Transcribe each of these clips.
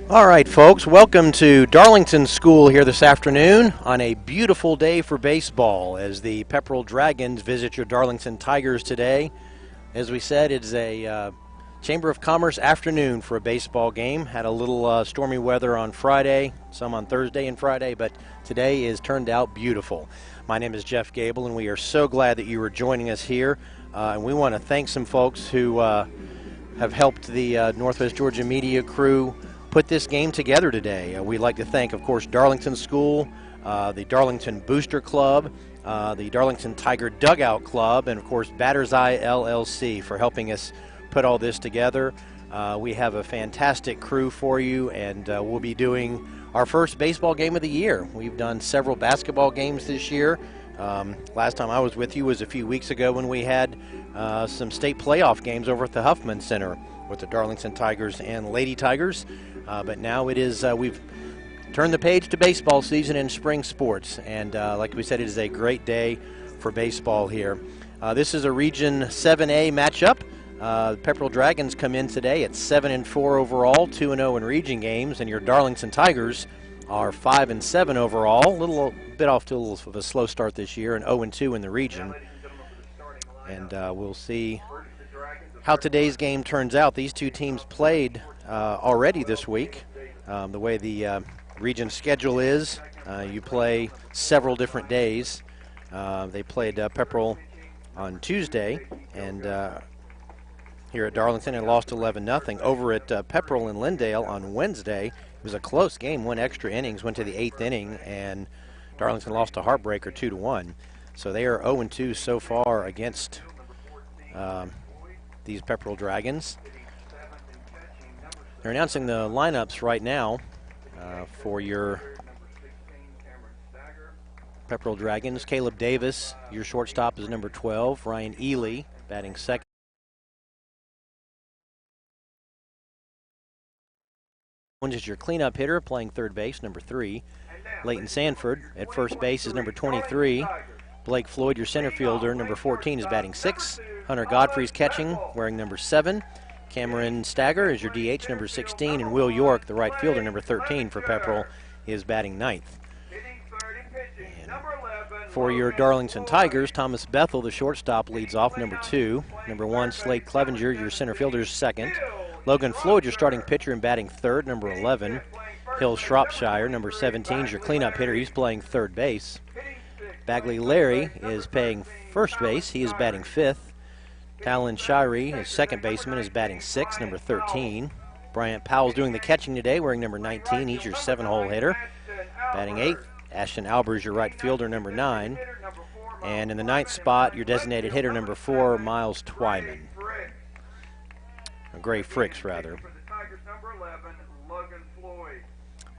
All right, folks, welcome to Darlington School here this afternoon on a beautiful day for baseball as the Pepperell Dragons visit your Darlington Tigers today. As we said, it's a Chamber of Commerce afternoon for a baseball game. Had a little stormy weather on Friday, some on Thursday and Friday, but today is turned out beautiful. My name is Jeff Gable, and we are so glad that you are joining us here. And we want to thank some folks who have helped the Northwest Georgia media crew put this game together today. We'd like to thank, of course, Darlington School, the Darlington Booster Club, the Darlington Tiger Dugout Club, and, of course, Batter's Eye LLC for helping us put all this together. We have a fantastic crew for you, and we'll be doing our first baseball game of the year. We've done several basketball games this year. Last time I was with you was a few weeks ago when we had some state playoff games over at the Huffman Center with the Darlington Tigers and Lady Tigers. But now it is, we've turned the page to baseball season and spring sports. And like we said, it is a great day for baseball here. This is a Region 7A matchup. Pepperell Dragons come in today at 7-4 overall, 2-0 in region games, and your Darlington Tigers are 5-7 overall. A little bit off to a little of a slow start this year, and 0-2 in the region. And we'll see how today's game turns out. These two teams played already this week. The way the region schedule is, you play several different days. They played Pepperell on Tuesday, and here at Darlington and lost 11-0. Over at Pepperell and Lindale on Wednesday, it was a close game, won extra innings, went to the 8th inning, and Darlington lost a heartbreaker 2-1. So they are 0-2 so far against these Pepperell Dragons. They're announcing the lineups right now for your Pepperell Dragons. Caleb Davis, your shortstop, is number 12. Ryan Ely batting second. Is your cleanup hitter, playing third base, number 3. Leighton Sanford at first base is number 23. Blake Floyd, your center fielder, number 14, is batting 6. Hunter Godfrey's catching, wearing number 7. Cameron Stagger is your DH, number 16. And Will York, the right fielder, number 13 for Pepperell, is batting 9th. And for your Darlington Tigers, Thomas Bethel, the shortstop, leads off, number 2. Number 1, Slade Clevenger, your center fielder, is second. Logan Floyd, your starting pitcher, and batting third, number 11. Hill Shropshire, number 17, is your cleanup hitter. He's playing third base. Bagley Larry is playing first base. He is batting 5th. Talon Shirey, his second baseman, is batting 6th, number 13. Bryant Powell's doing the catching today, wearing number 19. He's your 7-hole hitter. Batting 8th. Ashton Albers, your right fielder, number 9. And in the 9th spot, your designated hitter, number 4, Miles Twyman. Gray Fricks, rather.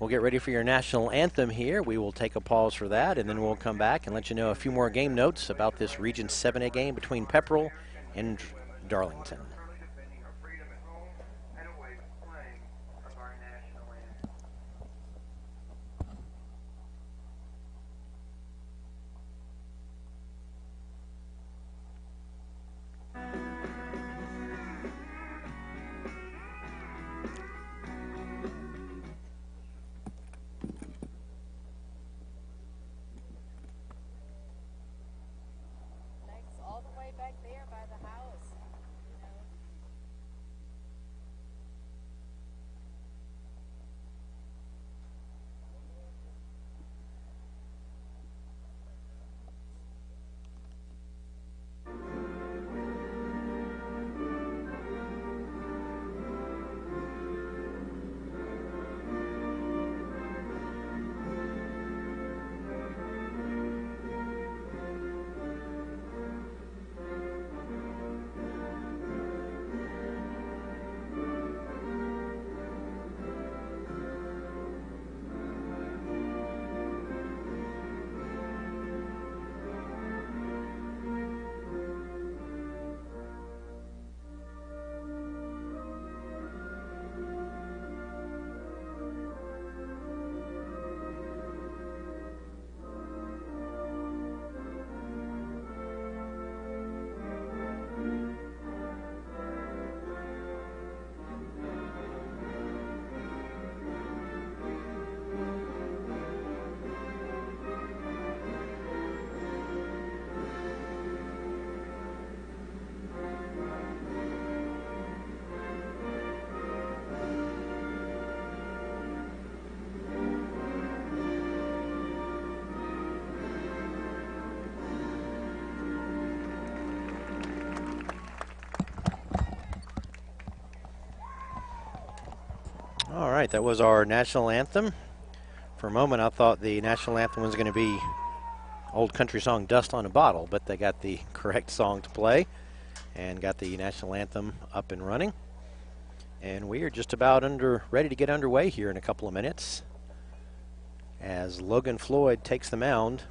We'll get ready for your national anthem here. We will take a pause for that, and then we'll come back and let you know a few more game notes about this Region 7A game between Pepperell and Darlington. All right, that was our national anthem. For a moment, I thought the national anthem was going to be old country song Dust on a Bottle, but they got the correct song to play and got the national anthem up and running. And we are just about ready to get underway here in a couple of minutes as Logan Floyd takes the mound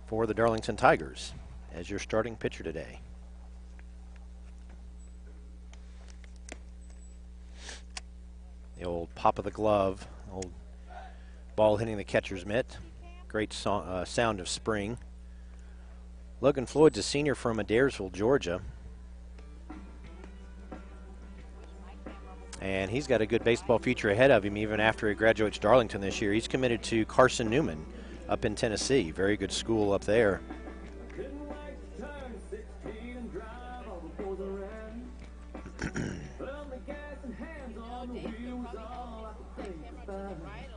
for the Darlington Tigers as your starting pitcher today. The old pop of the glove, old ball hitting the catcher's mitt. Great sound of spring. Logan Floyd's a senior from Adairsville, Georgia. And he's got a good baseball future ahead of him even after he graduates Darlington this year. He's committed to Carson Newman up in Tennessee. Very good school up there.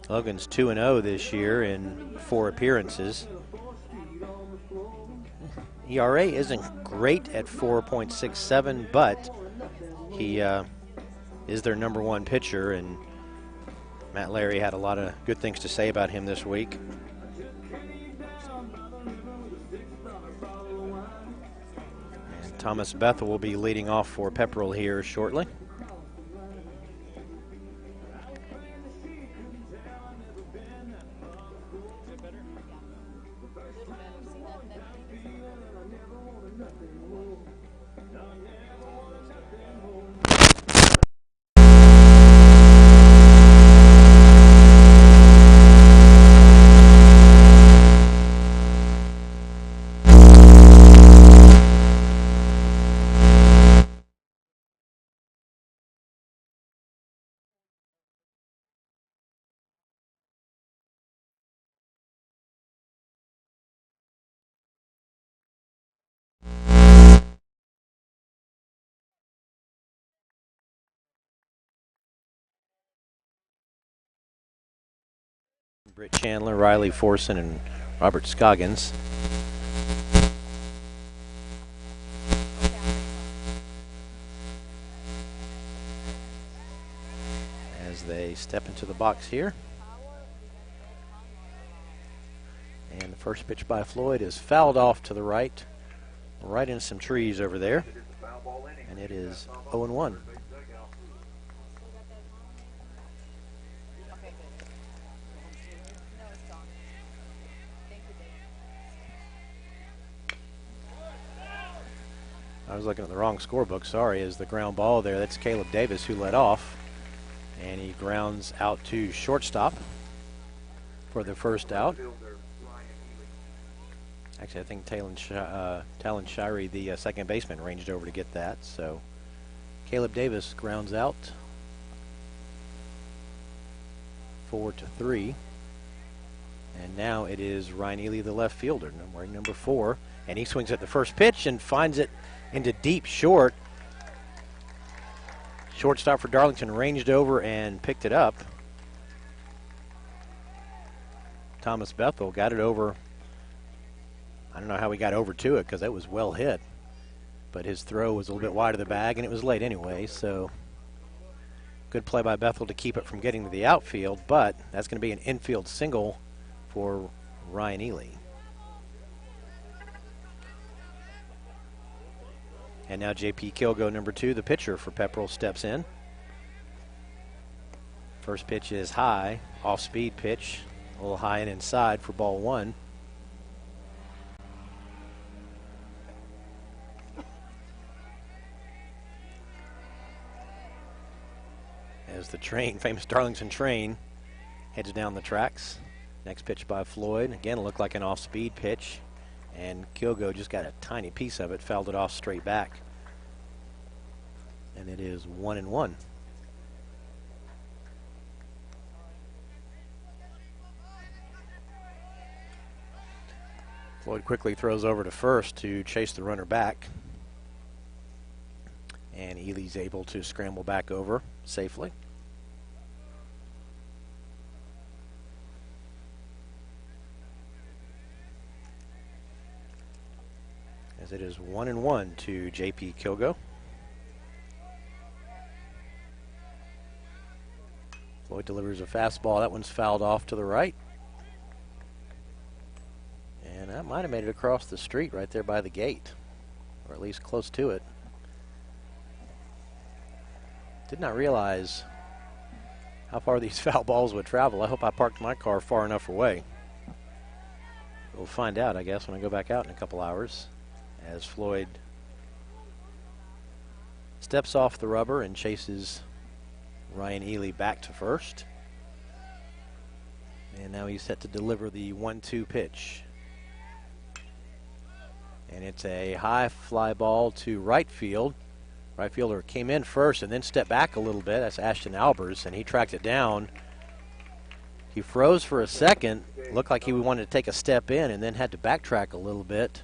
Logan's 2-0 this year in 4 appearances. ERA isn't great at 4.67, but he is their #1 pitcher, and Matt Larry had a lot of good things to say about him this week. And Thomas Bethel will be leading off for Pepperell here shortly. Britt Chandler, Riley Forson, and Robert Scoggins. As they step into the box here. And the first pitch by Floyd is fouled off to the right into some trees over there. And it is 0-1. I was looking at the wrong scorebook, sorry, is the ground ball there. That's Caleb Davis who led off. And he grounds out to shortstop for the first out. Actually, I think Talon Shirey, the second baseman, ranged over to get that. So Caleb Davis grounds out 4-3. And now it is Ryan Ely, the left fielder, wearing number 4. And he swings at the first pitch and finds it into deep short. Shortstop for Darlington ranged over and picked it up. Thomas Bethel got it over. I don't know how he got over to it because that was well hit. But his throw was a little bit wide of the bag and it was late anyway. So good play by Bethel to keep it from getting to the outfield. But that's going to be an infield single for Ryan Ely. And now J.P. Kilgo, number 2, the pitcher for Pepperell, steps in. First pitch is high, off-speed pitch, a little high and inside for ball 1. As the train, famous Darlington train, heads down the tracks. Next pitch by Floyd. Again, it looked like an off-speed pitch. And Kilgo just got a tiny piece of it, fouled it off straight back. And it is 1-1. Floyd quickly throws over to first to chase the runner back. And Ely's able to scramble back over safely. As it is 1-1 to J.P. Kilgo. Floyd delivers a fastball. That one's fouled off to the right. And that might have made it across the street right there by the gate, or at least close to it. Did not realize how far these foul balls would travel. I hope I parked my car far enough away. We'll find out, I guess, when I go back out in a couple hours, as Floyd steps off the rubber and chases Ryan Ely back to first. And now he's set to deliver the 1-2 pitch. And it's a high fly ball to right field. Right fielder came in first and then stepped back a little bit. That's Ashton Albers, and he tracked it down. He froze for a second, looked like he wanted to take a step in, and then had to backtrack a little bit.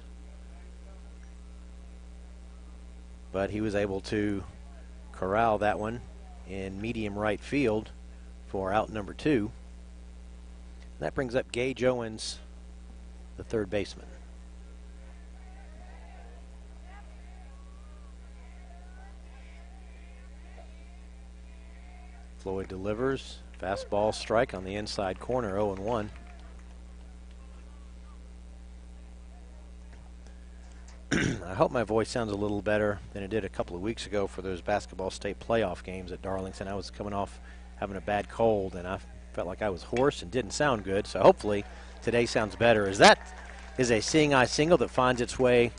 But he was able to corral that one in medium right field for out number 2. That brings up Gage Owens, the third baseman. Floyd delivers. Fastball strike on the inside corner, 0-1. I hope my voice sounds a little better than it did a couple of weeks ago for those basketball state playoff games at Darlington. I was coming off having a bad cold, and I felt like I was hoarse and didn't sound good. So hopefully today sounds better, as that is a seeing eye single that finds its way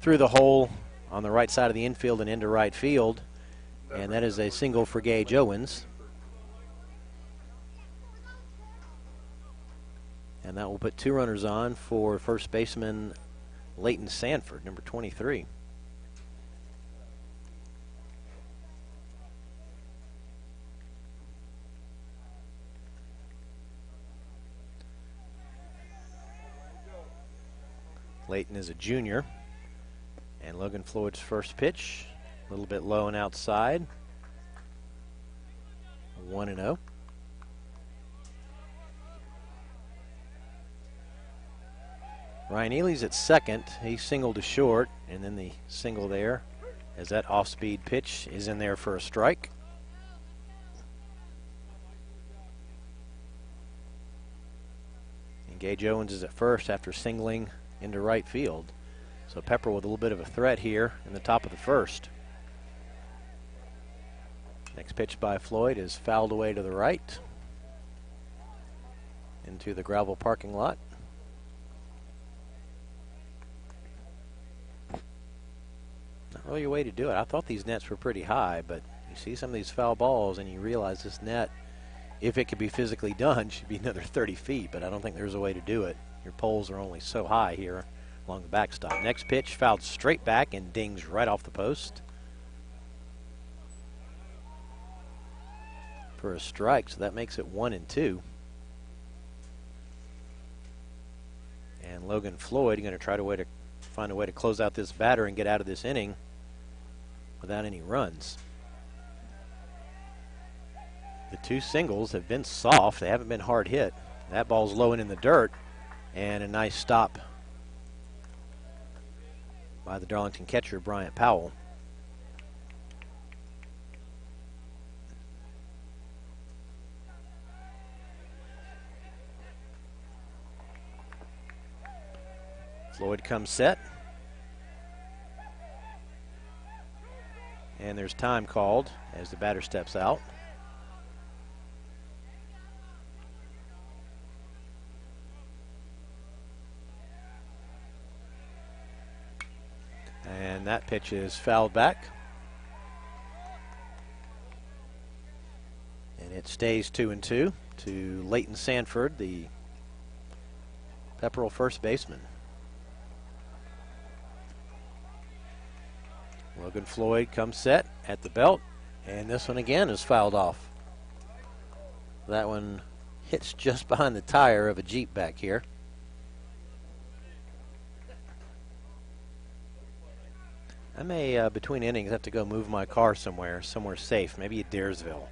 through the hole on the right side of the infield and into right field. And that is a single for Gage Owens. And that will put 2 runners on for first baseman Leighton Sanford, number 23. Leighton is a junior. And Logan Floyd's first pitch, a little bit low and outside. 1-0. Ryan Ely's at second. He singled to short, and then the single there as that off-speed pitch is in there for a strike. And Gage Owens is at first after singling into right field. So Pepperell with a little bit of a threat here in the top of the first. Next pitch by Floyd is fouled away to the right into the gravel parking lot. Not really a way to do it. I thought these nets were pretty high, but you see some of these foul balls and you realize this net, if it could be physically done, should be another 30 feet, but I don't think there's a way to do it. Your poles are only so high here along the backstop. Next pitch fouled straight back and dings right off the post for a strike, so that makes it 1-2. And Logan Floyd going to try to find a way to close out this batter and get out of this inning without any runs. The 2 singles have been soft. They haven't been hard hit. That ball's low and in the dirt, and a nice stop by the Darlington catcher, Bryant Powell. Floyd comes set. And there's time called as the batter steps out. And that pitch is fouled back. And it stays 2-2 to Leighton Sanford, the Pepperell first baseman. Logan Floyd comes set at the belt, and this one again is fouled off. That one hits just behind the tire of a Jeep back here. I may, between innings, have to go move my car somewhere safe, maybe at Daresville,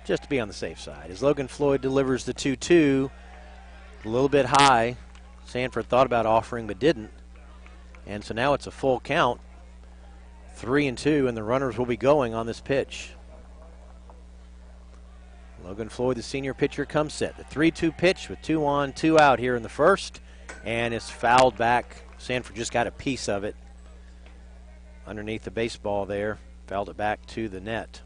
just to be on the safe side. As Logan Floyd delivers the 2-2, a little bit high. Sanford thought about offering but didn't. And so now it's a full count, 3-2, and the runners will be going on this pitch. Logan Floyd, the senior pitcher, comes set. The 3-2 pitch with 2 on, 2 out here in the first, and it's fouled back. Sanford just got a piece of it underneath the baseball there, fouled it back to the net.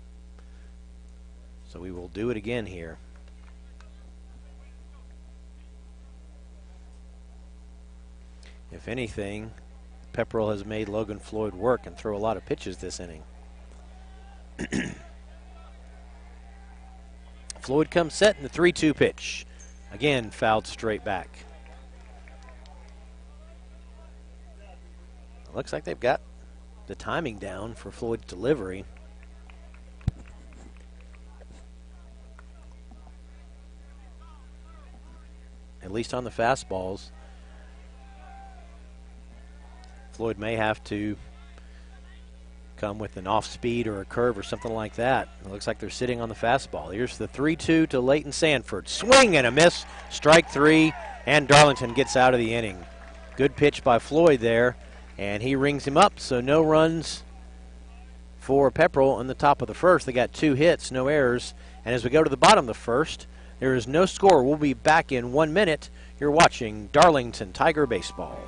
So we will do it again here. If anything, Pepperell has made Logan Floyd work and throw a lot of pitches this inning. Floyd comes set in the 3-2 pitch. Again, fouled straight back. It looks like they've got the timing down for Floyd's delivery. At least on the fastballs. Floyd may have to come with an off speed or a curve or something like that. It looks like they're sitting on the fastball. Here's the 3-2 to Leighton Sanford. Swing and a miss. Strike 3, and Darlington gets out of the inning. Good pitch by Floyd there, and he rings him up, so no runs for Pepperell on the top of the first. They got 2 hits, no errors. And as we go to the bottom of the first, there is no score. We'll be back in 1 minute. You're watching Darlington Tiger Baseball.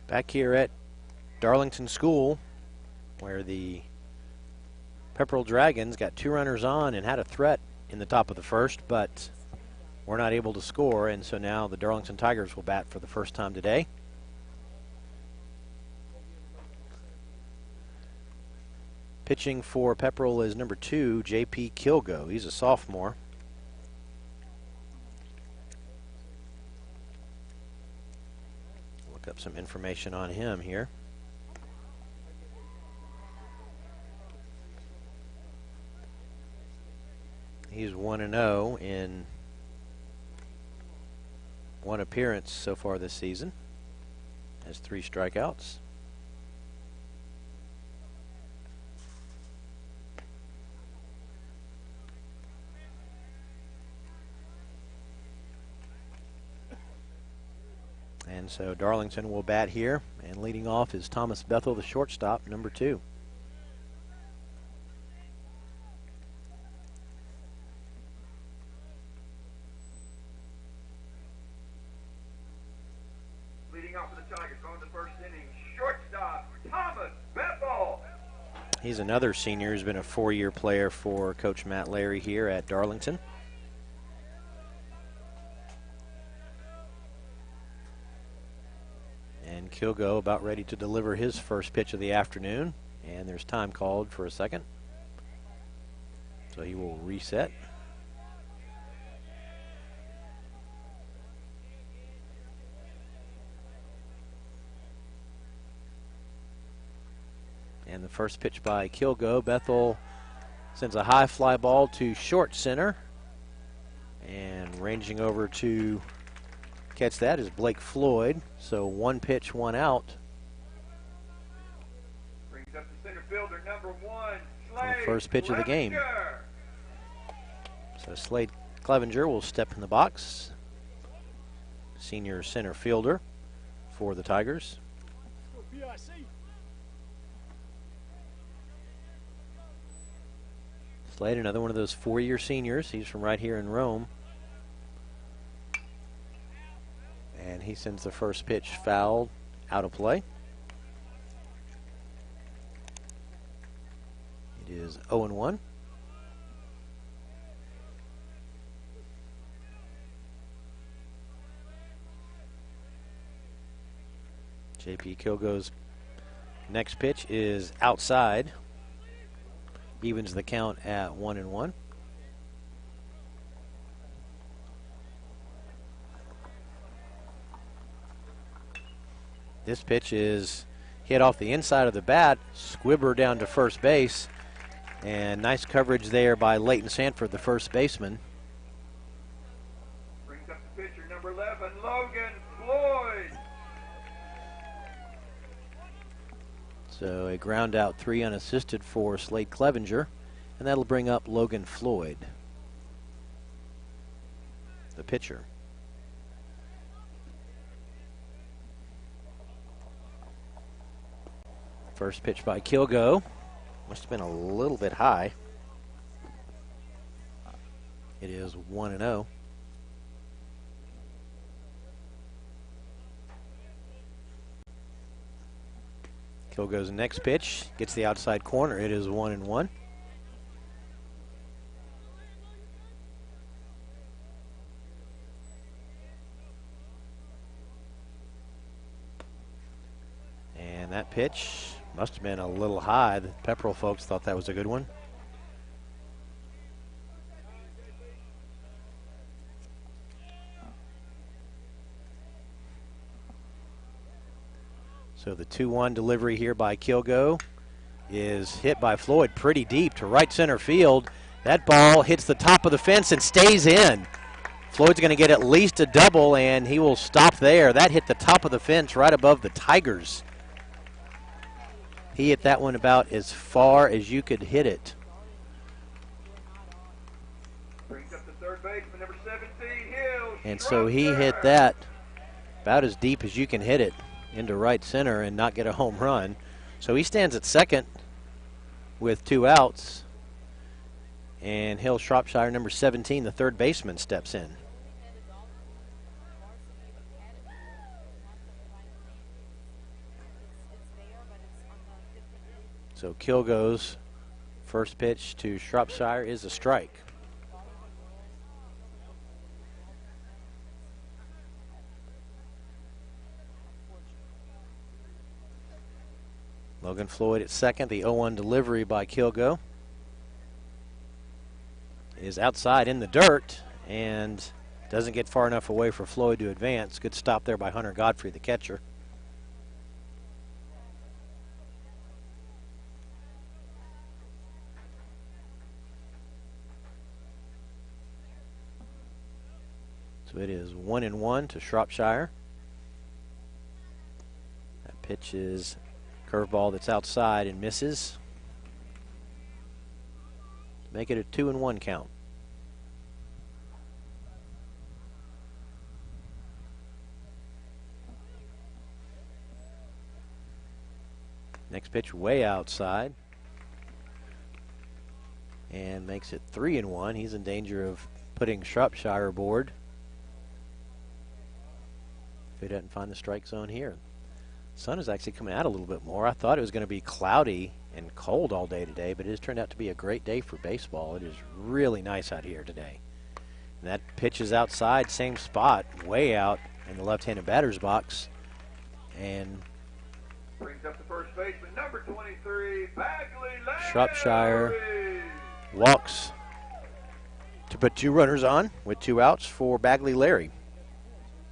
Back here at Darlington School, where the Pepperell Dragons got 2 runners on and had a threat in the top of the first, but were not able to score, and so now the Darlington Tigers will bat for the first time today. Pitching for Pepperell is number 2, J.P. Kilgo. He's a sophomore. Up some information on him here. He's 1-0 in 1 appearance so far this season. Has 3 strikeouts. And so Darlington will bat here, and leading off is Thomas Bethel, the shortstop, number 2. Leading off for the Tigers on the first inning, shortstop Thomas Bethel. He's another senior who's been a 4-year player for Coach Matt Larry here at Darlington. And Kilgo about ready to deliver his first pitch of the afternoon. And there's time called for a second. So he will reset. And the first pitch by Kilgo. Bethel sends a high fly ball to short center. And ranging over to catch that is Blake Floyd. So 1 pitch, 1 out. Brings up the center fielder, number 1, Slade first pitch of the game. Clevenger. So Slade Clevenger will step in the box. Senior center fielder for the Tigers. Slade, another one of those 4-year seniors. He's from right here in Rome. And he sends the first pitch fouled out of play. It is 0-1. J.P. Kilgo's next pitch is outside. Evens the count at 1-1. This pitch is hit off the inside of the bat, squibber down to first base, and nice coverage there by Leighton Sanford, the first baseman. Brings up the pitcher, number 11, Logan Floyd. So a ground out 3 unassisted for Slade Clevenger, and that'll bring up Logan Floyd, the pitcher. First pitch by Kilgo. Must have been a little bit high. It is 1-0. Kilgo's next pitch gets the outside corner. It is 1-1. And that pitch must have been a little high. The Pepperell folks thought that was a good one. So the 2-1 delivery here by Kilgo is hit by Floyd pretty deep to right center field. That ball hits the top of the fence and stays in. Floyd's going to get at least a double, and he will stop there. That hit the top of the fence right above the Tigers. He hit that one about as far as you could hit it. Brings up the third baseman, number 17, Hill. And so he hit that about as deep as you can hit it into right center and not get a home run. So he stands at second with 2 outs. And Hill Shropshire, number 17, the third baseman, steps in. So Kilgo's first pitch to Shropshire is a strike. Logan Floyd at second. The 0-1 delivery by Kilgo is outside in the dirt and doesn't get far enough away for Floyd to advance. Good stop there by Hunter Godfrey, the catcher. So it is 1-1 to Shropshire. That pitch is curveball that's outside and misses. Make it a 2-1 count. Next pitch way outside. And makes it 3-1. He's in danger of putting Shropshire aboard if he doesn't find the strike zone here. Sun is actually coming out a little bit more. I thought it was going to be cloudy and cold all day today, but it has turned out to be a great day for baseball. It is really nice out here today. And that pitch is outside, same spot, way out in the left-handed batter's box. And brings up the first baseman, number 23, Bagley Larry. Shropshire walks to put 2 runners on with 2 outs for Bagley Larry.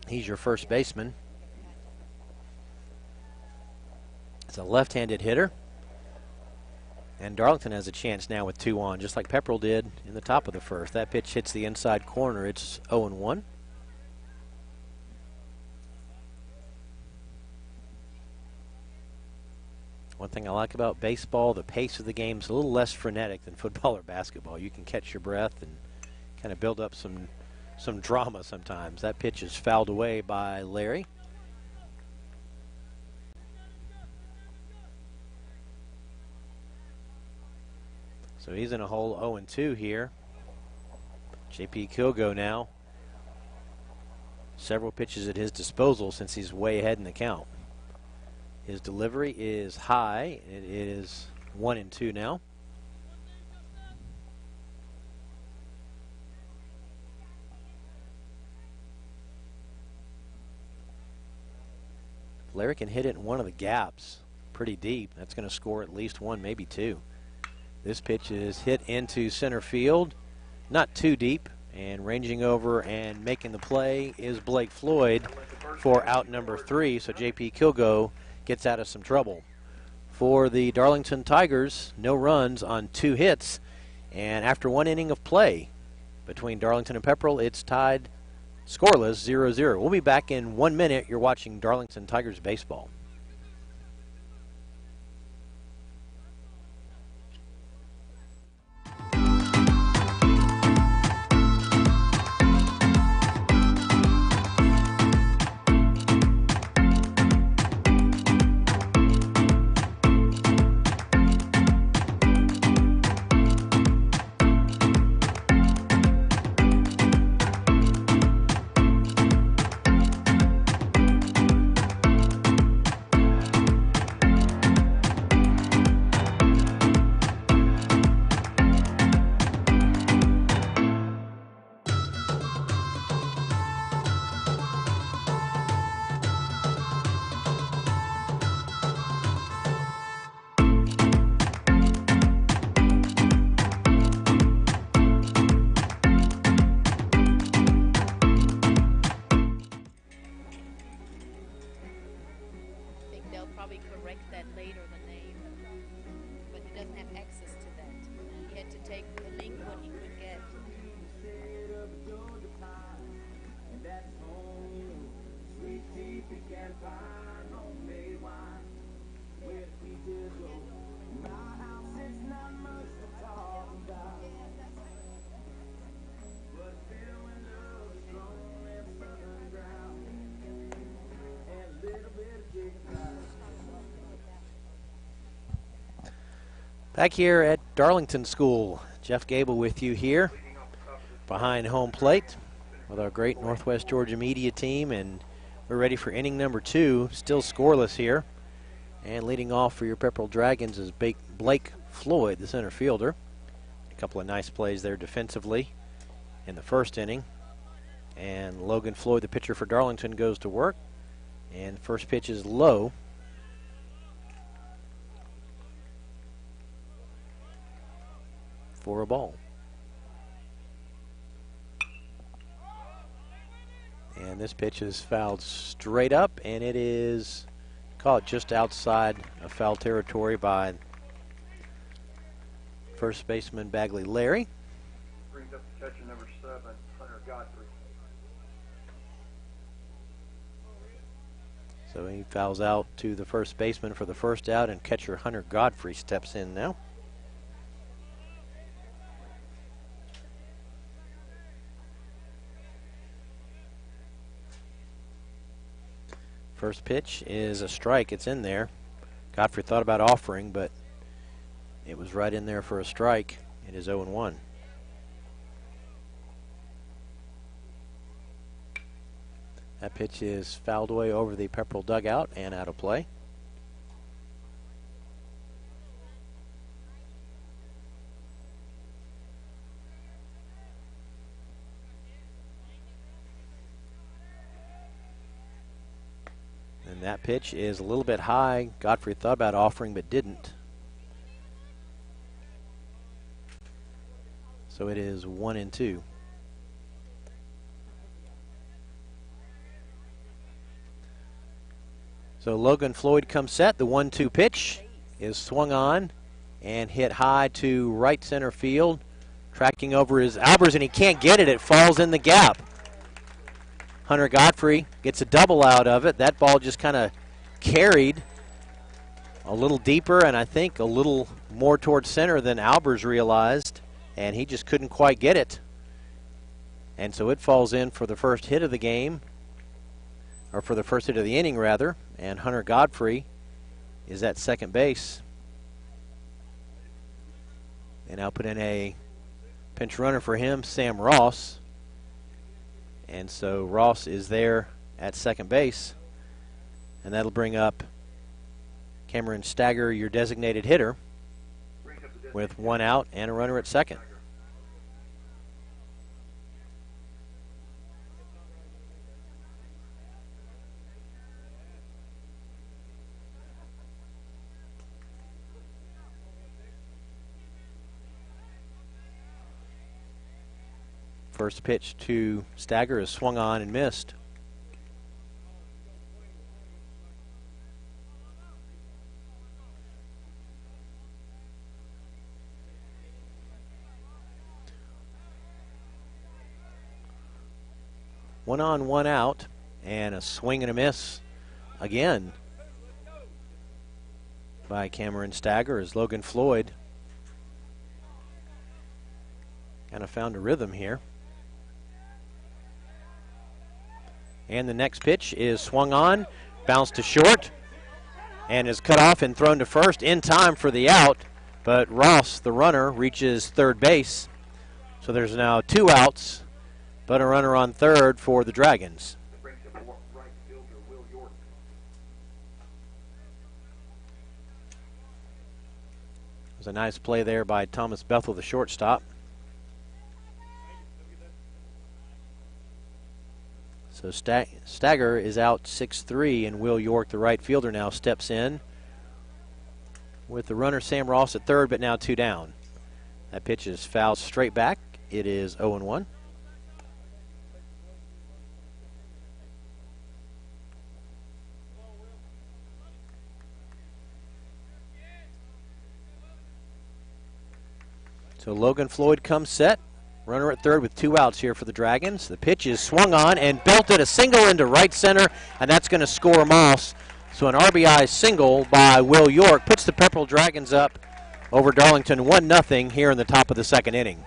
He's your first baseman. It's a left-handed hitter. And Darlington has a chance now with 2 on, just like Pepperell did in the top of the first. That pitch hits the inside corner. It's 0-1. One thing I like about baseball, the pace of the game is a little less frenetic than football or basketball. You can catch your breath and kind of build up some drama sometimes. That pitch is fouled away by Larry. So he's in a hole 0-2 here. J.P. Kilgo now several pitches at his disposal since he's way ahead in the count. His delivery is high. It is 1-2 now. Larry can hit it in one of the gaps pretty deep. That's going to score at least one, maybe two. This pitch is hit into center field, not too deep, and ranging over and making the play is Blake Floyd for out number 3. So J.P. Kilgo gets out of some trouble. For the Darlington Tigers, no runs on 2 hits, and after 1 inning of play between Darlington and Pepperell, it's tied scoreless 0-0. We'll be back in 1 minute. You're watching Darlington Tigers baseball. Back here at Darlington School, Jeff Gable with you here behind home plate with our great Northwest Georgia media team, and we're ready for inning number 2, still scoreless here. And leading off for your Pepperell Dragons is Blake Floyd, the center fielder. A couple of nice plays there defensively in the first inning. And Logan Floyd, the pitcher for Darlington, goes to work. And first pitch is low. For a ball. And this pitch is fouled straight up, and it is caught just outside of foul territory by first baseman Bagley Larry. Brings up the catcher number 7, Hunter Godfrey. So he fouls out to the first baseman for the first out, and catcher Hunter Godfrey steps in now. First pitch is a strike. It's in there. Godfrey thought about offering, but it was right in there for a strike. It is 0-1. That pitch is fouled away over the Pepperell dugout and out of play. And that pitch is a little bit high. Godfrey thought about offering but didn't. So it is 1-2. So Logan Floyd comes set. The 1-2 pitch is swung on and hit high to right center field. Tracking over is Albers, and he can't get it. It falls in the gap. Hunter Godfrey gets a double out of it. That ball just kind of carried a little deeper and I think a little more towards center than Albers realized, and he just couldn't quite get it. And so it falls in for the first hit of the game, or for the first hit of the inning rather, and Hunter Godfrey is at second base. And I'll put in a pinch runner for him, Sam Ross. And so Ross is there at second base. And that'll bring up Cameron Stagger, your designated hitter, with one out and a runner at second. First pitch to Stagger is swung on and missed. One on, one out, and a swing and a miss again by Cameron Stagger as Logan Floyd kind of found a rhythm here. And the next pitch is swung on, bounced to short, and is cut off and thrown to first in time for the out. But Ross, the runner, reaches third base. So there's now two outs, but a runner on third for the Dragons. It was a nice play there by Thomas Bethel, the shortstop. So Stagger is out 6-3, and Will York, the right fielder, now steps in with the runner Sam Ross at third, but now two down. That pitch is fouled straight back. It is 0-1. So Logan Floyd comes set. Runner at third with two outs here for the Dragons. The pitch is swung on and belted, a single into right center, and that's going to score Moss. So an RBI single by Will York puts the Pepperell Dragons up over Darlington 1-0 here in the top of the second inning.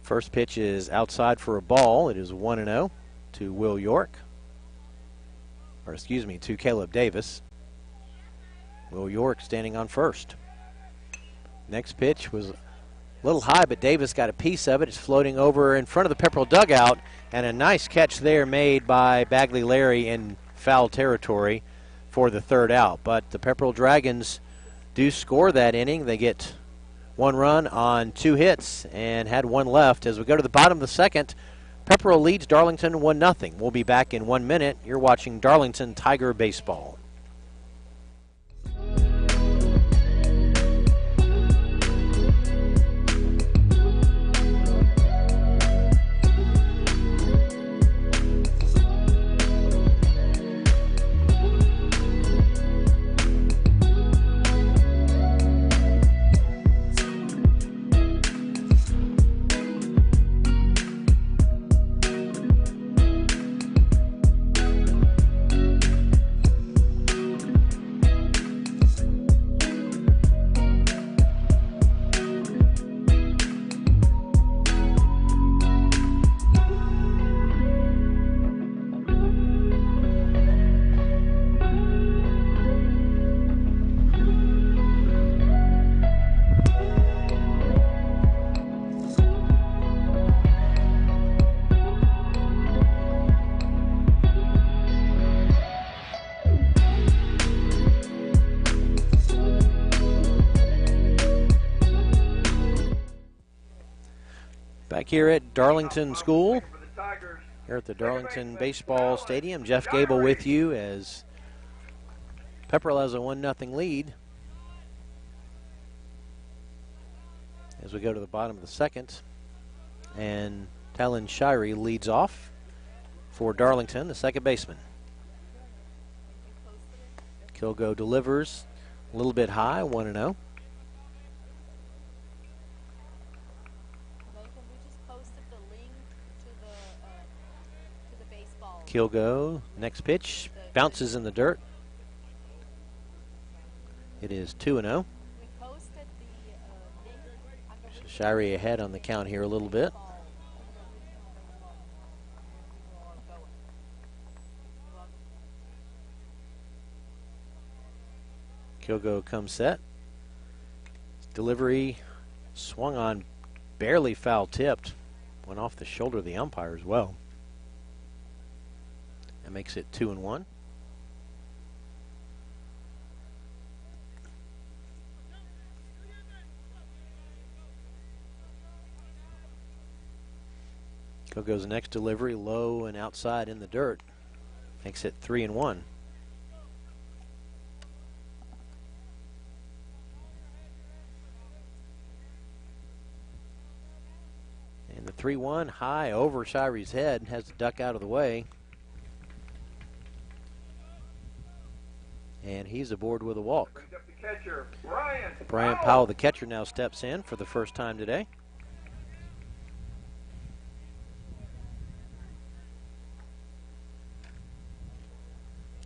First pitch is outside for a ball. It is 1-0 to Will York. Or excuse me, to Caleb Davis. Will York standing on first. Next pitch was a little high, but Davis got a piece of it. It's floating over in front of the Pepperell dugout, and a nice catch there made by Bagley Larry in foul territory for the third out. But the Pepperell Dragons do score that inning. They get one run on two hits and had one left. As we go to the bottom of the second, Pepperell leads Darlington 1-0. We'll be back in 1 minute. You're watching Darlington Tiger Baseball. Back here at Darlington School, here at the Darlington Baseball Stadium. Jeff Gable with you as Pepperell has a 1-0 lead. As we go to the bottom of the second, and Talon Shirey leads off for Darlington, the second baseman. Kilgo delivers a little bit high, 1-0. Kilgo, next pitch, bounces in the dirt. It is 2-0. Shirey ahead on the count here a little bit. Kilgo comes set. Delivery swung on, barely foul tipped. Went off the shoulder of the umpire as well. That makes it 2-1. Kilgo's next delivery, low and outside in the dirt. Makes it 3-1. And the 3-1 high over Shirey's head, has to duck out of the way. And he's aboard with a walk. Catcher, Brian Powell, the catcher, now steps in for the first time today.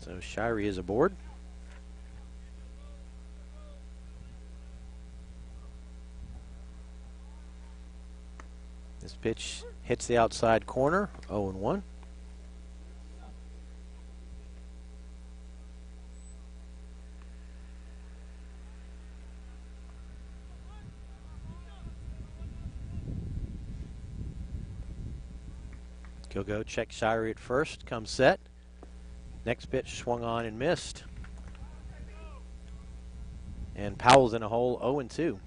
So Shirey is aboard. This pitch hits the outside corner, 0-1. Kilgo checks Shirey at first, comes set. Next pitch swung on and missed. And Powell's in a hole, 0-2.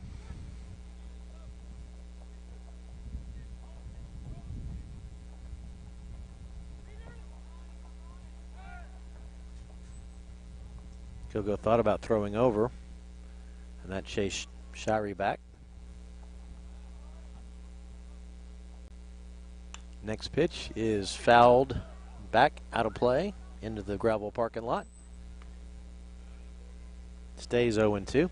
Kilgo thought about throwing over, and that chased Shirey back. Next pitch is fouled back out of play into the gravel parking lot. Stays 0-2.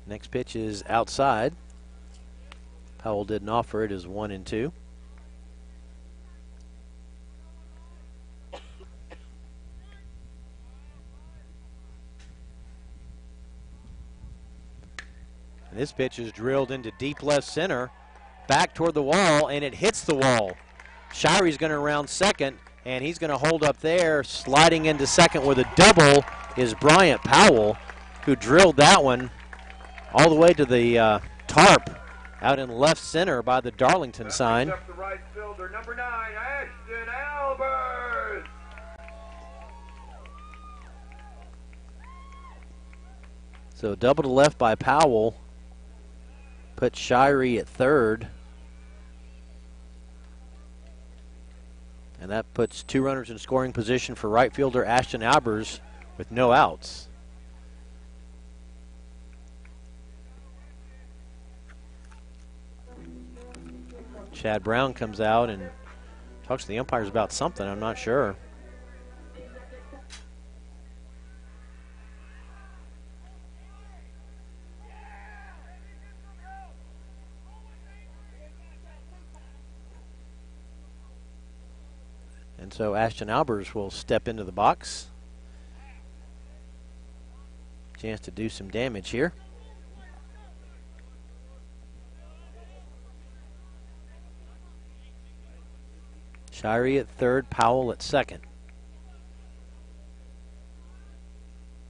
Next pitch is outside. Powell didn't offer it, is 1-2. This pitch is drilled into deep left center, back toward the wall, and it hits the wall. Shirey's going to round second, and he's going to hold up there. Sliding into second with a double is Bryant Powell, who drilled that one all the way to the tarp out in left center by the Darlington sign. Up the right fielder, number 9, Ashton Albers. So double to left by Powell. Put Shirey at third. And that puts 2 runners in scoring position for right fielder Ashton Albers with no outs. Chad Brown comes out and talks to the umpires about something, I'm not sure. And so Ashton Albers will step into the box. Chance to do some damage here. Shirey at third, Powell at second.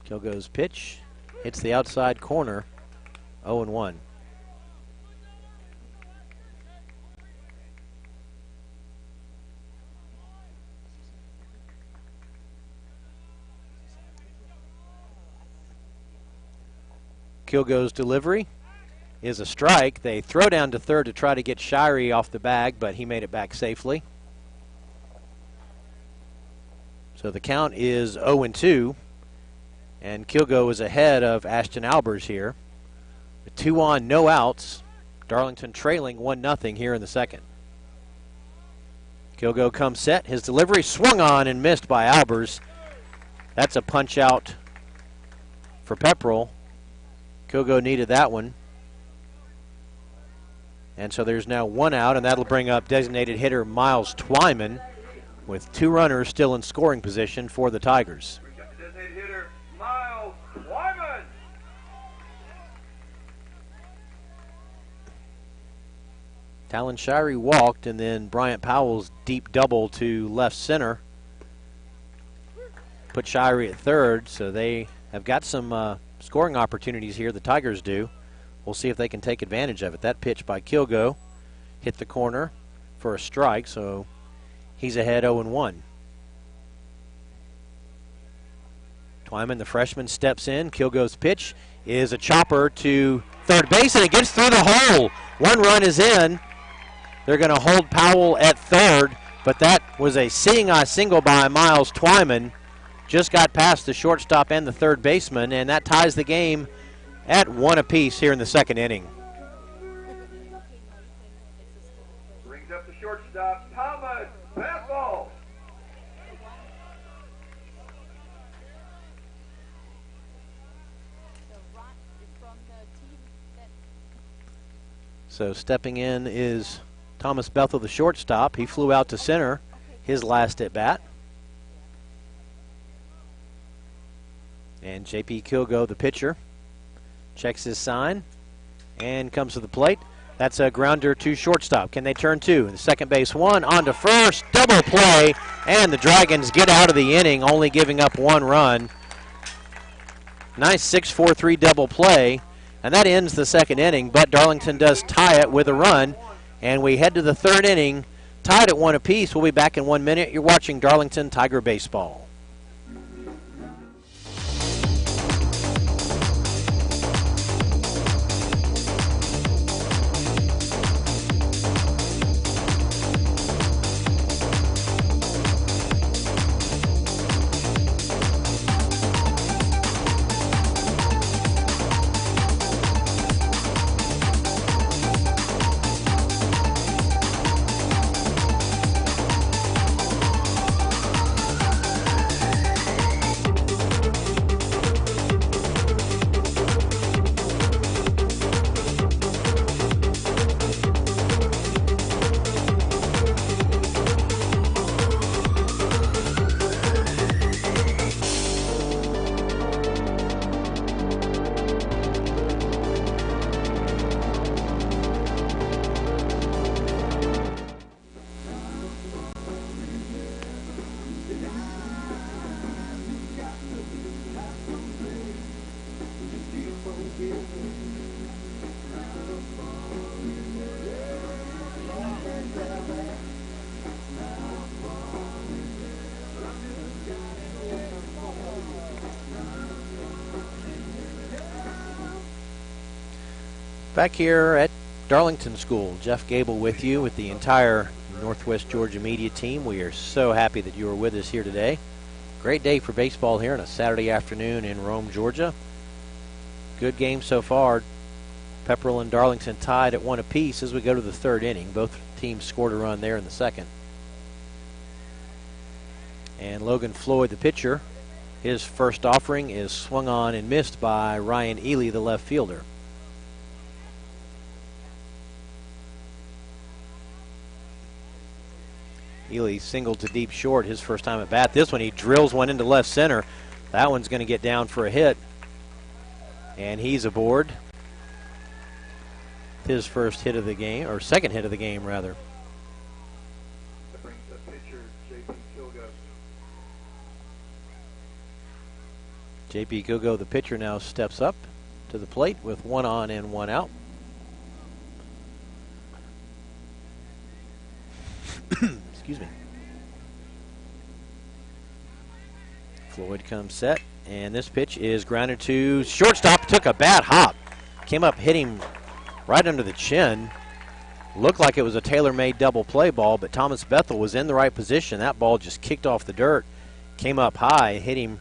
Kilgo's pitch hits the outside corner, 0-1. Kilgo's delivery is a strike. They throw down to third to try to get Shirey off the bag, but he made it back safely. So the count is 0-2, and Kilgo is ahead of Ashton Albers here. With 2 on, no outs. Darlington trailing 1-0 here in the second. Kilgo comes set. His delivery swung on and missed by Albers. That's a punch out for Pepperell. Kilgo needed that one. And so there's now one out, and that'll bring up designated hitter Miles Twyman with 2 runners still in scoring position for the Tigers. We've got the designated hitter, Miles Wyman. Talon Shirey walked, and then Bryant Powell's deep double to left center put Shirey at third, so they have got some scoring opportunities here, the Tigers do. We'll see if they can take advantage of it. That pitch by Kilgo hit the corner for a strike, so he's ahead 0-1. Twyman, the freshman, steps in. Kilgo's pitch is a chopper to third base, and it gets through the hole. 1 run is in. They're going to hold Powell at third, but that was a seeing-eye single by Miles Twyman. Just got past the shortstop and the third baseman, and that ties the game at 1 apiece here in the second inning. Brings up the shortstop, Thomas Bethel. So stepping in is Thomas Bethel, the shortstop. He flew out to center his last at bat. And J.P. Kilgo, the pitcher, checks his sign and comes to the plate. That's a grounder to shortstop. Can they turn 2? The second base 1 on to first. Double play, and the Dragons get out of the inning, only giving up 1 run. Nice 6-4-3 double play, and that ends the second inning, but Darlington does tie it with a run, and we head to the third inning, tied at 1 apiece. We'll be back in 1 minute. You're watching Darlington Tiger Baseball. Back here at Darlington School, Jeff Gable with you with the entire Northwest Georgia media team. We are so happy that you are with us here today. Great day for baseball here on a Saturday afternoon in Rome, Georgia. Good game so far. Pepperell and Darlington tied at 1 apiece as we go to the third inning. Both teams scored a run there in the second. And Logan Floyd, the pitcher, his first offering is swung on and missed by Ryan Ely, the left fielder. Ely singled to deep short his first time at bat. This one he drills one into left center. That one's going to get down for a hit. And he's aboard. His first hit of the game, or second hit of the game, rather. That brings the pitcher, J.P. Kilgo. J.P. Kilgo, the pitcher, now steps up to the plate with 1 on and 1 out. Excuse me. Floyd comes set, and this pitch is grounded to shortstop. Took a bad hop. Came up, hit him right under the chin. Looked like it was a tailor-made double play ball, but Thomas Bethel was in the right position. That ball just kicked off the dirt, came up high, hit him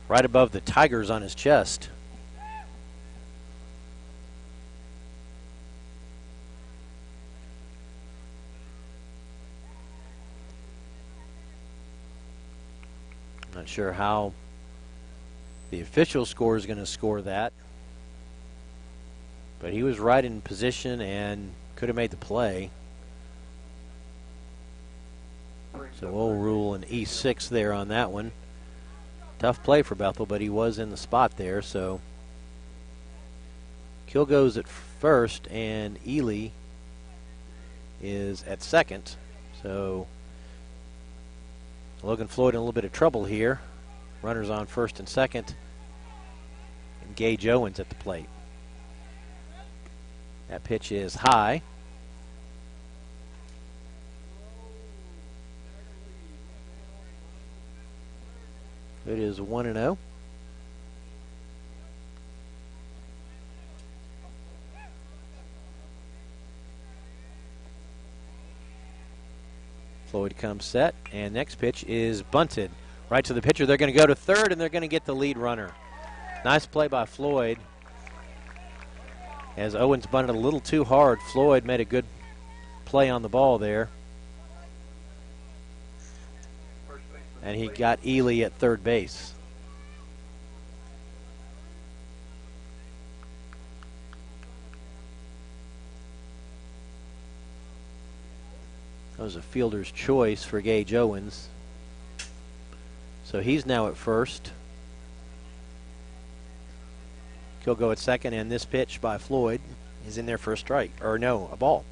right above the Tigers on his chest. Not sure how The official score is going to score that. But he was right in position and could have made the play. So we'll rule an E6 there on that one. Tough play for Bethel, but he was in the spot there. So Kilgo's at first, and Ely is at second. So Logan Floyd in a little bit of trouble here. Runners on first and second. And Gage Owens at the plate. That pitch is high. It is 1-0. Floyd comes set, and next pitch is bunted. Right to the pitcher. They're going to go to third, and they're going to get the lead runner. Nice play by Floyd. As Owens bunted a little too hard, Floyd made a good play on the ball there. And he got Ely at third base. That was a fielder's choice for Gage Owens. So he's now at first. He'll go at second, and this pitch by Floyd is in there for a strike. Or no, a ball.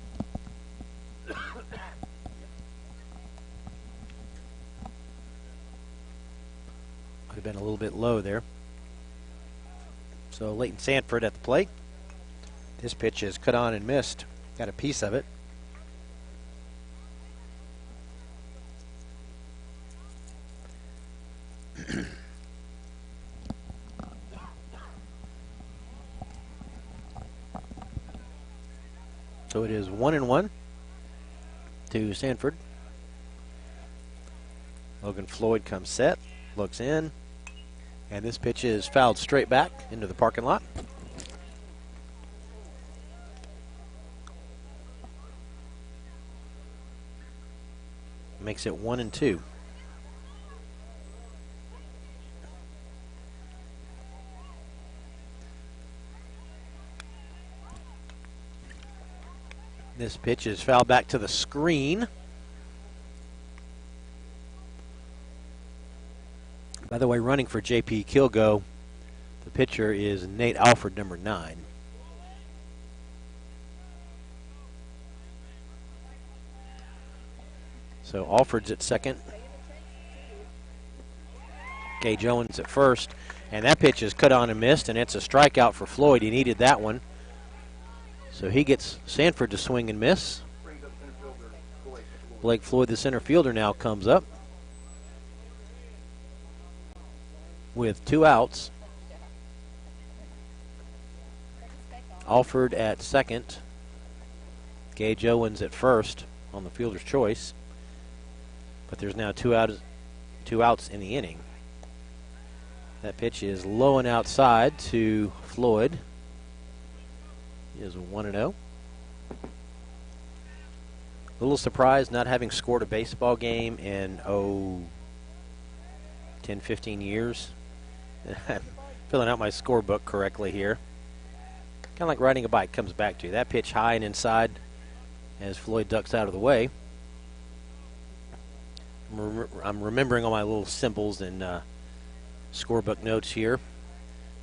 Could have been a little bit low there. So Leighton Sanford at the plate. This pitch is cut on and missed. Got a piece of it. So it is 1-1 to Sanford. Logan Floyd comes set, looks in, and this pitch is fouled straight back into the parking lot. Makes it 1-2. This pitch is fouled back to the screen. By the way, running for J.P. Kilgo, the pitcher is Nate Alford, number 9. So Alford's at second. Gage Owens at first. And that pitch is cut on and missed, and it's a strikeout for Floyd. He needed that one. So he gets Sanford to swing and miss. Blake Floyd, the center fielder, now comes up with 2 outs. Alford at second. Gage Owens at first on the fielder's choice. But there's now 2 outs in the inning. That pitch is low and outside to Floyd. Is 1-0. A little surprised not having scored a baseball game in 10, 15 years. Filling out my scorebook correctly here. Kind of like riding a bike, comes back to you. That pitch high and inside as Floyd ducks out of the way. I'm remembering all my little symbols and scorebook notes here.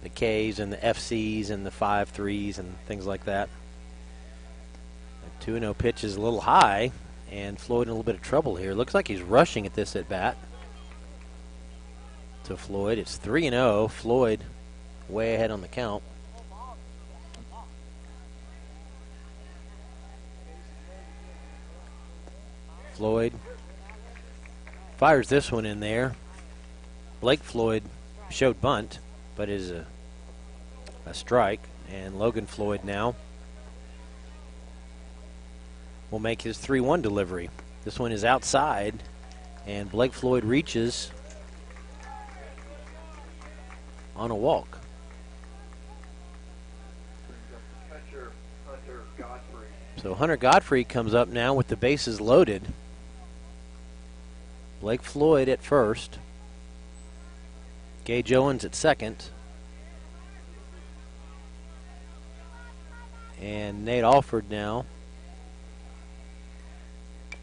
The K's and the FC's and the 5-3s and things like that. The 2-0 pitch is a little high, and Floyd in a little bit of trouble here. Looks like he's rushing at this at bat. To Floyd, it's 3-0. Floyd way ahead on the count. Floyd fires this one in there. Blake Floyd showed bunt, but is a strike, and Logan Floyd now will make his 3-1 delivery. This one is outside, and Blake Floyd reaches on a walk. So Hunter Godfrey comes up now with the bases loaded. Blake Floyd at first. Gage Owens at second. And Nate Alford now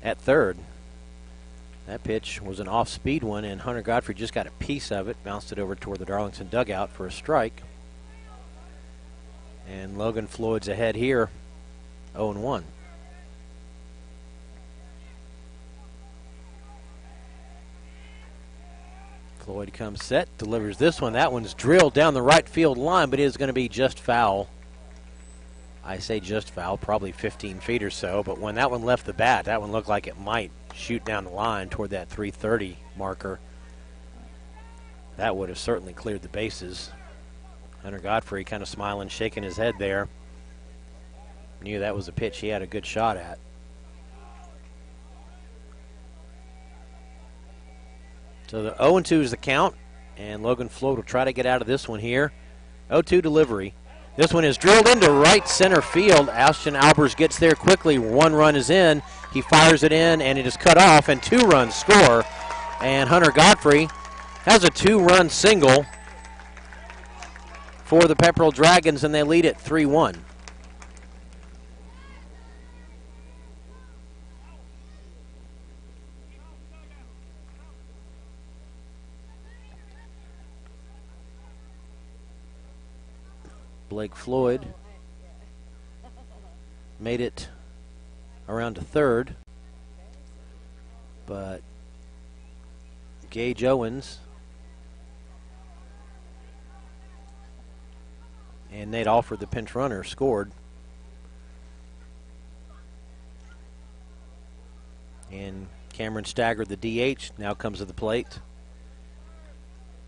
at third. That pitch was an off-speed one, and Hunter Godfrey just got a piece of it, bounced it over toward the Darlington dugout for a strike. And Logan Floyd's ahead here, 0-1. Floyd comes set, delivers this one. That one's drilled down the right field line, but it is going to be just foul. I say just foul, probably 15 feet or so, but when that one left the bat, that one looked like it might shoot down the line toward that 330 marker. That would have certainly cleared the bases. Hunter Godfrey kind of smiling, shaking his head there. Knew that was a pitch he had a good shot at. So the 0-2 is the count, and Logan Floyd will try to get out of this one here. 0-2 delivery. This one is drilled into right center field. Ashton Albers gets there quickly. One run is in. He fires it in, and it is cut off, and 2 runs score. And Hunter Godfrey has a 2-run single for the Pepperell Dragons, and they lead it 3-1. Blake Floyd made it around to third, but Gage Owens and Nate Alford, the pinch runner, scored. And Cameron Stagger, the DH, now comes to the plate.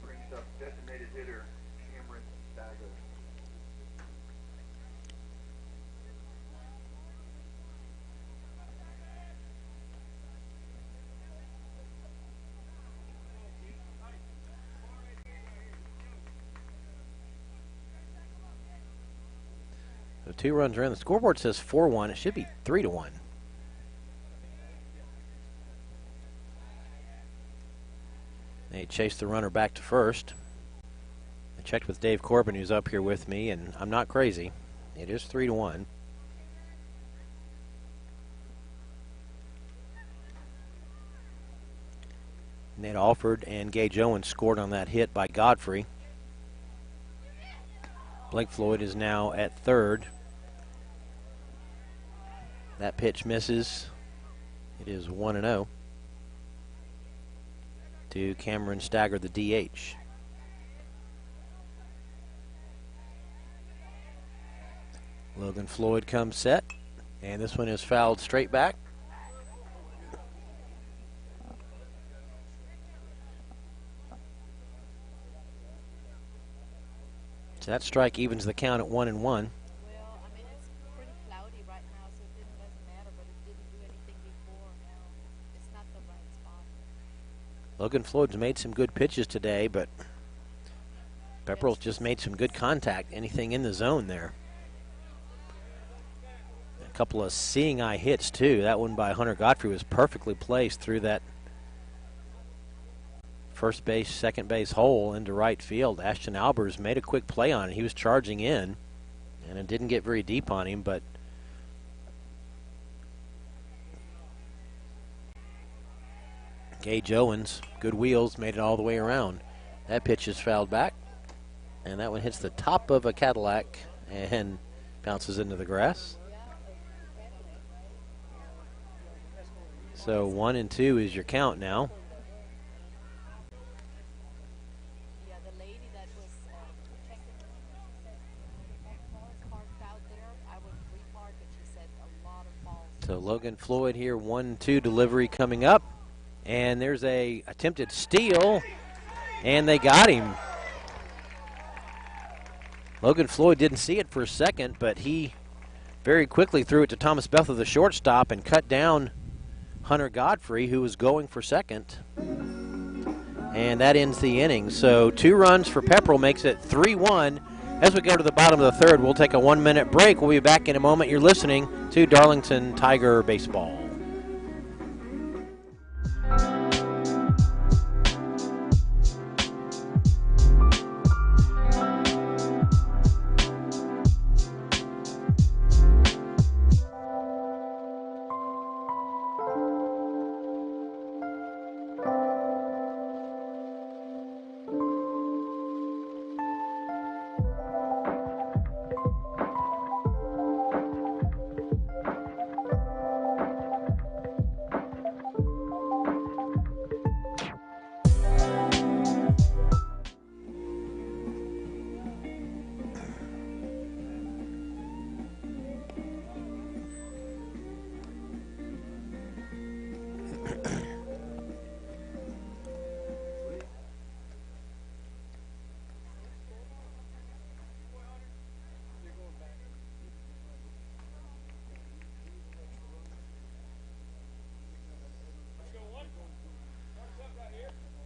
Brings up designated hitter Cameron Stagger. So 2 runs are in. The scoreboard says 4-1. It should be 3-1. They chased the runner back to first. I checked with Dave Corbin, who's up here with me, and I'm not crazy. It is 3-1. Nate Alford and Gage Owens scored on that hit by Godfrey. Blake Floyd is now at third. That pitch misses. It is 1-0 to Cameron Stagger, the DH. Logan Floyd comes set, and this one is fouled straight back. So that strike evens the count at 1-1. Well, I mean, it's pretty cloudy right now, so it doesn't matter, but it didn't do anything before. Now it's not the right spot. Logan Floyd's made some good pitches today, but Pepperell's just made some good contact. Anything in the zone there. A couple of seeing eye hits, too. That one by Hunter Godfrey was perfectly placed through that first base, second base hole into right field. Ashton Albers made a quick play on it. He was charging in, and it didn't get very deep on him, but Gage Owens, good wheels, made it all the way around. That pitch is fouled back, and that one hits the top of a Cadillac and bounces into the grass. So 1-2 is your count now. Yeah, the lady that was checking parked out there, I would repark it. She said a lot of balls. So Logan Floyd here, 1-2 delivery coming up. And there's a attempted steal, and they got him. Logan Floyd didn't see it for a second, but he very quickly threw it to Thomas Bethel, the shortstop, and cut down Hunter Godfrey, who was going for second. And that ends the inning. So 2 runs for Pepperell makes it 3-1. As we go to the bottom of the third, we'll take a 1-minute break. We'll be back in a moment. You're listening to Darlington Tiger Baseball.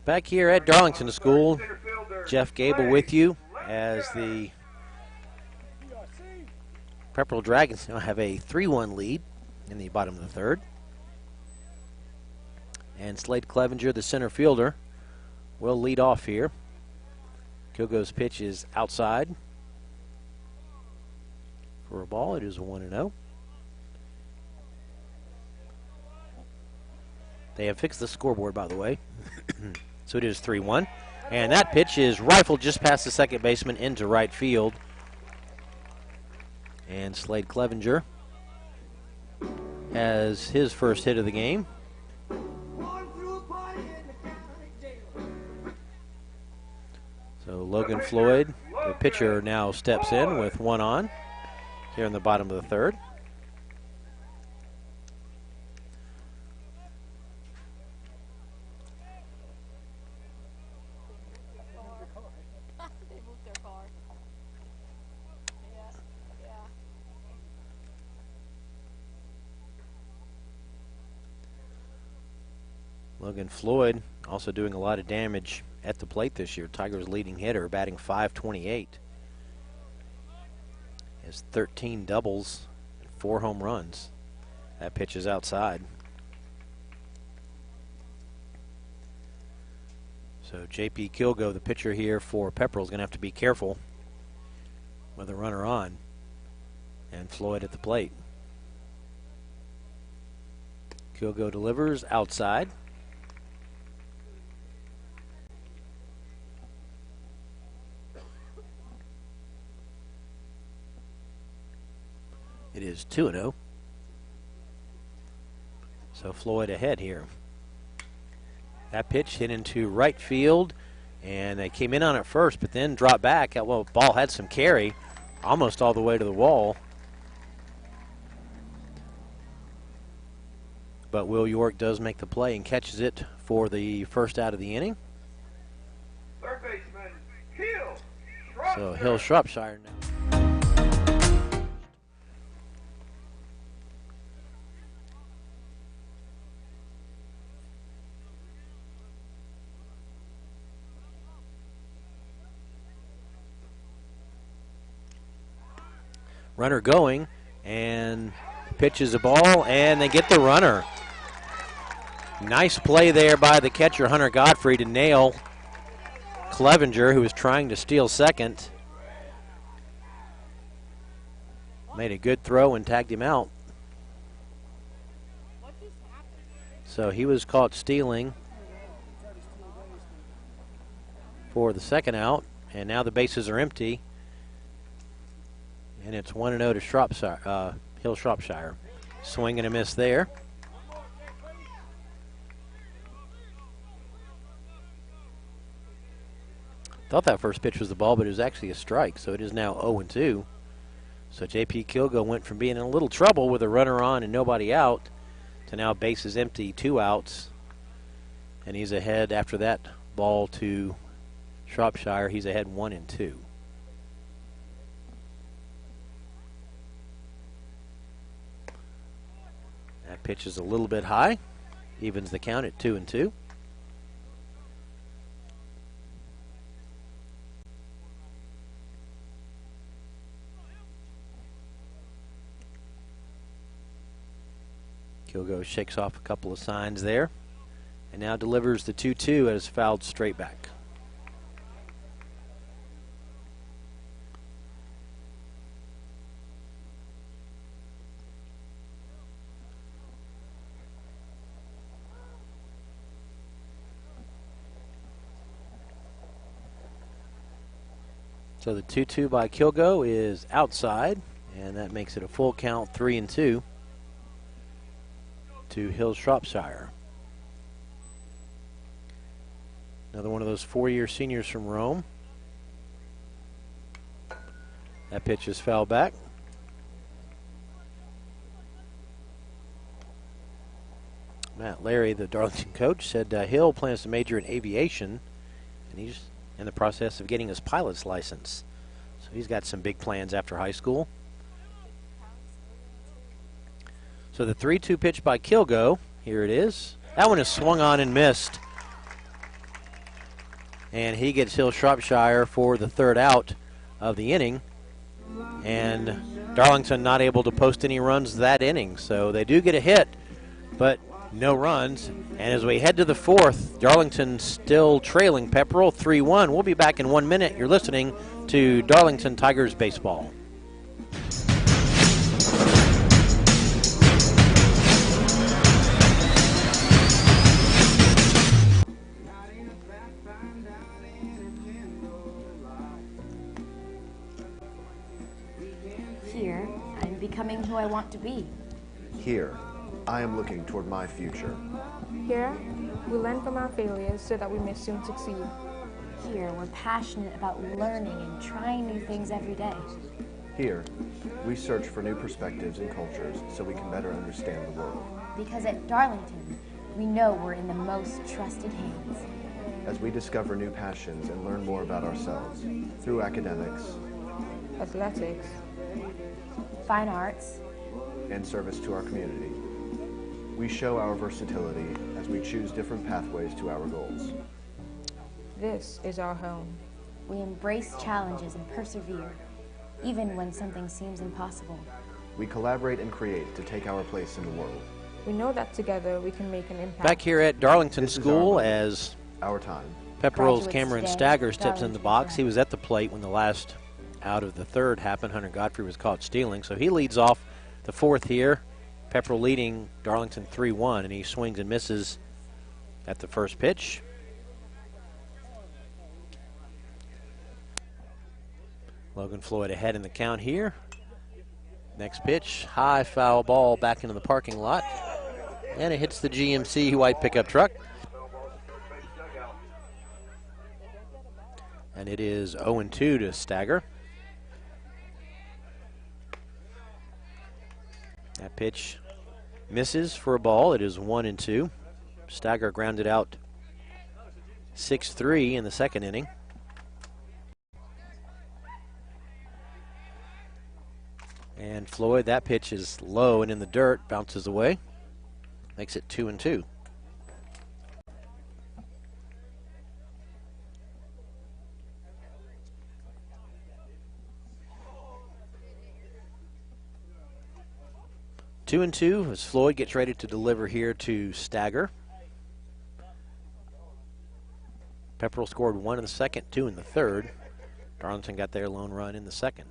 Back here at Darlington School, Jeff Gable with you as the Pepperell Dragons now have a 3-1 lead in the bottom of the third. And Slade Clevenger, the center fielder, will lead off here. Kilgo's pitch is outside for a ball. It is a 1-0. They have fixed the scoreboard, by the way. So it is 3-1. And that pitch is rifled just past the second baseman into right field. And Slade Clevenger has his first hit of the game. So Logan Floyd, the pitcher, now steps in with one on here in the bottom of the third. They moved their car. Yeah, yeah. Logan Floyd also doing a lot of damage at the plate this year. Tigers' leading hitter, batting .528. Has 13 doubles and 4 home runs. That pitch is outside. So J.P. Kilgo, the pitcher here for Pepperell, is going to have to be careful with a runner on. And Floyd at the plate. Kilgo delivers outside. It is 2-0. So Floyd ahead here. That pitch hit into right field, and they came in on it first, but then dropped back. Well, ball had some carry, almost all the way to the wall. But Will York does make the play and catches it for the first out of the inning. Third baseman, Hill. So Hill Shropshire now. Runner going, and pitches a ball, and they get the runner. Nice play there by the catcher, Hunter Godfrey, to nail Clevenger, who was trying to steal second. Made a good throw and tagged him out. So he was caught stealing for the second out, and now the bases are empty. And it's 1-0 to Shropshire, Hill Shropshire. Swing and a miss there. Thought that first pitch was the ball, but it was actually a strike, so it is now 0-2. So J.P. Kilgo went from being in a little trouble with a runner on and nobody out to now bases empty, 2 outs. And he's ahead after that ball to Shropshire. He's ahead 1-2. That pitch is a little bit high. Evens the count at 2-2. Kilgo shakes off a couple of signs there and now delivers the 2-2 as fouled straight back. So the 2-2 by Kilgo is outside, and that makes it a full count, 3-2 to Hill Shropshire. Another one of those 4-year seniors from Rome. That pitch is fouled back. Matt Larry, the Darlington coach, said Hill plans to major in aviation, and he's in the process of getting his pilot's license. So he's got some big plans after high school. So the 3-2 pitch by Kilgo, here it is. That one is swung on and missed. and he gets Hill Shropshire for the third out of the inning. And Darlington not able to post any runs that inning, so they do get a hit, but no runs. And as we head to the fourth, Darlington still trailing Pepperell 3-1. We'll be back in 1 minute. You're listening to Darlington Tigers Baseball. Here, I'm becoming who I want to be. Here, I am looking toward my future. Here, we learn from our failures so that we may soon succeed. Here, we're passionate about learning and trying new things every day. Here, we search for new perspectives and cultures so we can better understand the world. Because at Darlington, we know we're in the most trusted hands. As we discover new passions and learn more about ourselves through academics, Athletics, fine arts, and service to our community, we show our versatility as we choose different pathways to our goals. this is our home. we embrace challenges and persevere, even when something seems impossible. We collaborate and create to take our place in the world. We know that together we can make an impact. Back here at Darlington This is School our moment, as our time. Pepperell's Graduates Cameron today, Stagger steps in the Darlington box. He Saturday. was at the plate when the last out of the third happened. Hunter Godfrey was caught stealing, so he leads off the fourth here. Pepperell leading Darlington 3-1, and he swings and misses at the first pitch. Logan Floyd ahead in the count here. Next pitch, high foul ball back into the parking lot, and it hits the GMC white pickup truck. And it is 0-2 to Stagger. That pitch misses for a ball. It is 1-2. Stagger grounded out 6-3 in the second inning. And Floyd, that pitch is low and in the dirt, bounces away. Makes it 2-2. Two and two as Floyd gets ready to deliver here to Stagger. Pepperell scored 1 in the second, 2 in the third. Darlington got their lone run in the second.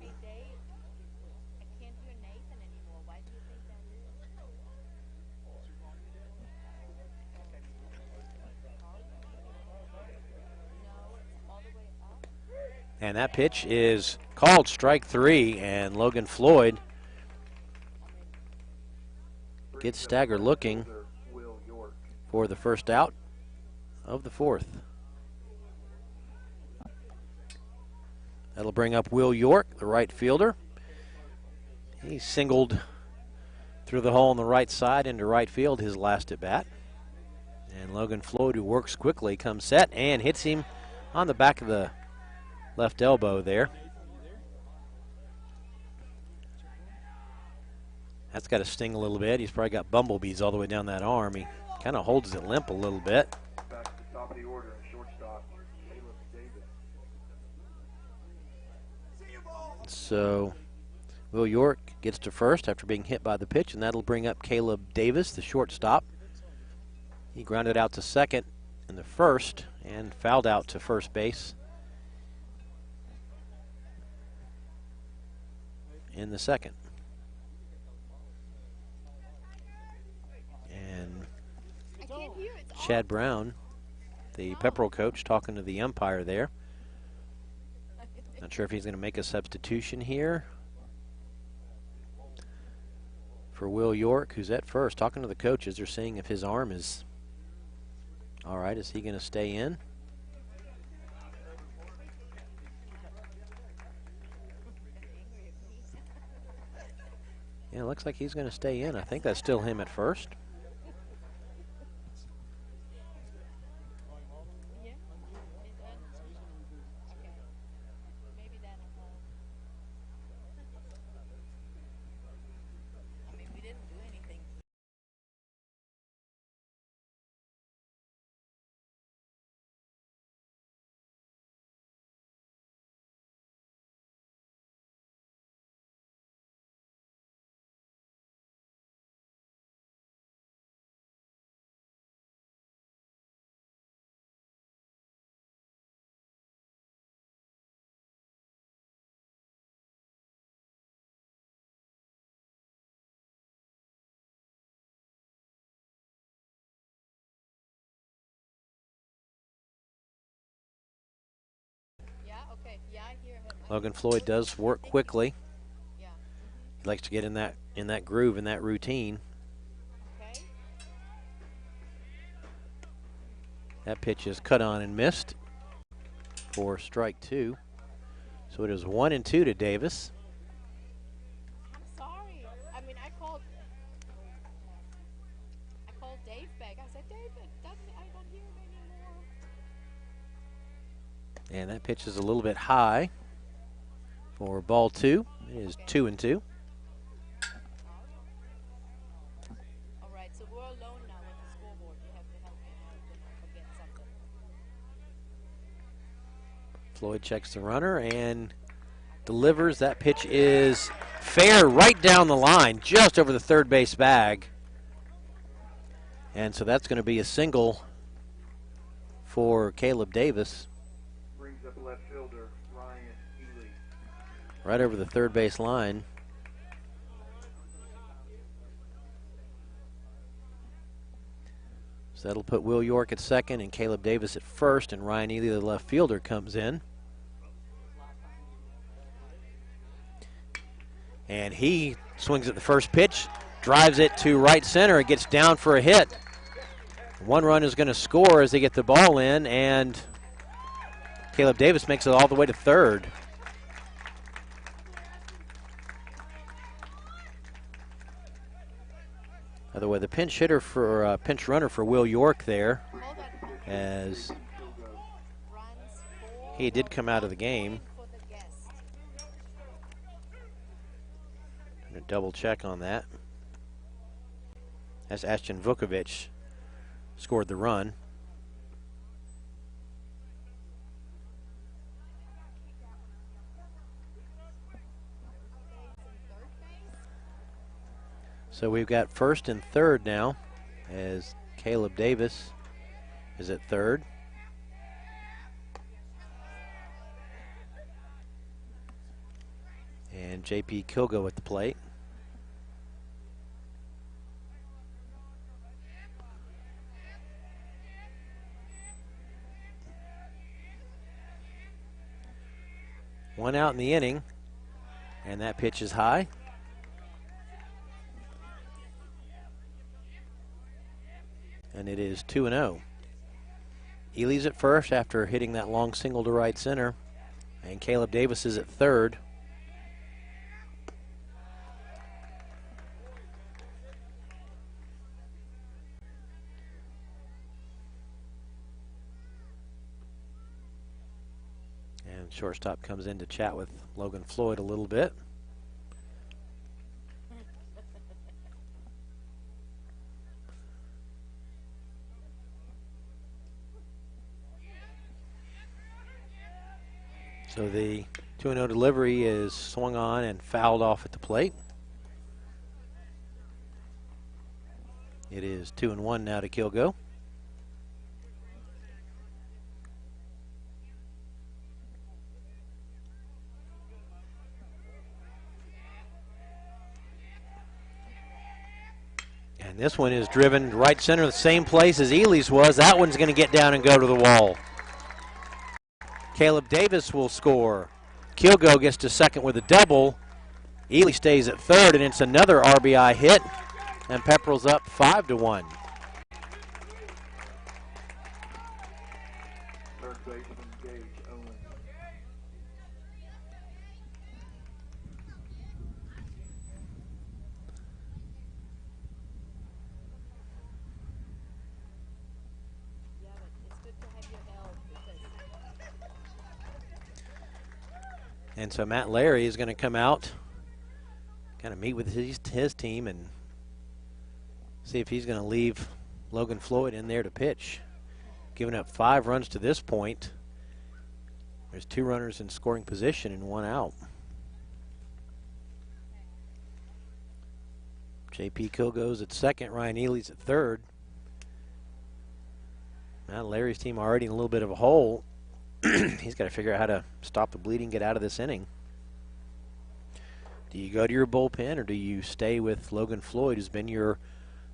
And that pitch is called strike 3, and Logan Floyd gets Stagger looking for the first out of the fourth. That'll bring up Will York, the right fielder. He singled through the hole on the right side into right field his last at bat. And Logan Floyd, who works quickly, comes set and hits him on the back of the left elbow there. That's got to sting a little bit. He's probably got bumblebees all the way down that arm. He kind of holds it limp a little bit. Back to the top of the order, shortstop, Caleb Davis. So Will York gets to first after being hit by the pitch, and that'll bring up Caleb Davis, the shortstop. He grounded out to second in the first and fouled out to first base in the second. And Chad Brown, the Pepperell coach, talking to the umpire there. Not sure if he's going to make a substitution here for Will York, who's at first. Talking to the coaches, they're seeing if his arm is all right. Is he going to stay in? Yeah, it looks like he's going to stay in. I think that's still him at first. Okay, yeah, I hear him. Logan Floyd does work quickly. Yeah. He likes to get in that groove, in that routine. Okay. That pitch is cut on and missed for strike 2. So it is 1-2 to Davis. I'm sorry. I mean, I called Dave back. I said, David, I don't hear him anymore. And that pitch is a little bit high for ball 2. It is 2-2. All right, so we're alone now with the scoreboard. You have to help me out when I forget something. Floyd checks the runner and delivers. That pitch is fair right down the line, just over the third base bag. And so that's going to be a single for Caleb Davis. Brings up left fielder Ryan Ely. Right over the third base line. So that'll put Will York at second and Caleb Davis at first, and Ryan Ely, the left fielder, comes in. And he swings at the first pitch, drives it to right center. It gets down for a hit. One run is going to score as they get the ball in, and Caleb Davis makes it all the way to third. By the way, the pinch hitter for pinch runner for Will York there, as he did come out of the game. I'm gonna double check on that. As Ashton Vukovic scored the run. So we've got first and third now, as Caleb Davis is at third. And J.P. Kilgo at the plate. One out in the inning, and that pitch is high. And it is 2-0. Ely's at first after hitting that long single to right center, and Caleb Davis is at third. And shortstop comes in to chat with Logan Floyd a little bit. So the 2-0 delivery is swung on and fouled off at the plate. It is 2-1 now to Kilgo. And this one is driven right center, the same place as Ely's was. That one's going to get down and go to the wall. Caleb Davis will score. Kilgo gets to second with a double. Ely stays at third, and it's another RBI hit. And Pepperell's up 5-1. Third baseman Gage Owen. Yeah, but it's good to have your help because And so Matt Larry is going to come out, kind of meet with his team and see if he's going to leave Logan Floyd in there to pitch. Giving up 5 runs to this point. There's 2 runners in scoring position and 1 out. J.P. Kilgo's at second. Ryan Ely's at third. Matt Larry's team already in a little bit of a hole. He's got to figure out how to stop the bleeding, get out of this inning. Do you go to your bullpen or do you stay with Logan Floyd, who's been your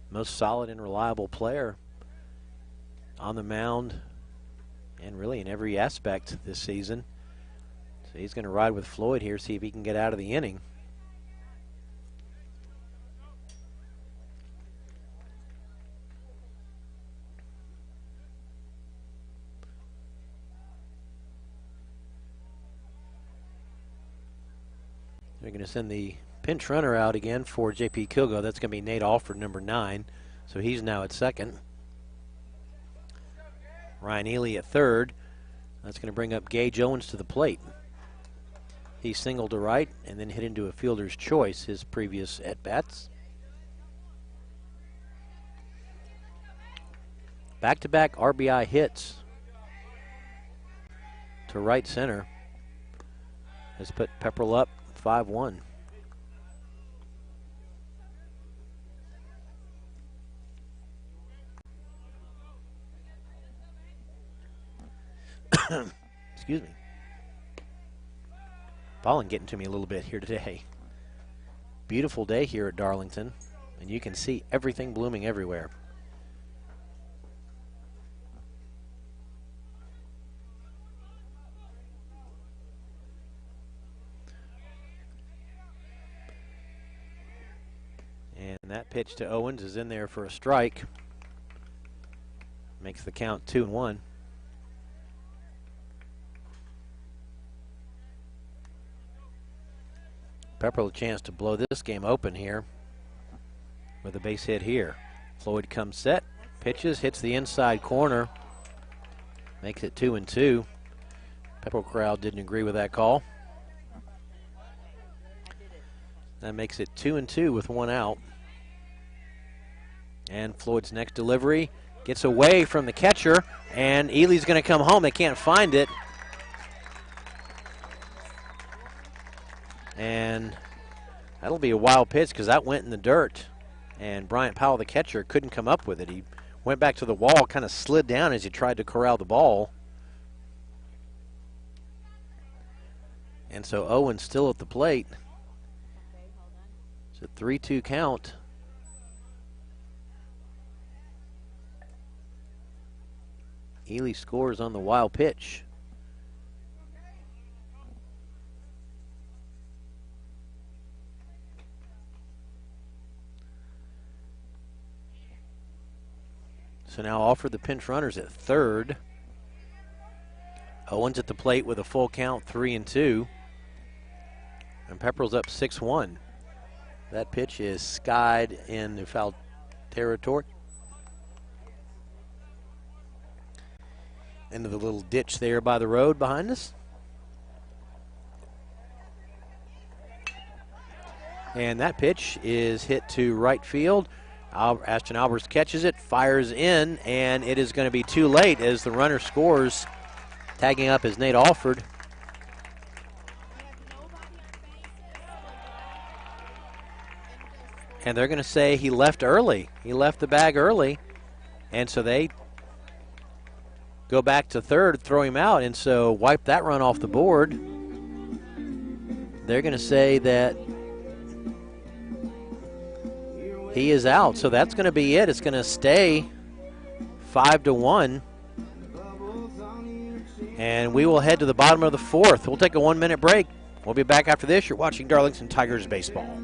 most solid and reliable player on the mound and really in every aspect this season? So he's going to ride with Floyd here, see if he can get out of the inning. They're going to send the pinch runner out again for J.P. Kilgo. That's going to be Nate Alford, number 9. So he's now at second. Ryan Ely at third. That's going to bring up Gage Owens to the plate. He singled to right and then hit into a fielder's choice his previous at-bats. Back-to-back RBI hits to right center has put Pepperell up 5-1. Excuse me. Pollen getting to me a little bit here today. Beautiful day here at Darlington, and you can see everything blooming everywhere. And that pitch to Owens is in there for a strike. Makes the count 2-1. Pepperell a chance to blow this game open here with a base hit here. Floyd comes set, pitches, hits the inside corner, makes it 2-2. Pepperell crowd didn't agree with that call. That makes it 2-2 with one out. And Floyd's next delivery gets away from the catcher, and Ely's going to come home. They can't find it. And that'll be a wild pitch because that went in the dirt. And Bryant Powell, the catcher, couldn't come up with it. He went back to the wall, kind of slid down as he tried to corral the ball. And so Owens still at the plate. It's a 3-2 count. Ely scores on the wild pitch. So now Alford, the pinch runners at third. Owens at the plate with a full count, 3-2. And Pepperell's up 6-1. That pitch is skied in the foul territory. Into the little ditch there by the road behind us. And that pitch is hit to right field. Ashton Alberts catches it, fires in, and it is going to be too late as the runner scores. Tagging up is Nate Alford. And they're going to say he left early. He left the bag early. And so they go back to third, throw him out, and so wipe that run off the board. They're going to say that he is out, so that's going to be it. It's going to stay 5-1. And we will head to the bottom of the fourth. We'll take a 1-minute break. We'll be back after this. You're watching Darlington Tigers baseball.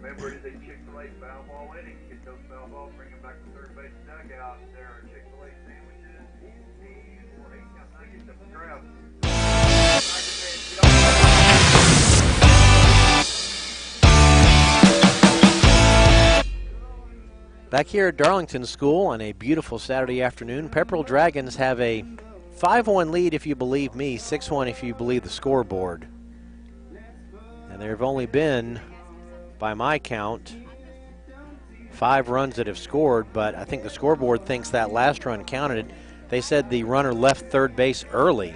Remember, it is a Chick-fil-A foul ball inning. Get those foul balls, bring them back to third base dugout. There are Chick-fil-A sandwiches, cheese, or 8-count nuggets up the grab. Back here at Darlington School on a beautiful Saturday afternoon, Pepperell Dragons have a 5-1 lead if you believe me, 6-1 if you believe the scoreboard. And there have only been, by my count, 5 runs that have scored, but I think the scoreboard thinks that last run counted. They said the runner left third base early,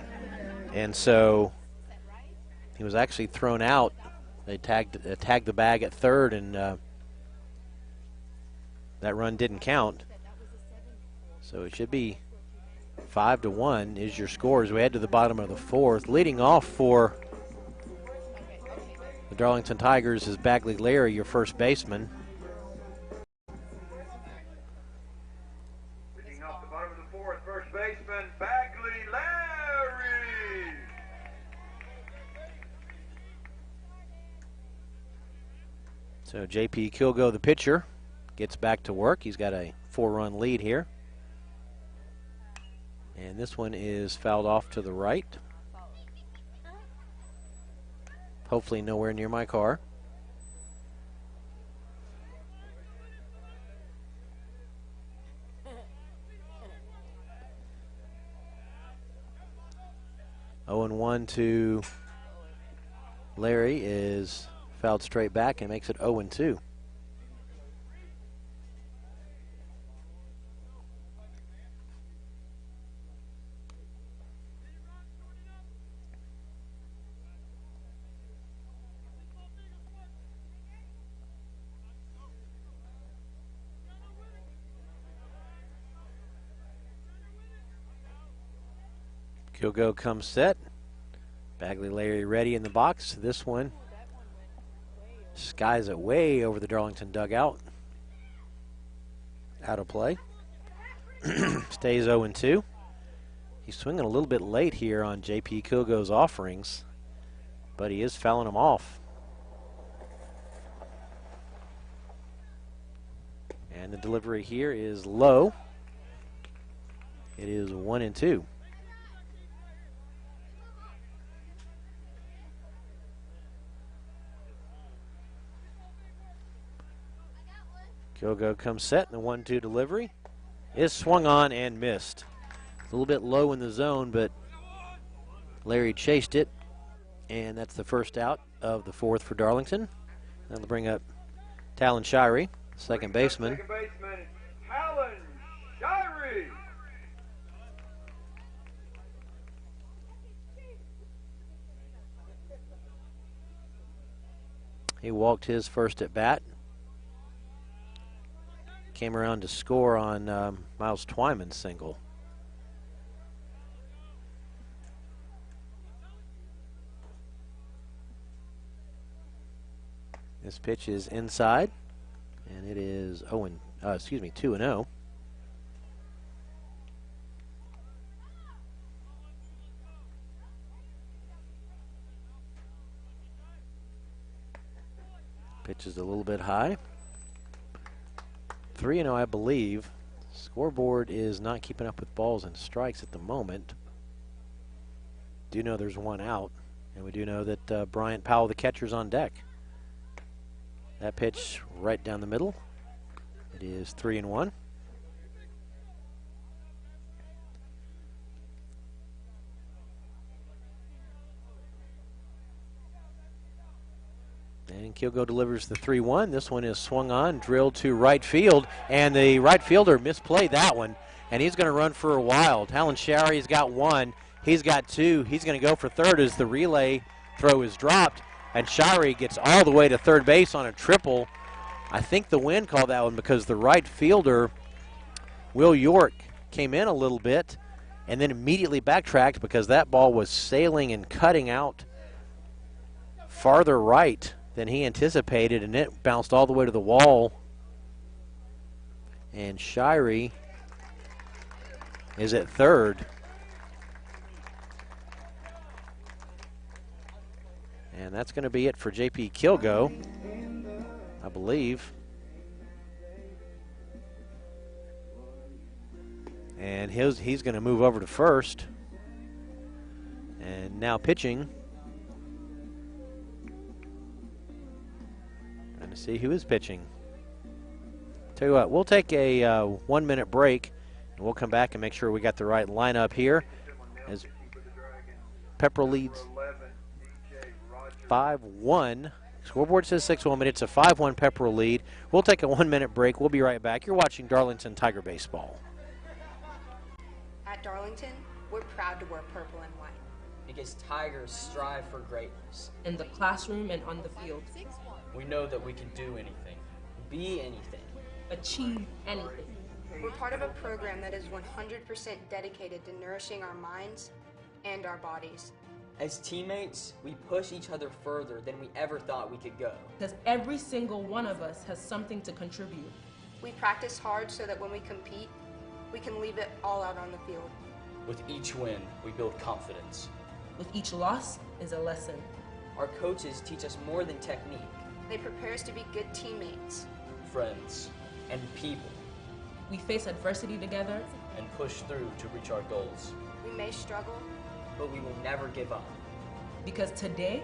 and so he was actually thrown out. They tagged the bag at third, and that run didn't count. So it should be 5-1 is your score as we head to the bottom of the 4th. Leading off for the Darlington Tigers is Bagley Larry, your first baseman. Leading off the bottom of the 4th, first baseman Bagley Larry. So J.P. Kilgo, the pitcher, gets back to work. He's got a 4-run lead here. And this one is fouled off to the right. Hopefully nowhere near my car. Oh, and 1 to Larry is fouled straight back and makes it 0-2. Kilgo comes set. Bagley Larry ready in the box. This one skies it way over the Darlington dugout. Out of play. Stays 0-2. He's swinging a little bit late here on J.P. Kilgo's offerings, but he is fouling them off. And the delivery here is low. It is 1-2. Kilgo comes set, and the 1-2 delivery is swung on and missed. A little bit low in the zone, but Larry chased it, and that's the first out of the 4th for Darlington. That'll bring up Talon Shirey, second baseman. Second baseman Talon Shirey. He walked his first at bat. Came around to score on Miles Twyman's single. This pitch is inside, and it is 2-0. Pitch is a little bit high. 3-0, I believe. Scoreboard is not keeping up with balls and strikes at the moment. Do know there's one out, and we do know that Bryant Powell, the catcher's on deck. That pitch right down the middle. It is 3-1. And Kilgo delivers the 3-1. This one is swung on, drilled to right field, and the right fielder misplayed that one, and he's going to run for a while. Talon Shirey's got 1. He's got 2. He's going to go for third as the relay throw is dropped, and Shirey gets all the way to third base on a triple. I think the wind called that one because the right fielder, Will York, came in a little bit and then immediately backtracked because that ball was sailing and cutting out farther right than he anticipated, and it bounced all the way to the wall. And Shirey is at third. And that's going to be it for J.P. Kilgo, I believe. And he's going to move over to first. And now pitching. Trying to see who is pitching. Tell you what, we'll take a 1-minute break, and we'll come back and make sure we got the right lineup here as Pepperell leads. 11, DJ Roger 5-1. Scoreboard says 6-1, but it's a 5-1 Pepperell lead. We'll take a 1-minute break. We'll be right back. You're watching Darlington Tiger Baseball. At Darlington, we're proud to wear purple and white. Because Tigers strive for greatness. In the classroom and on the field. We know that we can do anything, be anything, achieve anything. We're part of a program that is 100% dedicated to nourishing our minds and our bodies. As teammates, we push each other further than we ever thought we could go. Because every single one of us has something to contribute. We practice hard so that when we compete, we can leave it all out on the field. With each win, we build confidence. With each loss is a lesson. Our coaches teach us more than technique. They prepare us to be good teammates, friends, and people. We face adversity together and push through to reach our goals. We may struggle, but we will never give up. Because today,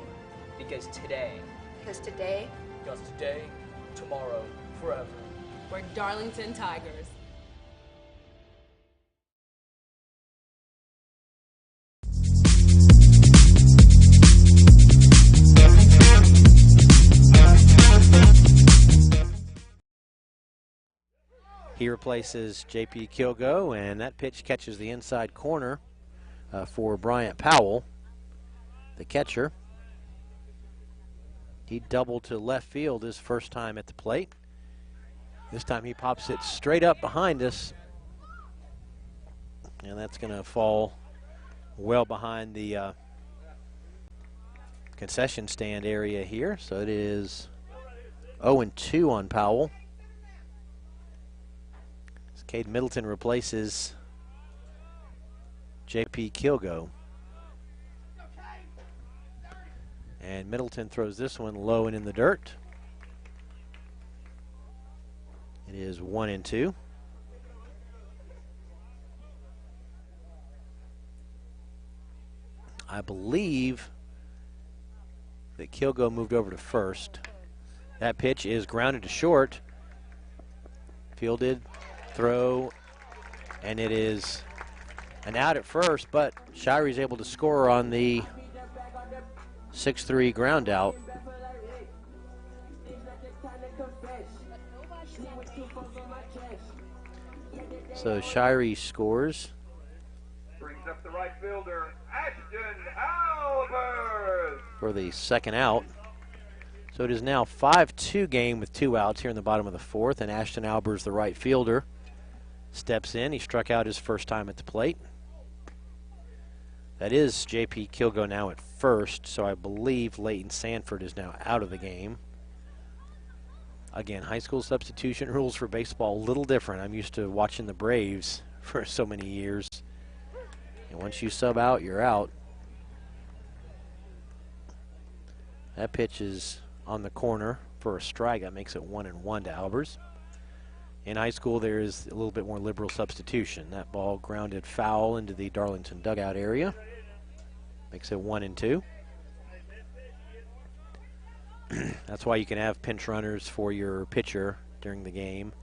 tomorrow, forever. We're Darlington Tigers. He replaces J.P. Kilgo, and that pitch catches the inside corner for Bryant Powell, the catcher. He doubled to left field his first time at the plate. This time he pops it straight up behind us, and that's going to fall well behind the concession stand area here. So it is 0-2 on Powell. Cade Middleton replaces J.P. Kilgo. And Middleton throws this one low and in the dirt. It is 1-2. I believe that Kilgo moved over to first. That pitch is grounded to short. Fielded. Throw, and it is an out at first, but Shirey's able to score on the 6-3 ground out. So Shirey scores. Brings up the right fielder, Ashton Albers, for the second out. So it is now 5-2 game with 2 outs here in the bottom of the fourth, and Ashton Albers, the right fielder, steps in. He struck out his first time at the plate. That is J.P. Kilgo now at first, so I believe Leighton Sanford is now out of the game. Again, high school substitution rules for baseball a little different. I'm used to watching the Braves for so many years. And once you sub out, you're out. That pitch is on the corner for a strike. That makes it 1-1 to Albers. In high school, there is a little bit more liberal substitution. That ball grounded foul into the Darlington dugout area. Makes it 1-2. That's why you can have pinch runners for your pitcher during the game.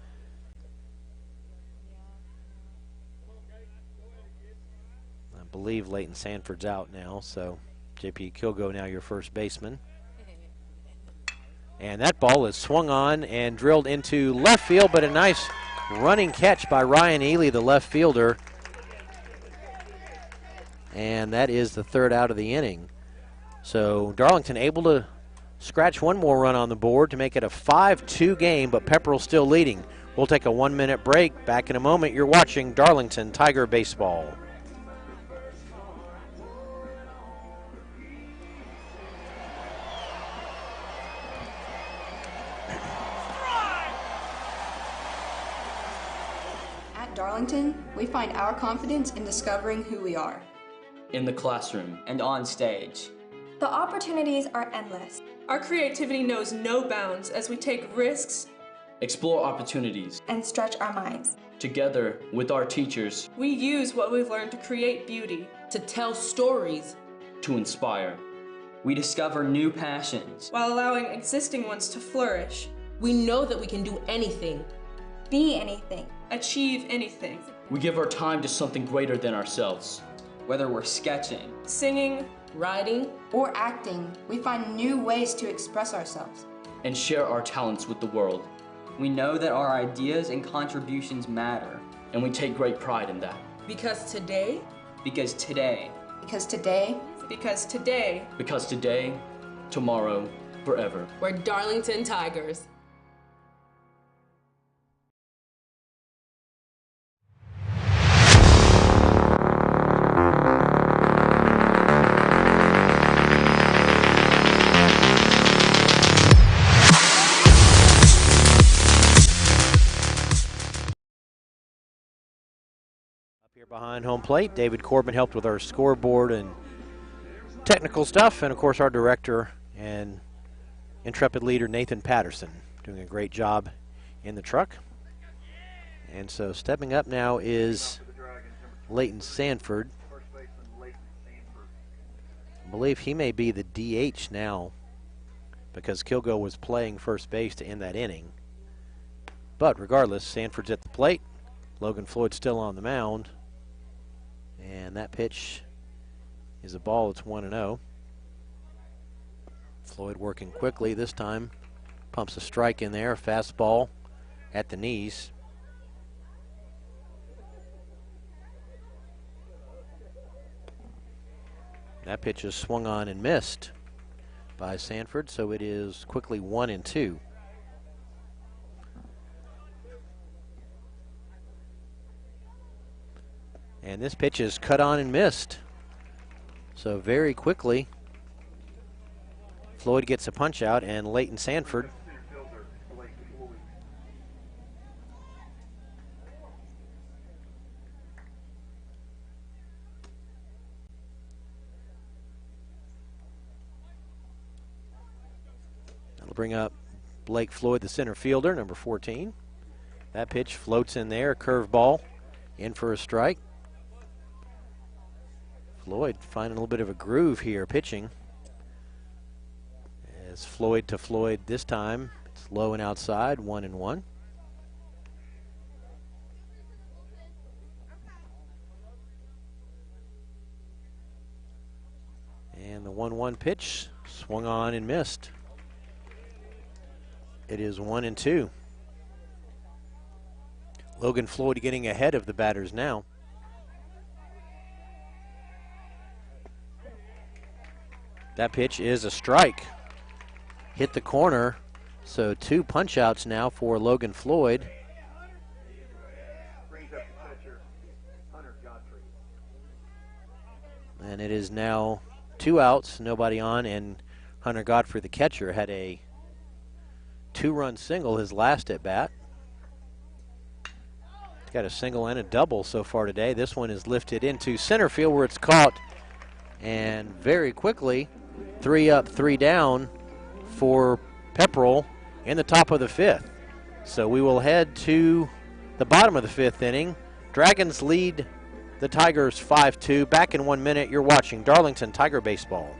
I believe Leighton Sanford's out now, so J.P. Kilgo now your first baseman. And that ball is swung on and drilled into left field, but a nice running catch by Ryan Ely, the left fielder. And that is the third out of the inning. So Darlington able to scratch one more run on the board to make it a 5-2 game, but Pepperell still leading. We'll take a 1-minute break. Back in a moment. You're watching Darlington Tiger Baseball. At Darlington, we find our confidence in discovering who we are. In the classroom and on stage. The opportunities are endless. Our creativity knows no bounds as we take risks, Explore opportunities. And stretch our minds. Together with our teachers. We use what we've learned to create beauty. To tell stories. To inspire. We discover new passions. While allowing existing ones to flourish. We know that we can do anything. Be anything. Achieve anything. We give our time to something greater than ourselves. Whether we're sketching, singing, writing, or acting, we find new ways to express ourselves. and share our talents with the world. We know that our ideas and contributions matter. And we take great pride in that. because today, Because today, Because today, Because today, tomorrow, forever. we're Darlington Tigers. Here behind home plate, David Corbin helped with our scoreboard and technical stuff, and of course our director and intrepid leader Nathan Patterson doing a great job in the truck. And so stepping up now is Leighton Sanford. I believe he may be the DH now because Kilgo was playing first base to end that inning. But regardless, Sanford's at the plate. Logan Floyd's still on the mound. And that pitch is a ball. It's 1-0. Floyd working quickly this time. Pumps a strike in there. Fastball at the knees. That pitch is swung on and missed by Sanford, so it is quickly 1-2. And this pitch is cut on and missed. So very quickly, Floyd gets a punch out, and Leighton Sanford that'll bring up Blake Floyd, the center fielder, number 14. That pitch floats in there, curveball, in for a strike. Floyd finding a little bit of a groove here pitching. As Floyd to Floyd this time. It's low and outside, 1-1. And the 1-1 pitch swung on and missed. It is 1-2. Logan Floyd getting ahead of the batters now. That pitch is a strike. Hit the corner. So 2 punch outs now for Logan Floyd. And it is now 2 outs, nobody on, and Hunter Godfrey, the catcher, had a 2-run single his last at bat. He's got a single and a double so far today. This one is lifted into center field where it's caught, and very quickly 3 up, 3 down for Pepperell in the top of the 5th. So we will head to the bottom of the 5th inning. Dragons lead the Tigers 5-2. Back in 1 minute. You're watching Darlington Tiger Baseball.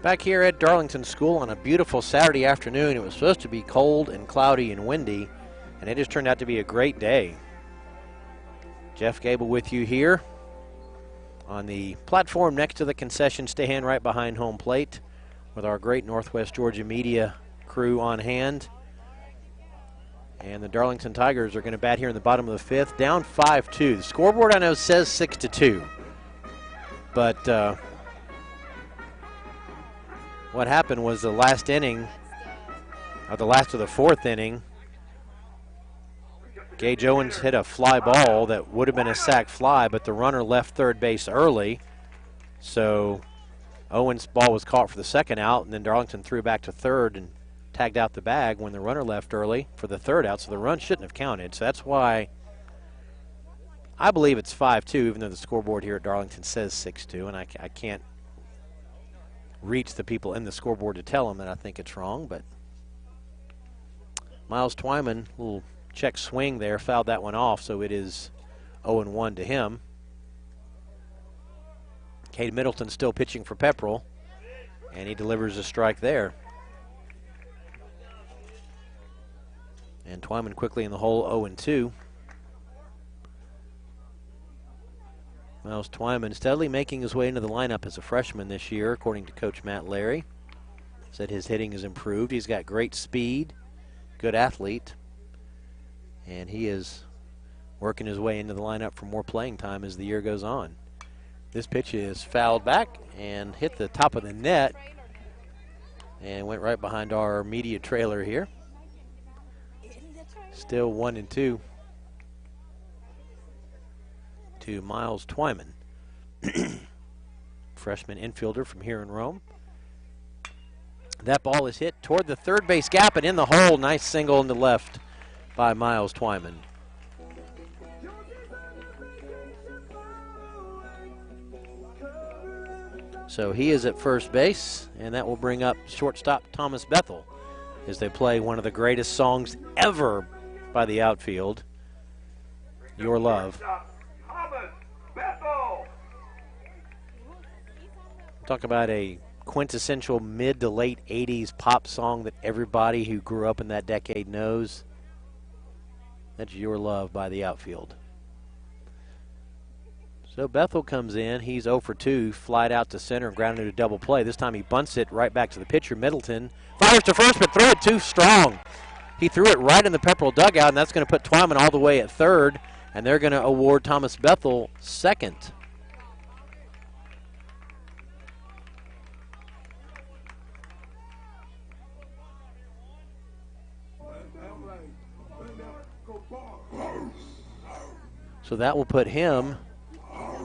Back here at Darlington School on a beautiful Saturday afternoon. It was supposed to be cold and cloudy and windy, and it just turned out to be a great day. Jeff Gable with you here on the platform next to the concession stand right behind home plate with our great Northwest Georgia media crew on hand. And the Darlington Tigers are going to bat here in the bottom of the fifth, down 5-2. The scoreboard I know says 6-2, but what happened was the last inning, or the last of the fourth inning, Gage Owens hit a fly ball that would have been a sac fly, but the runner left third base early, so Owens' ball was caught for the second out, and then Darlington threw back to third and tagged out the bag when the runner left early for the third out, so the run shouldn't have counted. So that's why I believe it's 5-2, even though the scoreboard here at Darlington says 6-2, and I can't reach the people in the scoreboard to tell them that I think it's wrong. But Miles Twyman, little check swing there, fouled that one off, so it is 0-1 to him. Cade Middleton still pitching for Pepperell, and he delivers a strike there. And Twyman quickly in the hole, 0-2. Miles Twyman steadily making his way into the lineup as a freshman this year, according to Coach Matt Larry. Said his hitting has improved. He's got great speed, good athlete, and he is working his way into the lineup for more playing time as the year goes on. This pitch is fouled back and hit the top of the net and went right behind our media trailer here. Still 1-2 to Miles Twyman, freshman infielder from here in Rome. That ball is hit toward the third base gap and in the hole. Nice single in the left by Miles Twyman. So he is at first base, and that will bring up shortstop Thomas Bethel as they play one of the greatest songs ever by the outfield, Your Love. Talk about a quintessential mid to late 80s pop song that everybody who grew up in that decade knows. That's Your Love by the outfield. So Bethel comes in. He's 0 for 2, flied out to center and grounded to double play. This time he bunts it right back to the pitcher, Middleton. Fires to first, but threw it too strong. He threw it right in the Pepperell dugout, and that's going to put Twyman all the way at third, and they're going to award Thomas Bethel second. So that will put him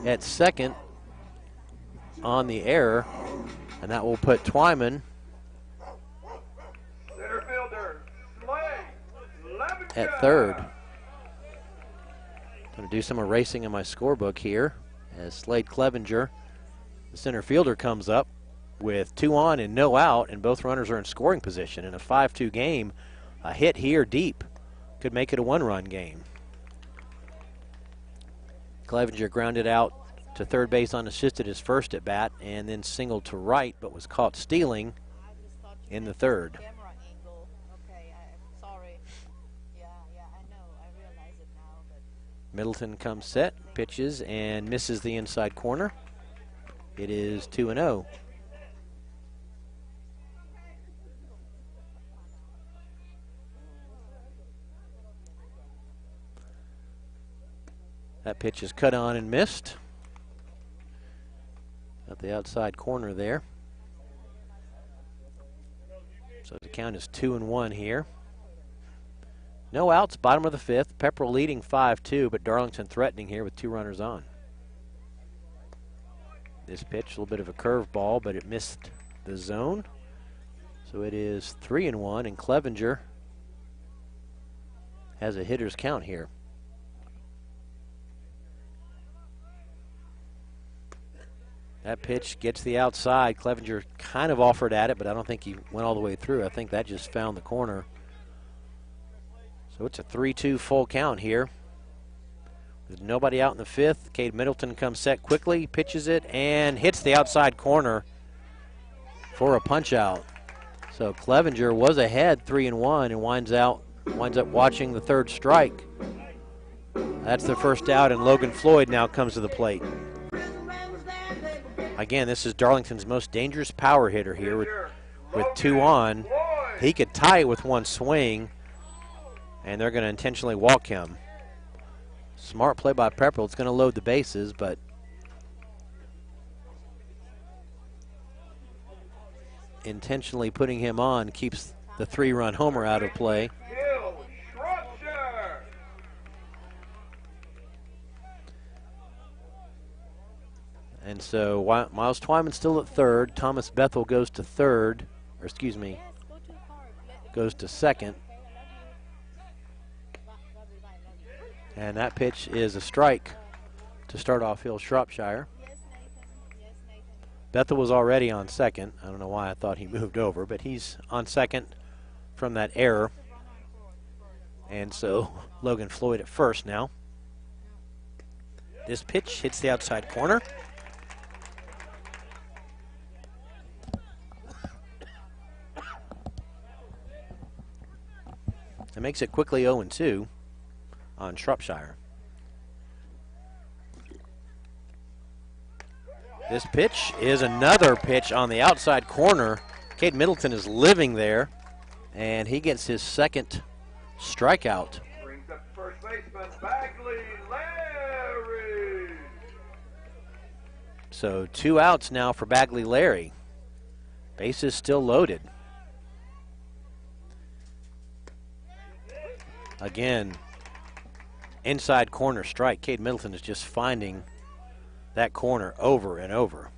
at second on the error, and that will put Twyman at third. I'm going to do some erasing in my scorebook here as Slade Clevenger, the center fielder, comes up with 2 on and no out, and both runners are in scoring position. In a 5-2 game, a hit here deep could make it a 1-run game. Clevenger grounded out to third base unassisted his first at bat, and then singled to right, but was caught stealing in the third. Middleton comes set, pitches, and misses the inside corner. It is 2-0. That pitch is cut on and missed. At the outside corner there. So the count is 2-1 here. No outs, bottom of the fifth. Pepperell leading 5-2, but Darlington threatening here with 2 runners on. This pitch, a little bit of a curve ball, but it missed the zone. So it is 3-1, and Clevenger has a hitter's count here. That pitch gets the outside. Clevenger kind of offered at it, but I don't think he went all the way through. I think that just found the corner. So it's a 3-2 full count here. There's nobody out in the fifth. Cade Middleton comes set quickly, pitches it, and hits the outside corner for a punch out. So Clevenger was ahead 3-1 and winds up watching the third strike That's the first out, and Logan Floyd now comes to the plate. Again, this is Darlington's most dangerous power hitter here with 2 on. He could tie it with 1 swing, and they're going to intentionally walk him. Smart play by Pepperell. It's going to load the bases, but intentionally putting him on keeps the 3-run homer out of play. And so Miles Twyman's still at third. Thomas Bethel goes to third, or excuse me, goes to second. And that pitch is a strike to start off Hill Shropshire. Bethel was already on second. I don't know why I thought he moved over, but he's on second from that error. And so Logan Floyd at first now. This pitch hits the outside corner. It makes it quickly 0-2 on Shropshire. This pitch is another pitch on the outside corner. Cade Middleton is living there, and he gets his second strikeout. Brings up first baseman Bagley Larry. So 2 outs now for Bagley Larry. Bases still loaded. Again, inside corner strike. Cade Middleton is just finding that corner over and over.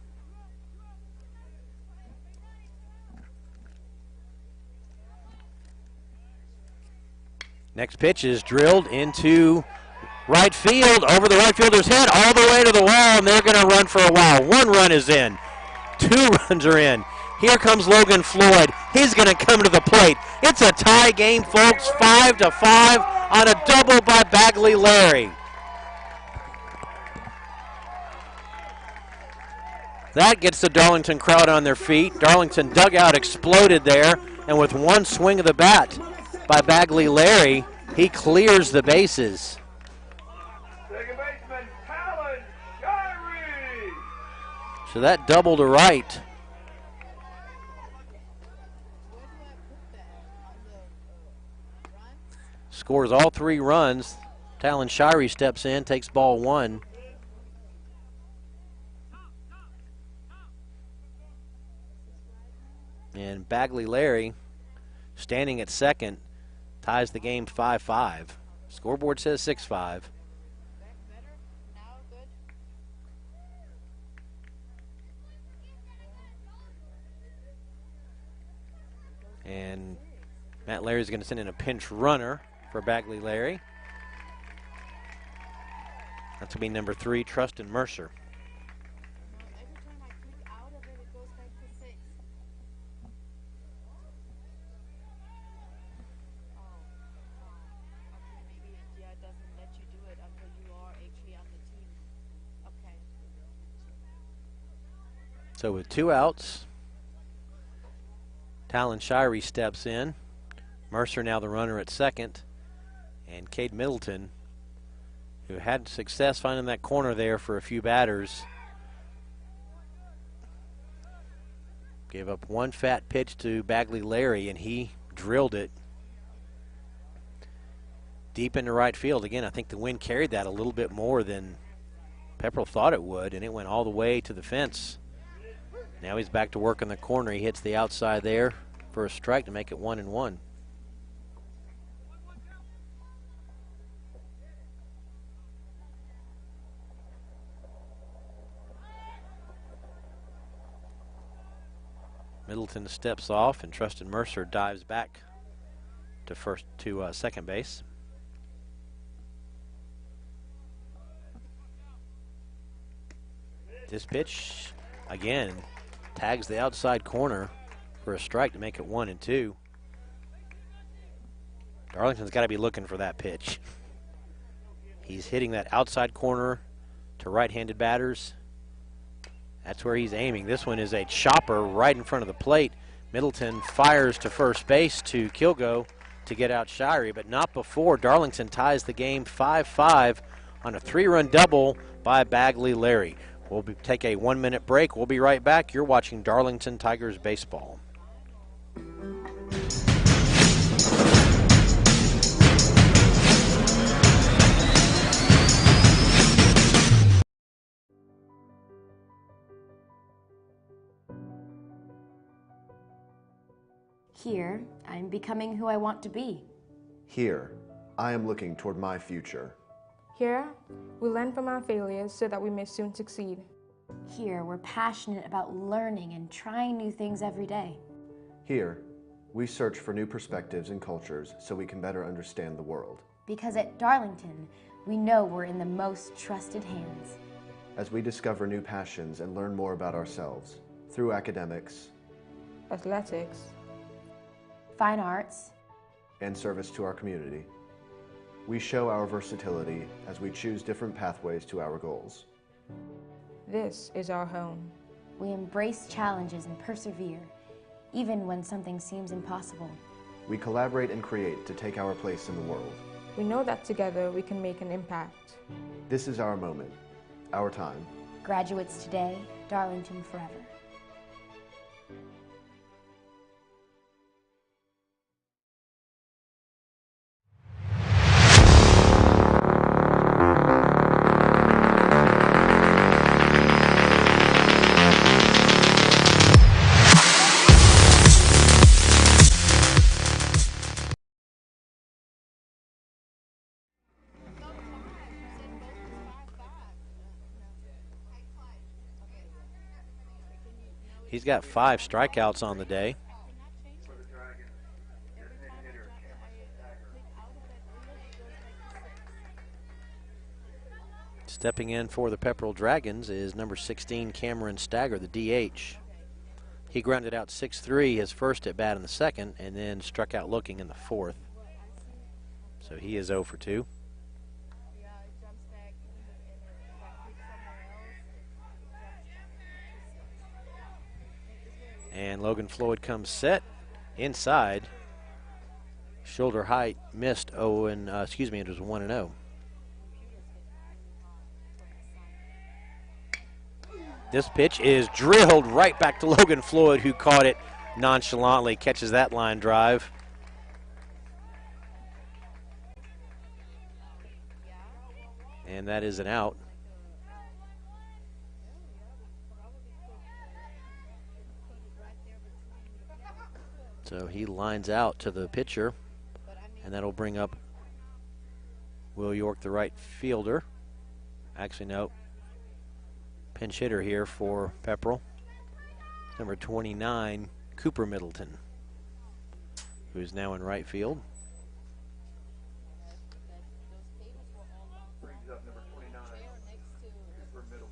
Next pitch is drilled into right field, over the right fielder's head, all the way to the wall, and they're going to run for a while. 1 run is in. 2 runs are in. Here comes Logan Floyd. He's going to come to the plate. It's a tie game, folks, 5-5 on a double by Bagley Larry. That gets the Darlington crowd on their feet. Darlington dugout exploded there, and with 1 swing of the bat by Bagley Larry, he clears the bases. Second baseman Talon Shirey. So that double to right. Scores all 3 runs. Talon Shirey steps in, takes ball 1. And Bagley Larry, standing at second, ties the game 5-5. Scoreboard says 6-5. And Matt Larry's going to send in a pinch runner for Bagley Larry. That's going to be number 3, Trustin Mercer. So with 2 outs, Talon Shirey steps in. Mercer now the runner at second. And Cade Middleton, who had success finding that corner there for a few batters, gave up 1 fat pitch to Bagley Larry, and he drilled it deep into right field. Again, I think the wind carried that a little bit more than Pepperell thought it would, and it went all the way to the fence. Now he's back to work in the corner. He hits the outside there for a strike to make it 1-1. Middleton steps off, and Trustin Mercer dives back to second base. This pitch, again, tags the outside corner for a strike to make it 1-2. Darlington's got to be looking for that pitch. He's hitting that outside corner to right-handed batters. That's where he's aiming. This one is a chopper right in front of the plate. Middleton fires to first base to Kilgo, to get out Shirey, but not before Darlington ties the game 5-5 on a 3-run double by Bagley Larry. We'll take a 1-minute break. We'll be right back. You're watching Darlington Tigers baseball. Here, I'm becoming who I want to be. Here, I am looking toward my future. Here, we learn from our failures so that we may soon succeed. Here, we're passionate about learning and trying new things every day. Here, we search for new perspectives and cultures so we can better understand the world. Because at Darlington, we know we're in the most trusted hands. As we discover new passions and learn more about ourselves through academics, Athletics, fine arts, and service to our community, we show our versatility as we choose different pathways to our goals. this is our home. We embrace challenges and persevere, even when something seems impossible. We collaborate and create to take our place in the world. We know that together we can make an impact. This is our moment, our time. Graduates today, Darlington forever. He's got 5 strikeouts on the day. Stepping in for the Pepperell Dragons is number 16, Cameron Stagger, the DH. He grounded out 6-3 his first at bat in the second, and then struck out looking in the fourth. So he is 0 for 2. And Logan Floyd comes set inside. Shoulder height missed. It was 1-0. This pitch is drilled right back to Logan Floyd, who caught it nonchalantly, catches that line drive. And that is an out. So he lines out to the pitcher, and that'll bring up Will York, the right fielder. Actually, no, pinch hitter here for Pepperell. Number 29, Cooper Middleton, who's now in right field. Brings up number 29, Cooper Middleton.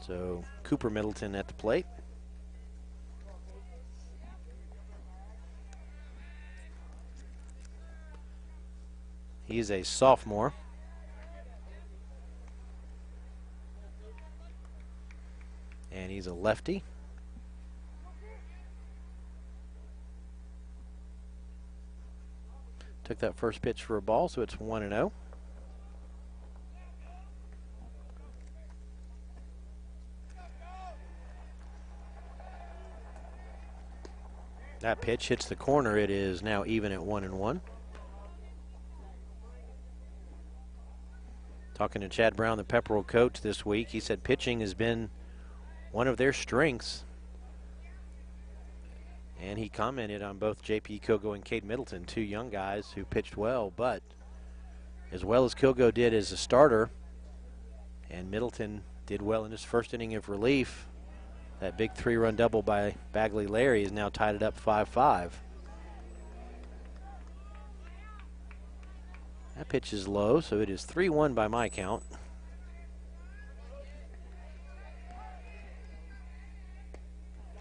So Cooper Middleton at the plate. He's a sophomore. And he's a lefty. Took that first pitch for a ball, so it's 1-0. That pitch hits the corner. It is now even at 1-1. Talking to Chad Brown, the Pepperell coach, this week, he said pitching has been one of their strengths. And he commented on both J.P. Kilgo and Cade Middleton, 2 young guys who pitched well, but as well as Kilgo did as a starter, and Middleton did well in his first inning of relief, that big 3-run double by Bagley Larry has now tied it up 5-5. That pitch is low, so it is 3-1 by my count.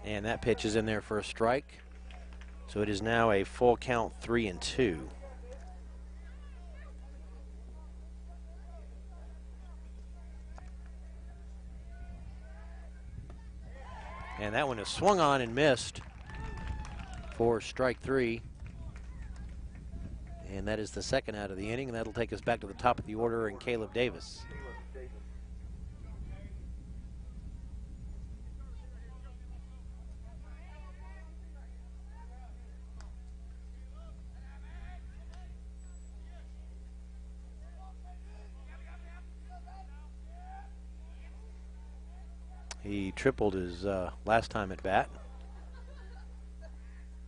And that pitch is in there for a strike. So it is now a full count, 3-2. And that one is swung on and missed for strike 3. And that is the second out of the inning, and that'll take us back to the top of the order and Caleb Davis. He tripled his last time at bat.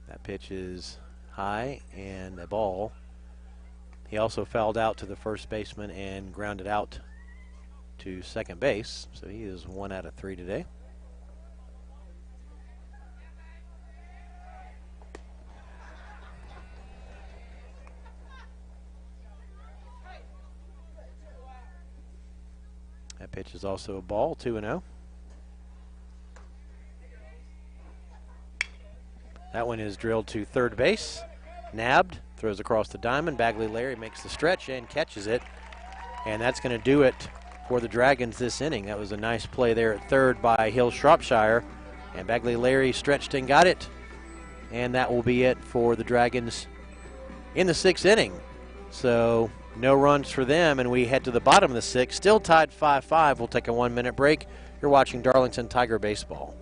That pitch is high and a ball. He also fouled out to the first baseman and grounded out to second base. So he is 1 out of 3 today. That pitch is also a ball, 2-0. That one is drilled to third base. Nabbed, throws across the diamond. Bagley Larry makes the stretch and catches it. And that's going to do it for the Dragons this inning. That was a nice play there at third by Hill Shropshire. And Bagley Larry stretched and got it. And that will be it for the Dragons in the 6th inning. So no runs for them, and we head to the bottom of the 6th. Still tied 5-5. We'll take a 1-minute break. You're watching Darlington Tiger Baseball.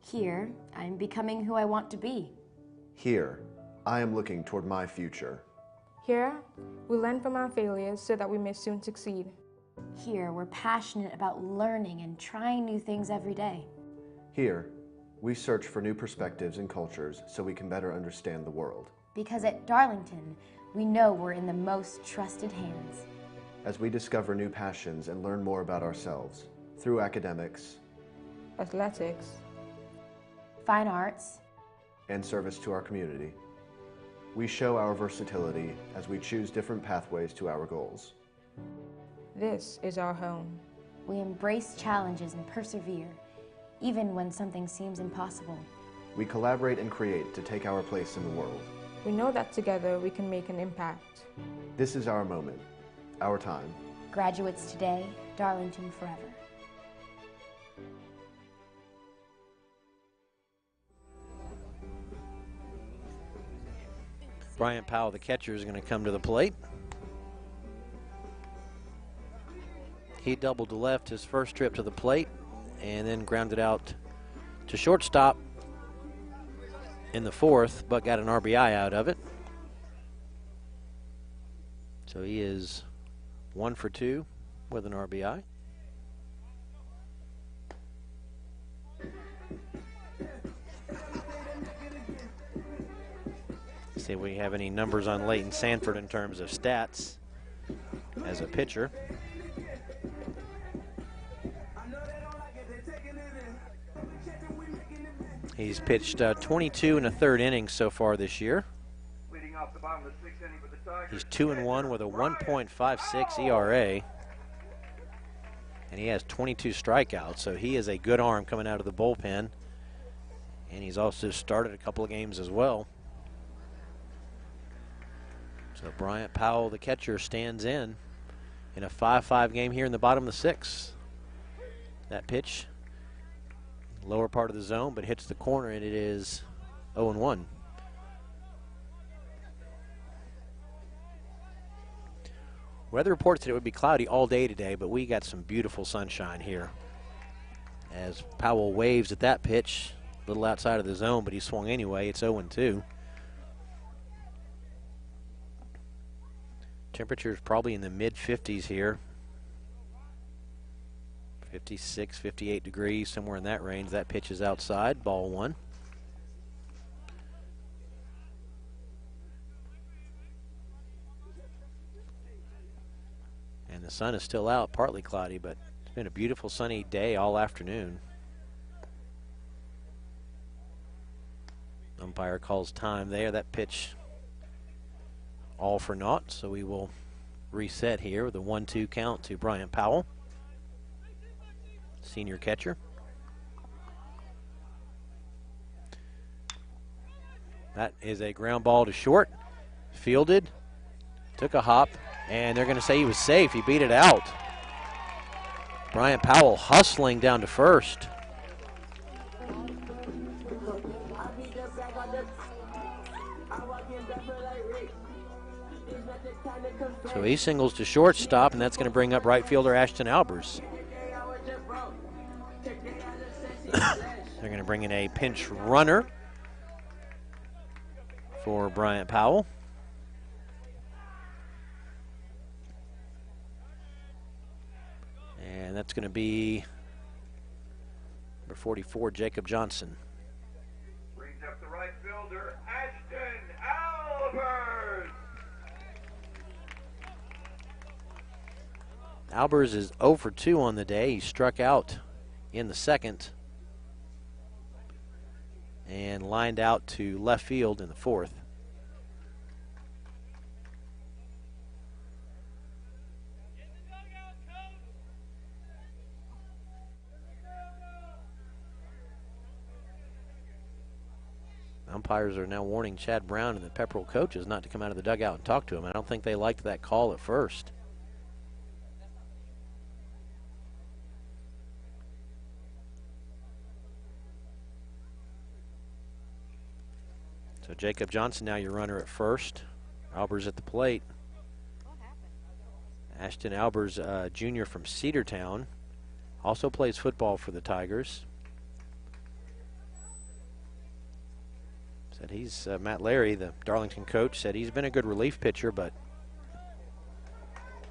Here, I'm becoming who I want to be. Here, I am looking toward my future. Here, we learn from our failures so that we may soon succeed. Here, we're passionate about learning and trying new things every day. Here, we search for new perspectives and cultures so we can better understand the world. Because at Darlington, we know we're in the most trusted hands. As we discover new passions and learn more about ourselves through academics, athletics, fine arts, and service to our community, we show our versatility as we choose different pathways to our goals. This is our home. We embrace challenges and persevere, even when something seems impossible. We collaborate and create to take our place in the world. We know that together we can make an impact. This is our moment, our time. Graduates today, Darlington forever. Bryant Powell, the catcher, is going to come to the plate. He doubled to left his first trip to the plate and then grounded out to shortstop in the 4th, but got an RBI out of it. So he is 1 for 2 with an RBI. See if we have any numbers on Leighton Sanford in terms of stats as a pitcher. He's pitched 22 1/3 innings so far this year. Leading off the bottom of the 6th inning for the Tigers. He's 2-1 with a 1.56 ERA. And he has 22 strikeouts, so he is a good arm coming out of the bullpen. And he's also started a couple of games as well. So Bryant Powell, the catcher, stands in a 5-5 game here in the bottom of the 6th. That pitch, lower part of the zone, but hits the corner, and it is 0-1. Weather reports that it would be cloudy all day today, but we got some beautiful sunshine here. As Powell waves at that pitch, a little outside of the zone, but he swung anyway. It's 0-2. Temperatures probably in the mid-50s here. 56, 58 degrees, somewhere in that range. That pitch is outside, ball 1. And the sun is still out, partly cloudy, but it's been a beautiful sunny day all afternoon. Umpire calls time there. That pitch all for naught, so we will reset here with a 1-2 count to Bryant Powell, senior catcher. That is a ground ball to short. Fielded, took a hop, and they're going to say he was safe. He beat it out. Bryant Powell hustling down to first. So he singles to shortstop, and that's going to bring up right fielder Ashton Albers. They're going to bring in a pinch runner for Bryant Powell. And that's going to be number 44, Jacob Johnson. Brings up the right fielder, Ashton Albers. Albers is 0 for 2 on the day. He struck out in the second and lined out to left field in the fourth. Umpires are now warning Chad Brown and the Pepperell coaches not to come out of the dugout and talk to him. I don't think they liked that call at first. So Jacob Johnson, now your runner at first. Albers at the plate. Ashton Albers, junior from Cedartown, also plays football for the Tigers. Said he's, Matt Larry, the Darlington coach, said he's been a good relief pitcher, but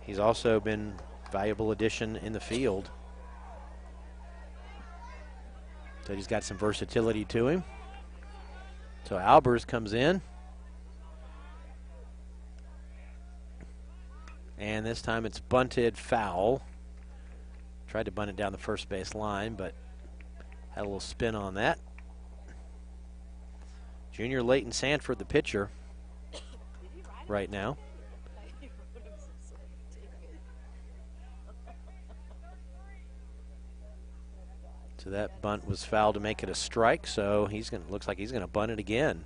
he's also been a valuable addition in the field. Said he's got some versatility to him. So Albers comes in. And this time it's bunted foul. Tried to bunt it down the first base line, but had a little spin on that. Junior Leighton Sanford, the pitcher, right now. So that bunt was fouled to make it a strike, so looks like he's gonna bunt it again.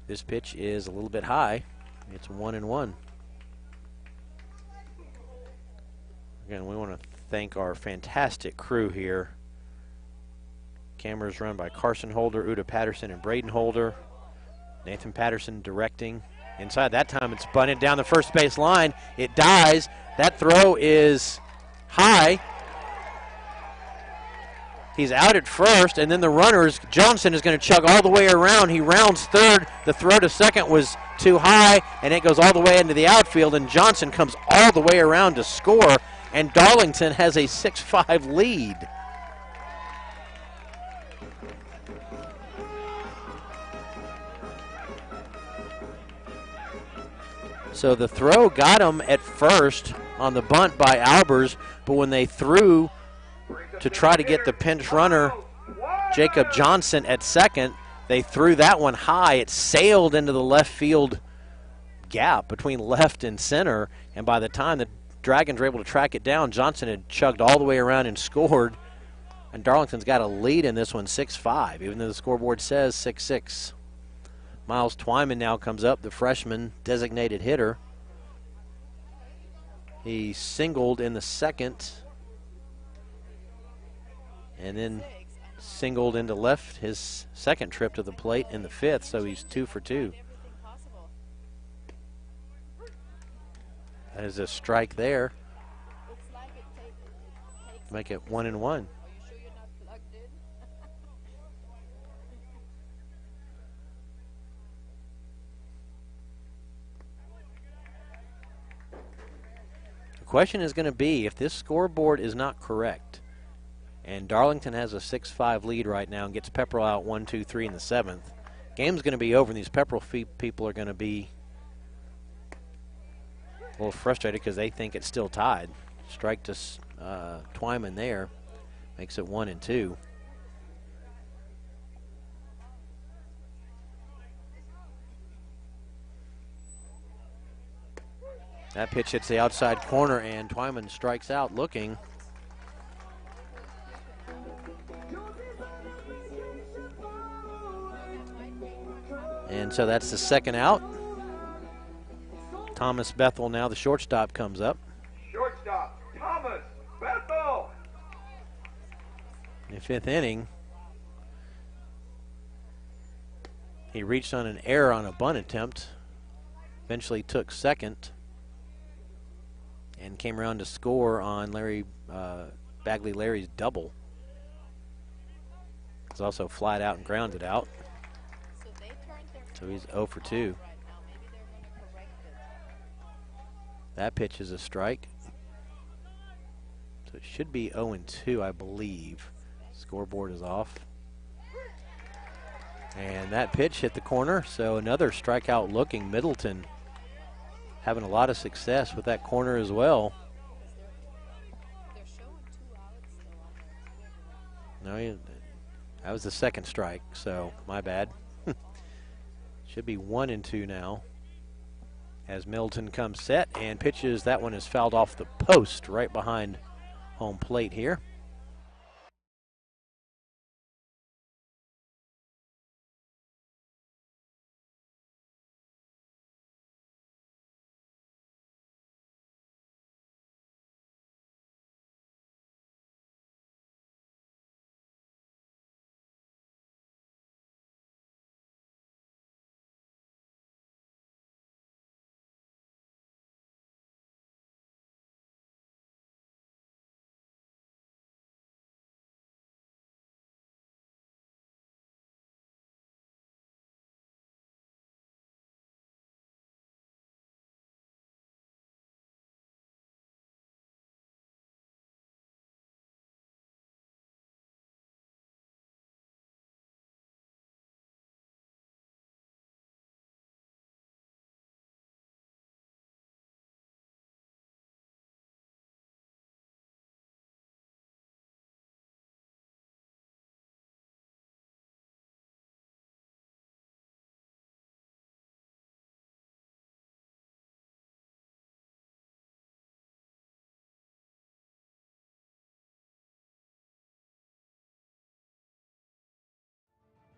This pitch is a little bit high. It's 1-1. Again, we want to thank our fantastic crew here. Cameras run by Carson Holder, Uda Patterson, and Braden Holder. Nathan Patterson directing. Inside that time, it's bunted down the first base line. It dies. That throw is high. He's out at first, and then the runners, Johnson is going to chug all the way around. He rounds third. The throw to second was too high, and it goes all the way into the outfield, and Johnson comes all the way around to score, and Darlington has a 6-5 lead. So the throw got him at first on the bunt by Albers, but when they threw to try to get the pinch runner, Jacob Johnson, at second, they threw that one high. It sailed into the left field gap between left and center, and by the time the Dragons were able to track it down, Johnson had chugged all the way around and scored, and Darlington's got a lead in this one, 6-5, even though the scoreboard says 6-6. Miles Twyman now comes up, the freshman designated hitter. He singled in the second and then singled into left his second trip to the plate in the fifth, so he's 2 for 2. That is a strike there. Make it 1-1. The question is going to be, if this scoreboard is not correct, and Darlington has a 6-5 lead right now and gets Pepperell out 1-2-3 in the seventh, game's going to be over, and these Pepperell people are going to be a little frustrated because they think it's still tied. Strike to Twyman there makes it 1-2. That pitch hits the outside corner, and Twyman strikes out looking. And so that's the second out. Thomas Bethel now, the shortstop, comes up. Shortstop, Thomas Bethel. In the fifth inning, he reached on an error on a bunt attempt, eventually took second, and came around to score on Bagley Larry's double. He's also flied out and grounded out. So he's 0 for 2. That pitch is a strike. So it should be 0 and 2, I believe. Scoreboard is off. And that pitch hit the corner, so another strikeout looking. Middleton having a lot of success with that corner as well. No, that was the second strike, so my bad. Should be 1 and 2 now. As Middleton comes set and pitches, that one is fouled off the post right behind home plate here.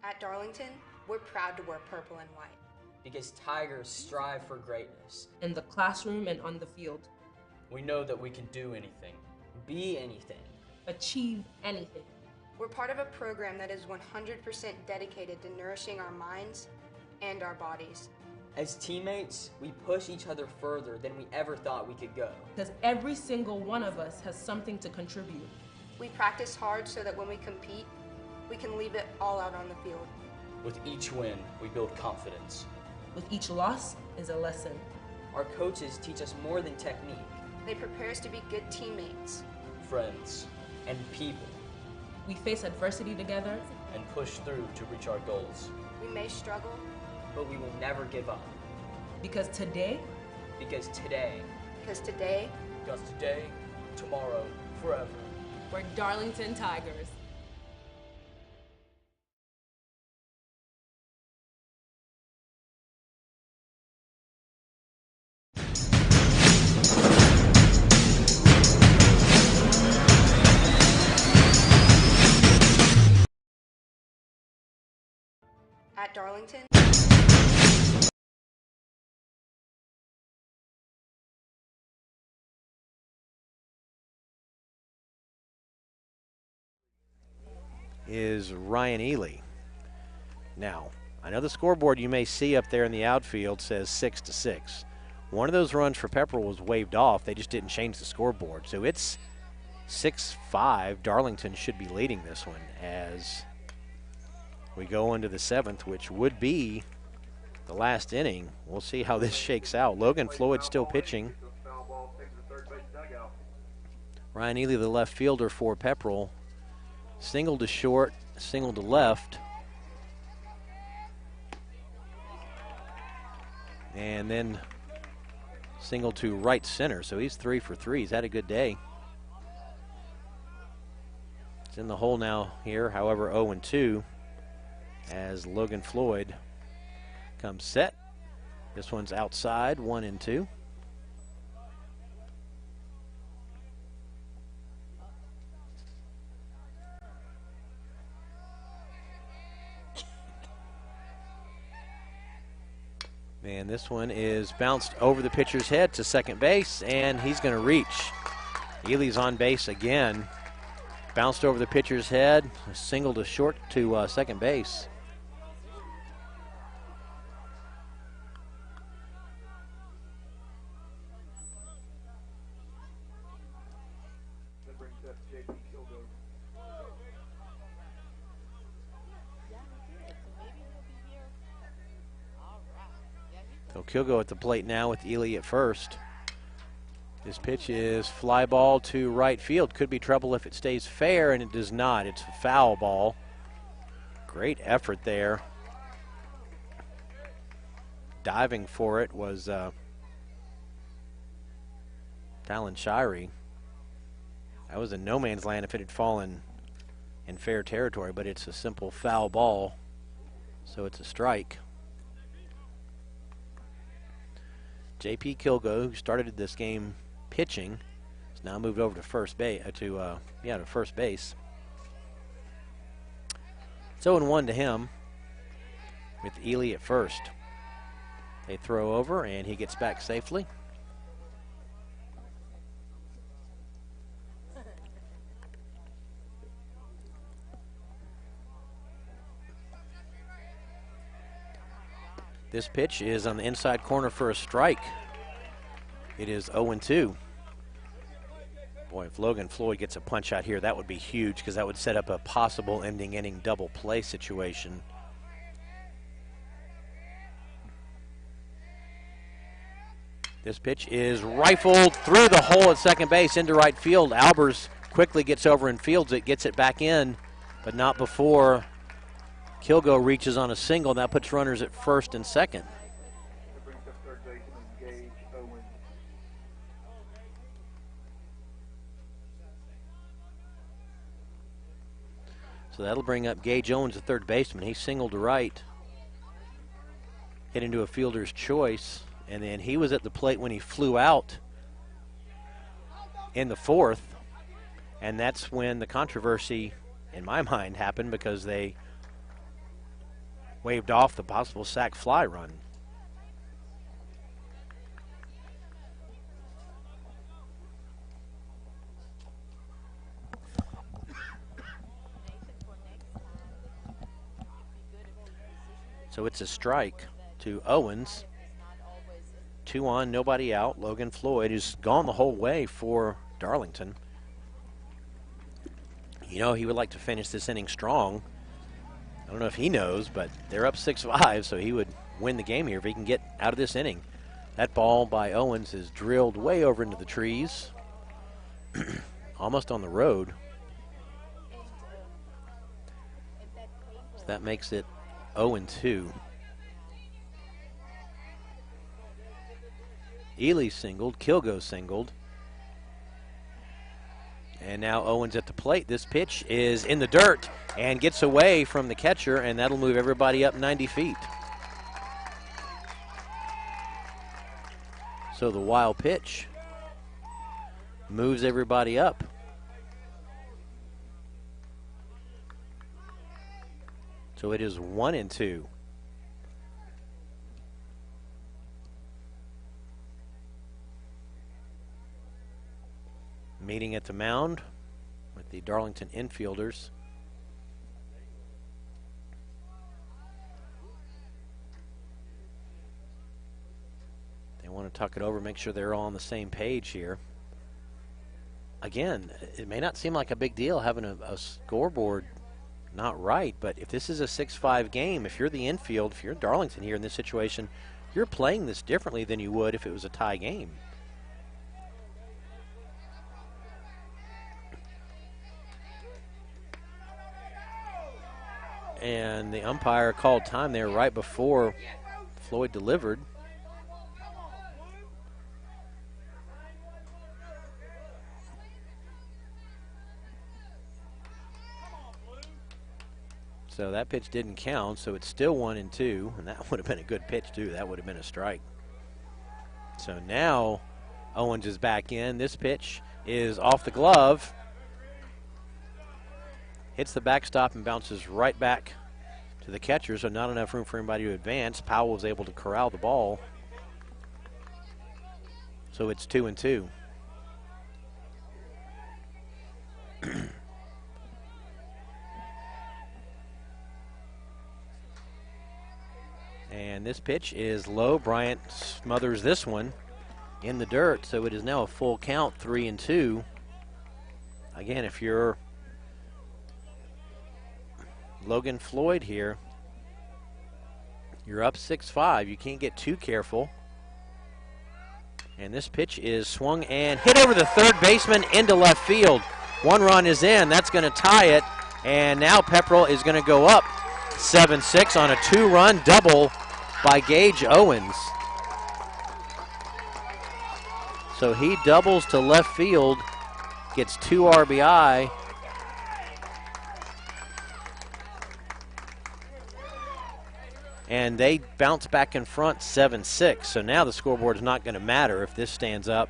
At Darlington, we're proud to wear purple and white. Because Tigers strive for greatness. In the classroom and on the field. We know that we can do anything. Be anything. Achieve anything. We're part of a program that is 100% dedicated to nourishing our minds and our bodies. As teammates, we push each other further than we ever thought we could go. Because every single one of us has something to contribute. We practice hard so that when we compete, we can leave it all out on the field. With each win, we build confidence. With each loss is a lesson. Our coaches teach us more than technique. They prepare us to be good teammates, friends, and people. We face adversity together and push through to reach our goals. We may struggle, but we will never give up. Because today, tomorrow, forever. We're Darlington Tigers. At Darlington, is Ryan Ely. Now, I know the scoreboard you may see up there in the outfield says 6-6. One of those runs for Pepperell was waved off. They just didn't change the scoreboard. So it's 6-5. Darlington should be leading this one as we go into the seventh, which would be the last inning. We'll see how this shakes out. Logan Floyd still pitching. Ryan Ely, the left fielder for Pepperell, single to short, single to left. And then single to right center. So he's 3 for 3. He's had a good day. It's in the hole now here, however, 0-2 as Logan Floyd comes set. This one's outside, 1-2. And this one is bounced over the pitcher's head to second base, and he's going to reach. Ely's on base again. Bounced over the pitcher's head, a single to short to second base. So Kilgo at the plate now with Ely at first. This pitch is fly ball to right field. Could be trouble if it stays fair, and it does not. It's a foul ball. Great effort there. Diving for it was Talon Shirey. That was in no man's land if it had fallen in fair territory, but it's a simple foul ball, so it's a strike. J.P. Kilgo, who started this game pitching, has now moved over to first base. To first base. It's 0-1 to him with Ely at first. They throw over, and he gets back safely. This pitch is on the inside corner for a strike. It is 0-2. Boy, if Logan Floyd gets a punch out here, that would be huge because that would set up a possible ending inning double play situation. This pitch is rifled through the hole at second base into right field. Albers quickly gets over and fields it, gets it back in, but not before Kilgo reaches on a single. That puts runners at first and second. That brings up third baseman Gage Owens. So that'll bring up Gage Owens, the third baseman. He singled to right, hit into a fielder's choice, and then he was at the plate when he flew out in the fourth, and that's when the controversy, in my mind, happened because they waved off the possible sac fly run. So it's a strike to Owens. 2 on, nobody out. Logan Floyd has gone the whole way for Darlington. You know, he would like to finish this inning strong. I don't know if he knows, but they're up 6-5, so he would win the game here if he can get out of this inning. That ball by Owens is drilled way over into the trees, almost on the road. So that makes it 0-2. Ely singled, Kilgo singled. And now Owens at the plate. This pitch is in the dirt and gets away from the catcher, and that'll move everybody up 90 feet. So the wild pitch moves everybody up. So it is 1-2. Meeting at the mound with the Darlington infielders. They want to tuck it over, make sure they're all on the same page here. Again, it may not seem like a big deal having a scoreboard not right, but if this is a 6-5 game, if you're the infield, if you're Darlington here in this situation, you're playing this differently than you would if it was a tie game. And the umpire called time there right before Floyd delivered. So that pitch didn't count, so it's still 1-2, and that would have been a good pitch too. That would have been a strike. So now Owens is back in. This pitch is off the glove. Hits the backstop and bounces right back to to the catcher, so not enough room for anybody to advance. Powell was able to corral the ball. So it's 2-2. And this pitch is low. Bryant smothers this one in the dirt, so it is now a full count, 3-2. Again, if you're Logan Floyd here, you're up 6-5. You can't get too careful. And this pitch is swung and hit over the third baseman into left field. One run is in. That's going to tie it. And now Pepperell is going to go up 7-6 on a 2-run double by Gage Owens. So he doubles to left field, gets 2 RBI. And they bounce back in front 7-6. So now the scoreboard is not going to matter if this stands up.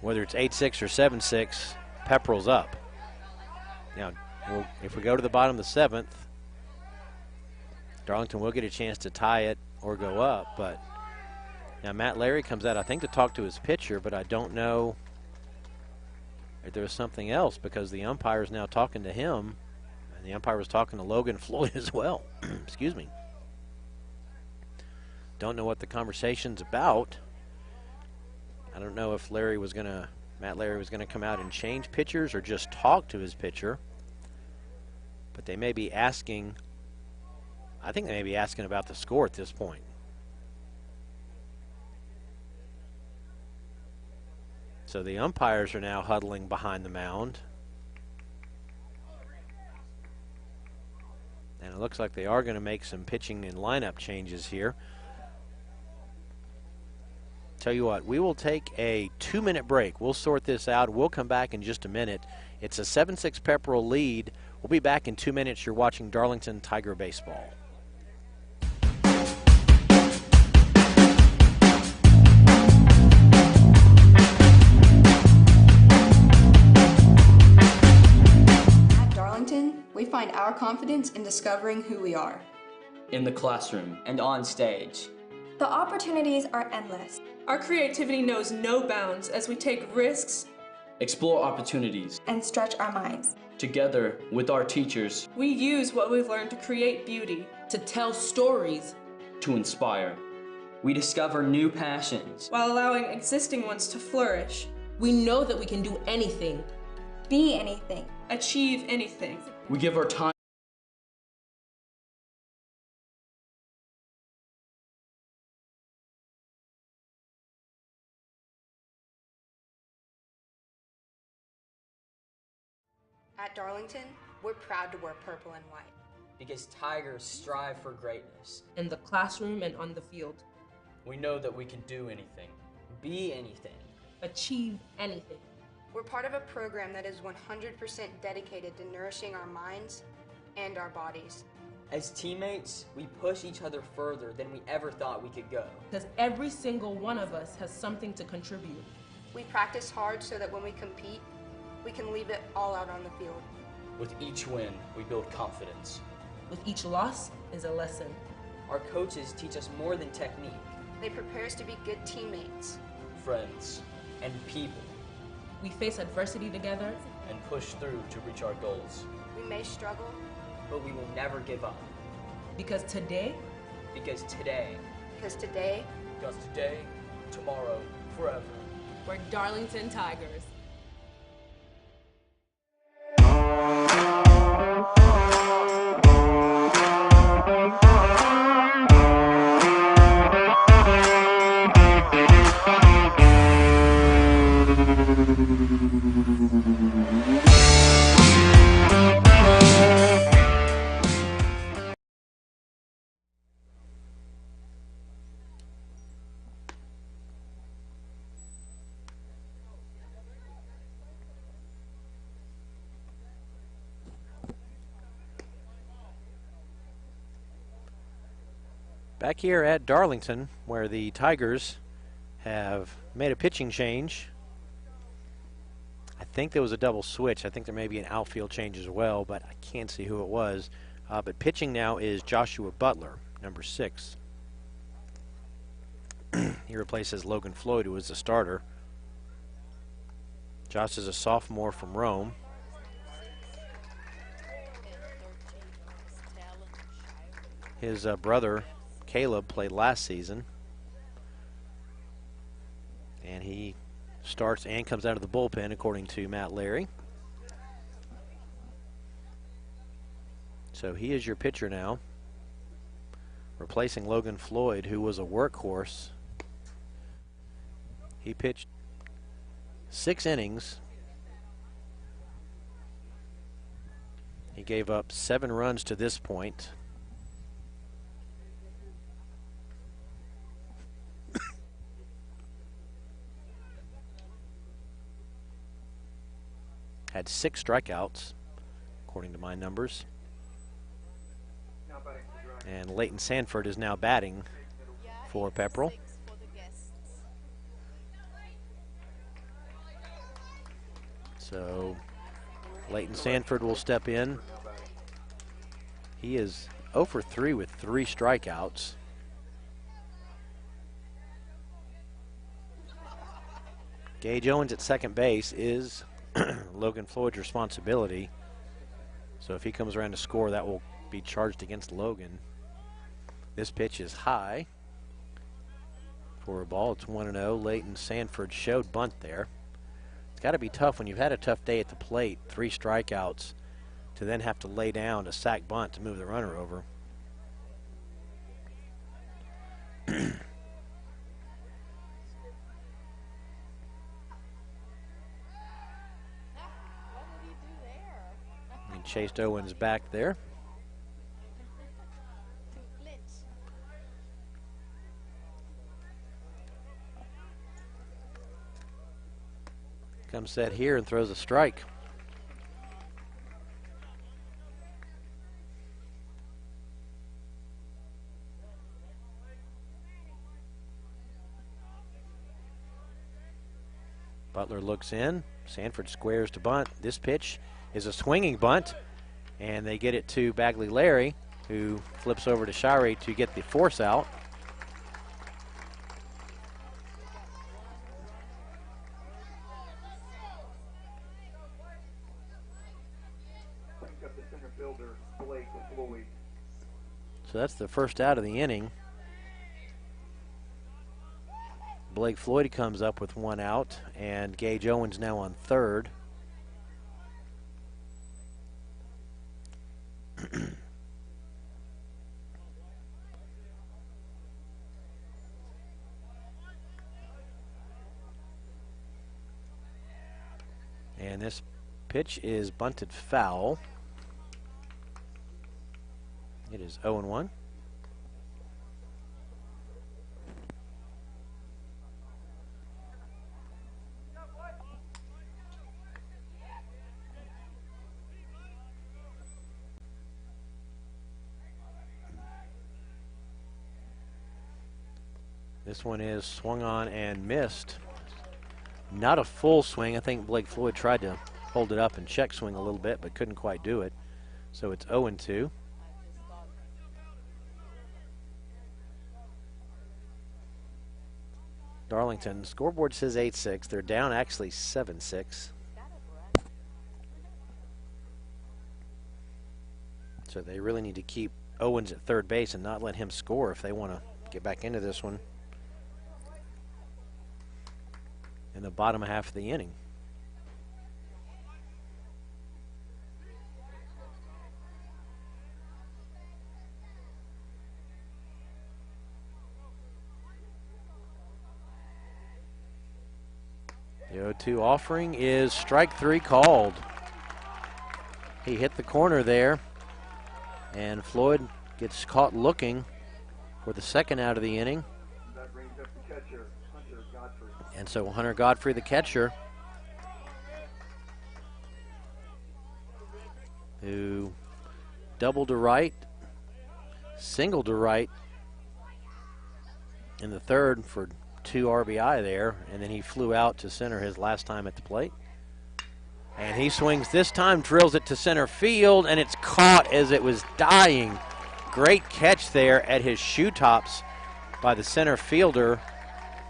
Whether it's 8-6 or 7-6, Pepperell's up. Now, if we go to the bottom of the 7th, Darlington will get a chance to tie it or go up. But now Matt Larry comes out, I think, to talk to his pitcher, but I don't know if there was something else because the umpire is now talking to him. And the umpire was talking to Logan Floyd as well. Excuse me. Don't know what the conversation's about. I don't know if Matt Larry was going to come out and change pitchers or just talk to his pitcher. But they may be asking, I think they may be asking about the score at this point. So the umpires are now huddling behind the mound. And it looks like they are going to make some pitching and lineup changes here. Tell you what, we will take a 2-minute break. We'll sort this out. We'll come back in just a minute. It's a 7-6 Pepperell lead. We'll be back in 2 minutes. You're watching Darlington Tiger Baseball. At Darlington, we find our confidence in discovering who we are. In the classroom. And on stage. The opportunities are endless. Our creativity knows no bounds as we take risks, Explore opportunities. And stretch our minds. Together with our teachers. we use what we've learned to create beauty. To tell stories. To inspire. We discover new passions. While allowing existing ones to flourish, We know that we can do anything. Be anything. achieve anything. We give our time. At Darlington, we're proud to wear purple and white. Because Tigers strive for greatness. In the classroom and on the field. We know that we can do anything. Be anything. Achieve anything. We're part of a program that is 100% dedicated to nourishing our minds and our bodies. As teammates, we push each other further than we ever thought we could go. Because every single one of us has something to contribute. We practice hard so that when we compete, we can leave it all out on the field. With each win, we build confidence. With each loss is a lesson. Our coaches teach us more than technique. They prepare us to be good teammates. Friends. And people. We face adversity together. And push through to reach our goals. We may struggle, But we will never give up. Because today, Because today, because today, Because today, tomorrow, forever. we're Darlington Tigers. Back here at Darlington, where the Tigers have made a pitching change. I think there was a double switch. I think there may be an outfield change as well, but I can't see who it was. But pitching now is Joshua Butler, number 6. He replaces Logan Floyd, who is the starter. Josh is a sophomore from Rome. His brother, Caleb, played last season. And he starts and comes out of the bullpen, according to Matt Larry. So he is your pitcher now, replacing Logan Floyd, who was a workhorse. He pitched 6 innings. He gave up 7 runs to this point. Had 6 strikeouts, according to my numbers. And Leighton Sanford is now batting for Pepperell. So Leighton Sanford will step in. He is 0 for 3 with 3 strikeouts. Gage Owens at second base is Logan Floyd's responsibility. So if he comes around to score, that will be charged against Logan. This pitch is high for a ball. It's 1-0. Leighton Sanford showed bunt there. It's got to be tough when you've had a tough day at the plate, 3 strikeouts, to then have to lay down to sack bunt to move the runner over. He chased Owens back there. Comes set here and throws a strike. Butler looks in. Sanford squares to bunt. This pitch is a swinging bunt, and they get it to Bagley Larry, who flips over to Shirey to get the force out. So that's the first out of the inning. Blake Floyd comes up with 1 out, and Gage Owens now on third. And this pitch is bunted foul. It is 0-1. This one is swung on and missed. Not a full swing. I think Blake Floyd tried to hold it up and check swing a little bit, but couldn't quite do it. So it's 0-2. Darlington, scoreboard says 8-6. They're down actually 7-6. So they really need to keep Owens at third base and not let him score if they want to get back into this one in the bottom half of the inning. The 0-2 offering is strike 3 called. He hit the corner there, and Floyd gets caught looking for the second out of the inning. That brings up the catcher, Hunter Godfrey. And so Hunter Godfrey, the catcher, who doubled to right, singled to right in the third for 2 RBI there, and then he flew out to center his last time at the plate. And he swings this time, drills it to center field, and it's caught as it was dying. Great catch there at his shoe tops by the center fielder,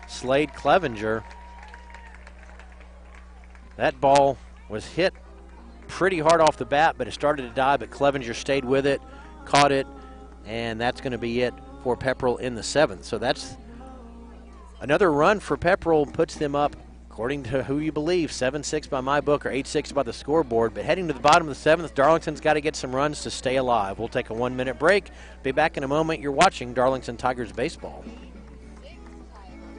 Slade Clevenger. That ball was hit pretty hard off the bat, but it started to die, but Clevenger stayed with it, caught it, and that's going to be it for Pepperell in the 7th. So that's another run for Pepperell, puts them up, according to who you believe, 7-6 by my book or 8-6 by the scoreboard. But heading to the bottom of the 7th, Darlington's got to get some runs to stay alive. We'll take a 1-minute break. Be back in a moment. You're watching Darlington Tigers baseball. Here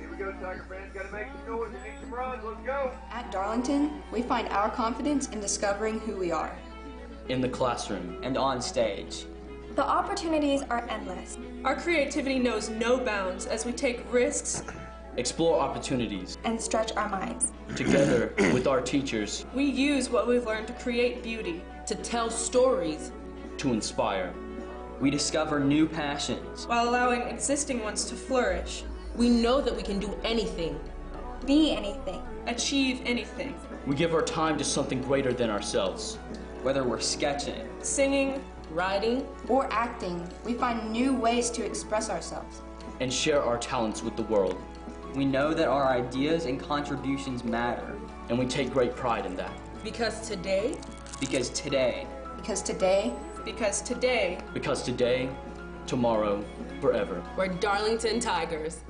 we go, Tiger fans. Got to make some noise and make some runs. Let's go. At Darlington, we find our confidence in discovering who we are. In the classroom. And on stage. The opportunities are endless. Our creativity knows no bounds as we take risks. Explore opportunities. And stretch our minds. Together with our teachers. We use what we've learned to create beauty. To tell stories. To inspire. We discover new passions. While allowing existing ones to flourish. We know that we can do anything. Be anything. Achieve anything. We give our time to something greater than ourselves. Whether we're sketching, singing, writing, or acting, we find new ways to express ourselves. And share our talents with the world. We know that our ideas and contributions matter. And we take great pride in that. Because today. Because today. Because today. Because today. Because today, tomorrow, forever. We're Darlington Tigers.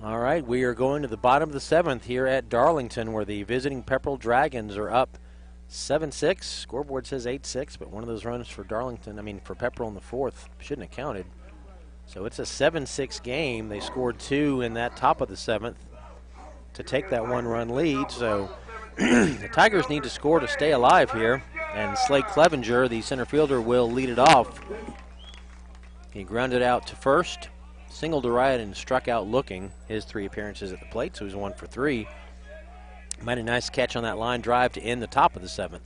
All right, we are going to the bottom of the 7th here at Darlington, where the visiting Pepperell Dragons are up 7-6. Scoreboard says 8-6, but one of those runs for for Pepperell in the 4th shouldn't have counted. So it's a 7-6 game. They scored 2 in that top of the 7th to take that 1-run lead. So the Tigers need to score to stay alive here. And Slade Clevenger, the center fielder, will lead it off. He grounded out to first, singled to right, and struck out looking his 3 appearances at the plate, so he's 1 for 3. Mighty nice catch on that line drive to end the top of the 7th.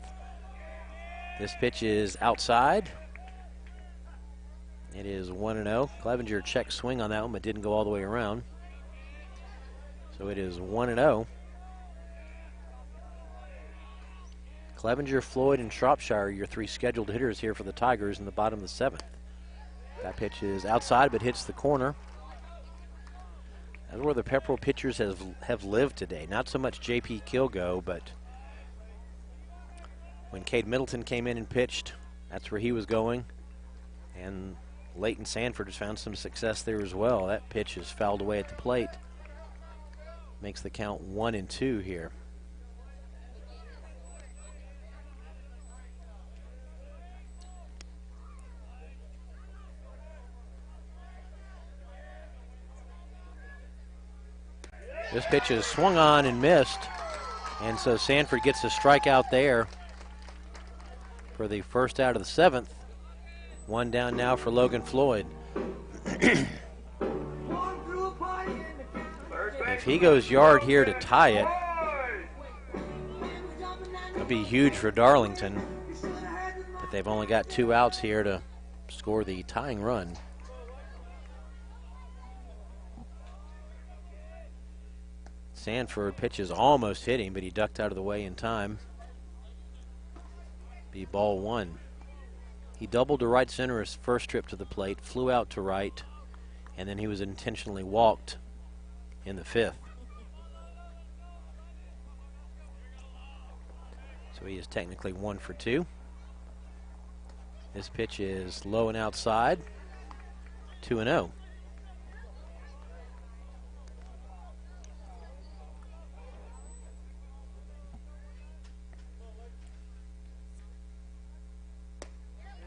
This pitch is outside. It is 1-0. Clevenger checked swing on that one, but didn't go all the way around. So it is 1-0. Clevenger, Floyd, and Shropshire, your 3 scheduled hitters here for the Tigers in the bottom of the 7th. That pitch is outside, but hits the corner. That's where the Pepperell pitchers have lived today. Not so much J.P. Kilgo, but when Cade Middleton came in and pitched, that's where he was going. And Leighton Sanford has found some success there as well. That pitch is fouled away at the plate. Makes the count 1-2 here. This pitch is swung on and missed, and so Sanford gets a strikeout there for the first out of the 7th. 1 down now for Logan Floyd. If he goes yard here to tie it, it'll be huge for Darlington, but they've only got 2 outs here to score the tying run. Sanford pitches almost hit him, but he ducked out of the way in time. Be ball 1. He doubled to right center his first trip to the plate, flew out to right, and then he was intentionally walked in the 5th. So he is technically 1 for 2. This pitch is low and outside, 2-0.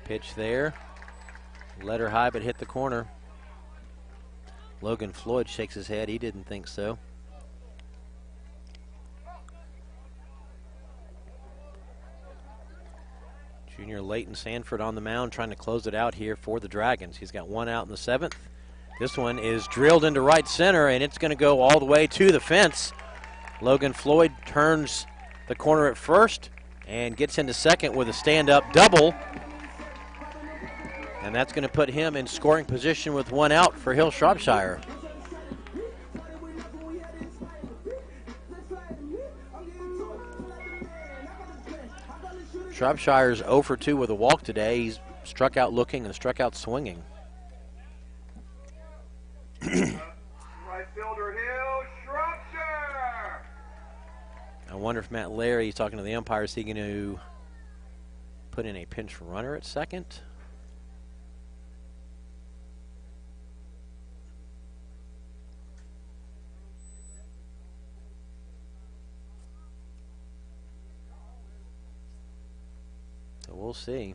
Pitch there, let her high but hit the corner. Logan Floyd shakes his head, he didn't think so. Junior Leighton Sanford on the mound trying to close it out here for the Dragons. He's got 1 out in the 7th. This one is drilled into right center, and it's going to go all the way to the fence. Logan Floyd turns the corner at first and gets into second with a stand-up double. And that's going to put him in scoring position with one out for Hill Shropshire. Shropshire's 0 for 2 with a walk today. He's struck out looking and struck out swinging. Right fielder Hill, Shropshire. I wonder if Matt Larry, he's talking to the umpire, is he going to put in a pinch runner at second? So we'll see.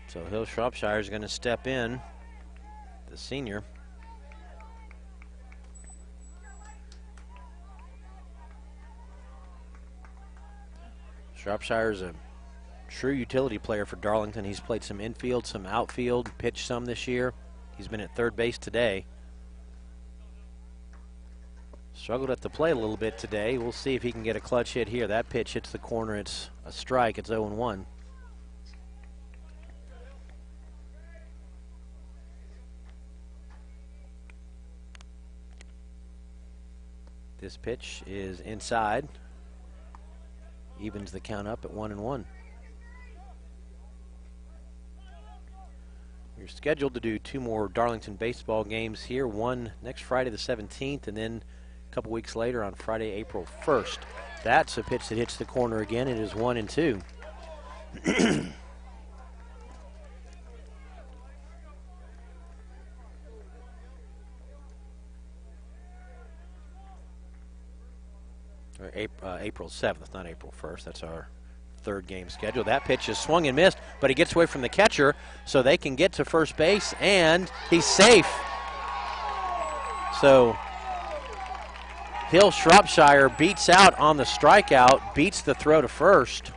So Hill Shropshire is going to step in, the senior. Shropshire is a true utility player for Darlington. He's played some infield, some outfield, pitched some this year. He's been at third base today. Struggled at the plate a little bit today. We'll see if he can get a clutch hit here. That pitch hits the corner. It's a strike. It's 0-1. This pitch is inside. Evens the count up at 1-1. You're scheduled to do 2 more Darlington baseball games here. One next Friday the 17th, and then a couple weeks later on Friday, April 1st. That's a pitch that hits the corner again. It is 1-2. Or April 7th, not April 1st. That's our third game schedule. That pitch is swung and missed, but he gets away from the catcher, so they can get to first base, and he's safe. So Hill Shropshire beats out on the strikeout, beats the throw to first.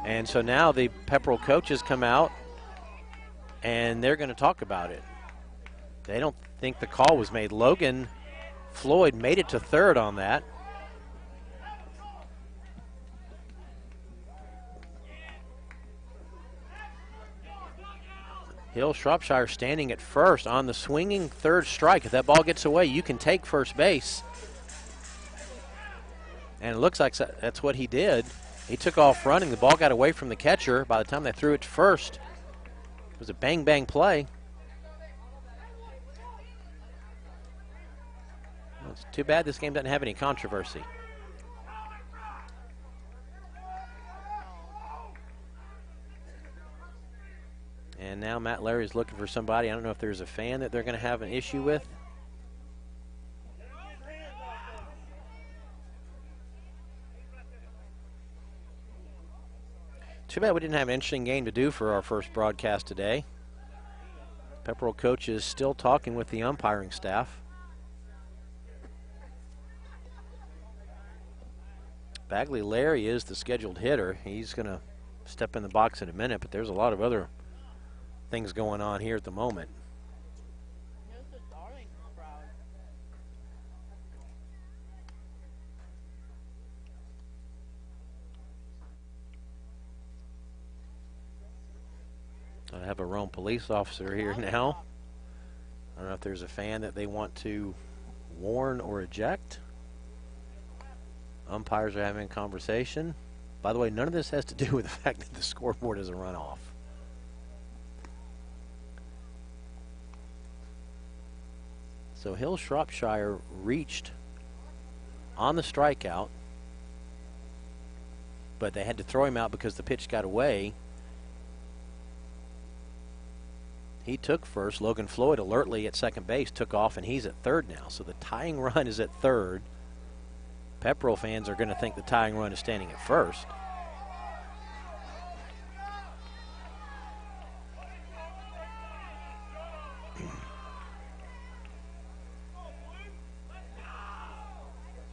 And so now the Pepperell coaches come out, and they're going to talk about it. They don't think the call was made. Logan Floyd made it to third on that. Hill Shropshire standing at first on the swinging third strike. If that ball gets away, you can take first base. And it looks like that's what he did. He took off running. The ball got away from the catcher. By the time they threw it to first, it was a bang-bang play. Well, it's too bad this game doesn't have any controversy. And now Matt Larry is looking for somebody. I don't know if there's a fan that they're going to have an issue with. Too bad we didn't have an interesting game to do for our first broadcast today. Pepperell coach is still talking with the umpiring staff. Bagley Larry is the scheduled hitter. He's going to step in the box in a minute, but there's a lot of other things going on here at the moment. I have a Rome police officer here now. I don't know if there's a fan that they want to warn or eject. Umpires are having a conversation. By the way, none of this has to do with the fact that the scoreboard is a runoff. So Hill Shropshire reached on the strikeout, but they had to throw him out because the pitch got away. He took first. Logan Floyd alertly at second base took off, and he's at third now. So the tying run is at third. Pepperell fans are going to think the tying run is standing at first.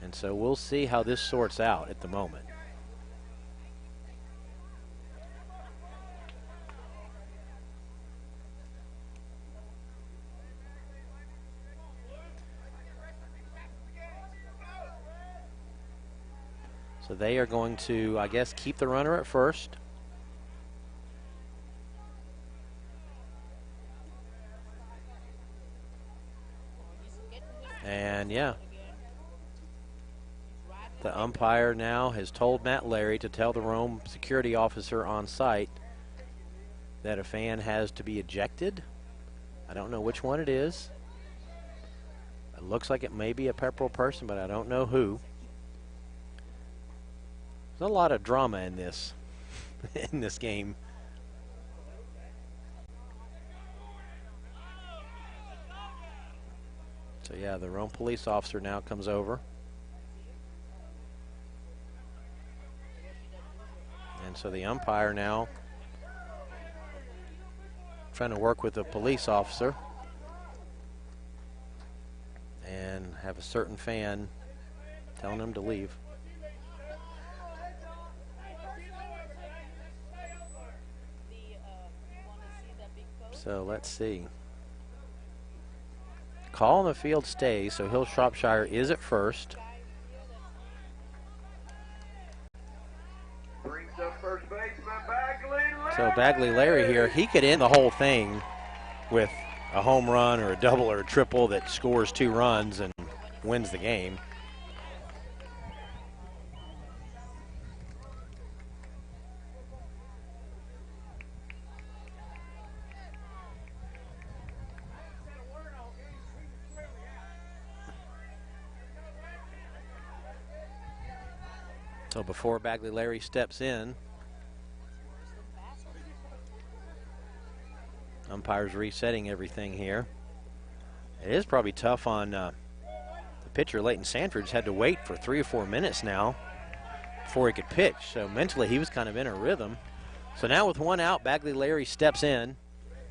And so we'll see how this sorts out at the moment. So they are going to, I guess, keep the runner at first. And yeah, the umpire now has told Matt Larry to tell the Rome security officer on site that a fan has to be ejected. I don't know which one it is. It looks like it may be a Pepperell person, but I don't know who. There's a lot of drama in this in this game. So yeah, the Rome police officer now comes over. And so the umpire now trying to work with the police officer and have a certain fan telling him to leave. So let's see. Call on the field stays, so Hill Shropshire is at first. Brings up first baseman Bagley Larry. So Bagley Larry here, he could end the whole thing with a home run or a double or a triple that scores 2 runs and wins the game. So before Bagley Larry steps in, umpire's resetting everything here. It is probably tough on the pitcher, Leighton Sandridge, had to wait for 3 or 4 minutes now before he could pitch. So mentally he was kind of in a rhythm. So now with 1 out, Bagley Larry steps in.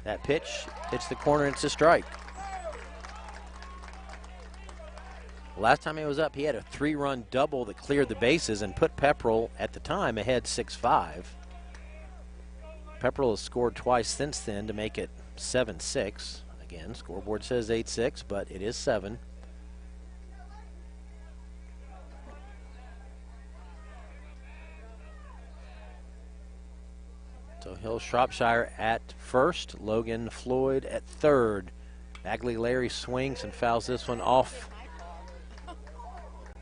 That pitch hits the corner, it's a strike. Last time he was up, he had a 3-run double that cleared the bases and put Pepperell at the time ahead 6-5. Pepperell has scored twice since then to make it 7-6. Again, scoreboard says 8-6, but it is 7. So Hill Shropshire at first, Logan Floyd at third. Bagley Larry swings and fouls this one off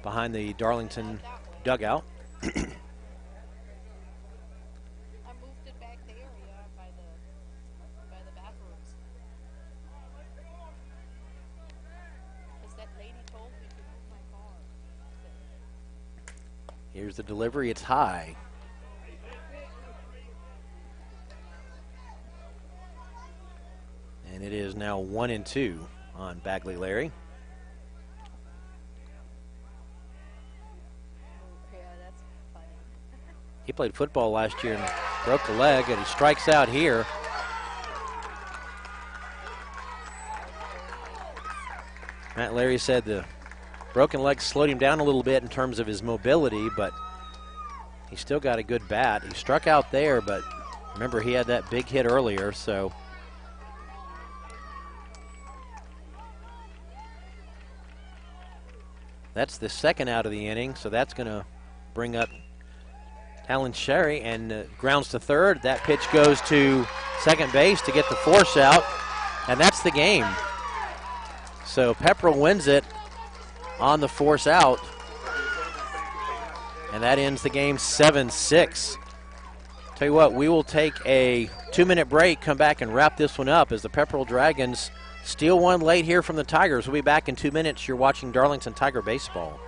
behind the Darlington dugout. I moved it back there, yeah, by the bathrooms. Because that lady told me to move my car. Here's the delivery, it's high. And it is now 1-2 on Bagley Larry. He played football last year and broke a leg, and he strikes out here. Matt Larry said the broken leg slowed him down a little bit in terms of his mobility, but he still got a good bat. He struck out there, but remember he had that big hit earlier, so. That's the second out of the inning, so that's going to bring up Alan Sherry, and grounds to third. That pitch goes to second base to get the force out, and that's the game. So Pepperell wins it on the force out, and that ends the game 7-6. Tell you what, we will take a 2-minute break, come back and wrap this one up as the Pepperell Dragons steal one late here from the Tigers. We'll be back in 2 minutes. You're watching Darlington Tiger Baseball.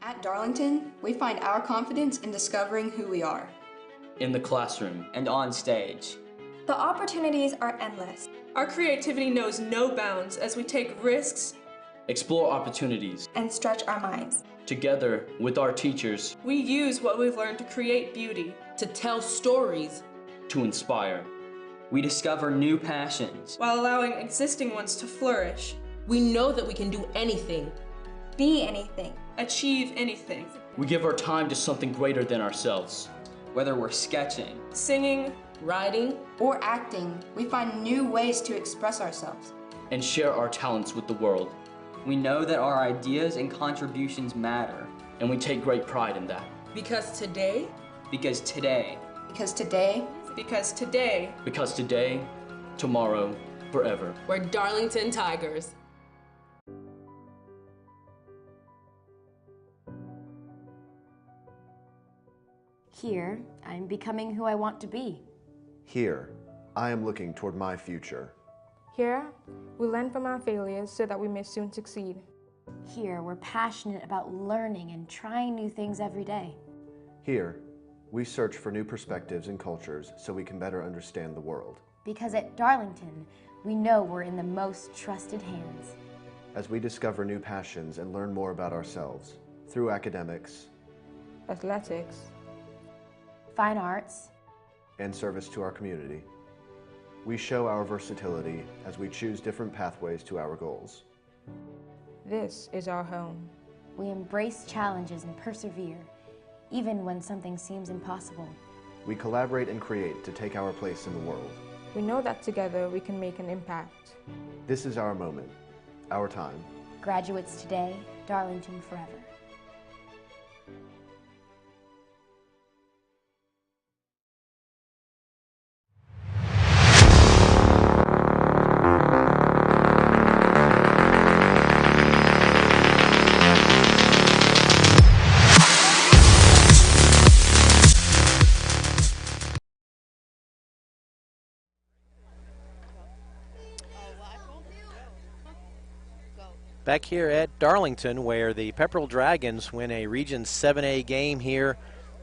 At Darlington, we find our confidence in discovering who we are. In the classroom. And on stage. The opportunities are endless. Our creativity knows no bounds as we take risks explore opportunities. and stretch our minds. Together with our teachers, We use what we've learned to create beauty, to tell stories, to inspire. We discover new passions. while allowing existing ones to flourish, we know that we can do anything. Be anything. achieve anything. We give our time to something greater than ourselves. Whether we're sketching, Singing, Writing, Or acting, we find new ways to express ourselves. And share our talents with the world. we know that our ideas and contributions matter. And we take great pride in that. because today, Because today, Because today, because today, Because today, tomorrow, forever. we're Darlington Tigers. Here, I'm becoming who I want to be. Here, I am looking toward my future. here, we learn from our failures so that we may soon succeed. Here, we're passionate about learning and trying new things every day. Here, we search for new perspectives and cultures so we can better understand the world. Because at Darlington, we know we're in the most trusted hands. As we discover new passions and learn more about ourselves through academics Athletics, Fine arts, and service to our community, we show our versatility as we choose different pathways to our goals. this is our home. we embrace challenges and persevere, even when something seems impossible. We collaborate and create to take our place in the world. We know that together we can make an impact. This is our moment, our time. Graduates today, Darlington forever. Back here at Darlington, where the Pepperell Dragons win a Region 7A game here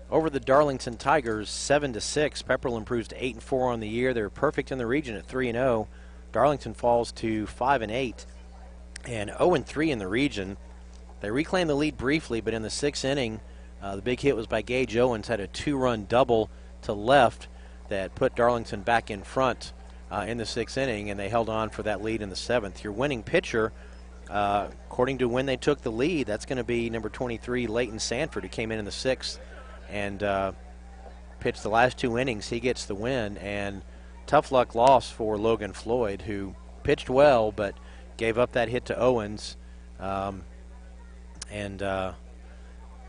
over the Darlington Tigers, 7-6. Pepperell improves to 8-4 on the year. They're perfect in the region at 3-0. Darlington falls to 5-8 and 0-3 in the region. They reclaimed the lead briefly, but in the sixth inning, the big hit was by Gage Owens, had a two-run double to left that put Darlington back in front in the sixth inning, and they held on for that lead in the seventh. Your winning pitcher, according to when they took the lead, that's going to be number 23, Leighton Sanford, who came in the sixth and pitched the last two innings. He gets the win, and tough luck loss for Logan Floyd, who pitched well but gave up that hit to Owens.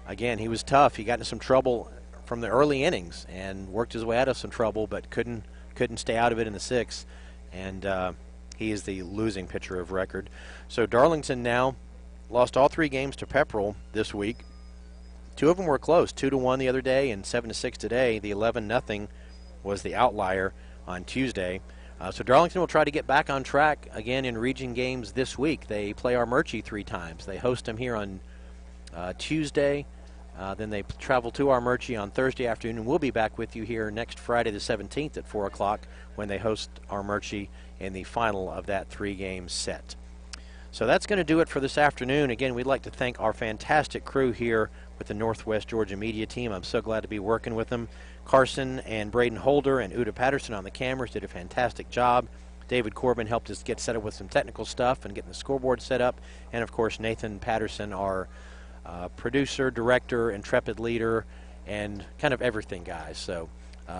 Again, he was tough. He got into some trouble from the early innings and worked his way out of some trouble, but couldn't stay out of it in the sixth. And he is the losing pitcher of record. So Darlington now lost all three games to Pepperell this week. Two of them were close, 2-1 the other day and 7-6 today. The 11-0 was the outlier on Tuesday. So Darlington will try to get back on track again in region games this week. They play Armurchie 3 times. They host them here on Tuesday. Then they travel to Armurchie on Thursday afternoon. And we'll be back with you here next Friday the 17th at 4 o'clock when they host Armurchie in the final of that 3-game set. So that's going to do it for this afternoon. Again, we'd like to thank our fantastic crew here with the Northwest Georgia Media Team. I'm so glad to be working with them. Carson and Braden Holder and Uda Patterson on the cameras did a fantastic job. David Corbin helped us get set up with some technical stuff and getting the scoreboard set up. And, of course, Nathan Patterson, our producer, director, intrepid leader, and kind of everything, guys. So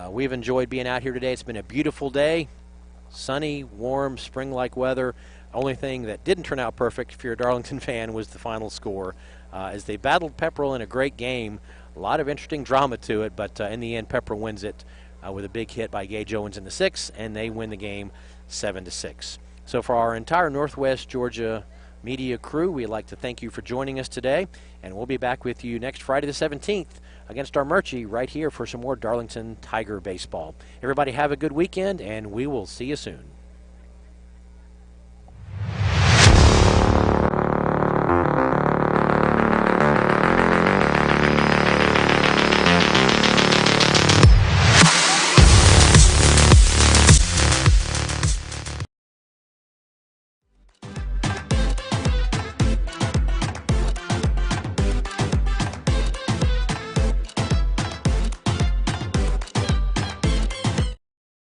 we've enjoyed being out here today. It's been a beautiful day. Sunny, warm, spring-like weather. Only thing that didn't turn out perfect if you're a Darlington fan was the final score. As they battled Pepperell in a great game, a lot of interesting drama to it, but in the end, Pepperell wins it with a big hit by Gage Owens in the sixth, and they win the game 7-6. So for our entire Northwest Georgia media crew, we'd like to thank you for joining us today, and we'll be back with you next Friday the 17th against Armurchie right here for some more Darlington Tiger baseball. Everybody have a good weekend, and we will see you soon.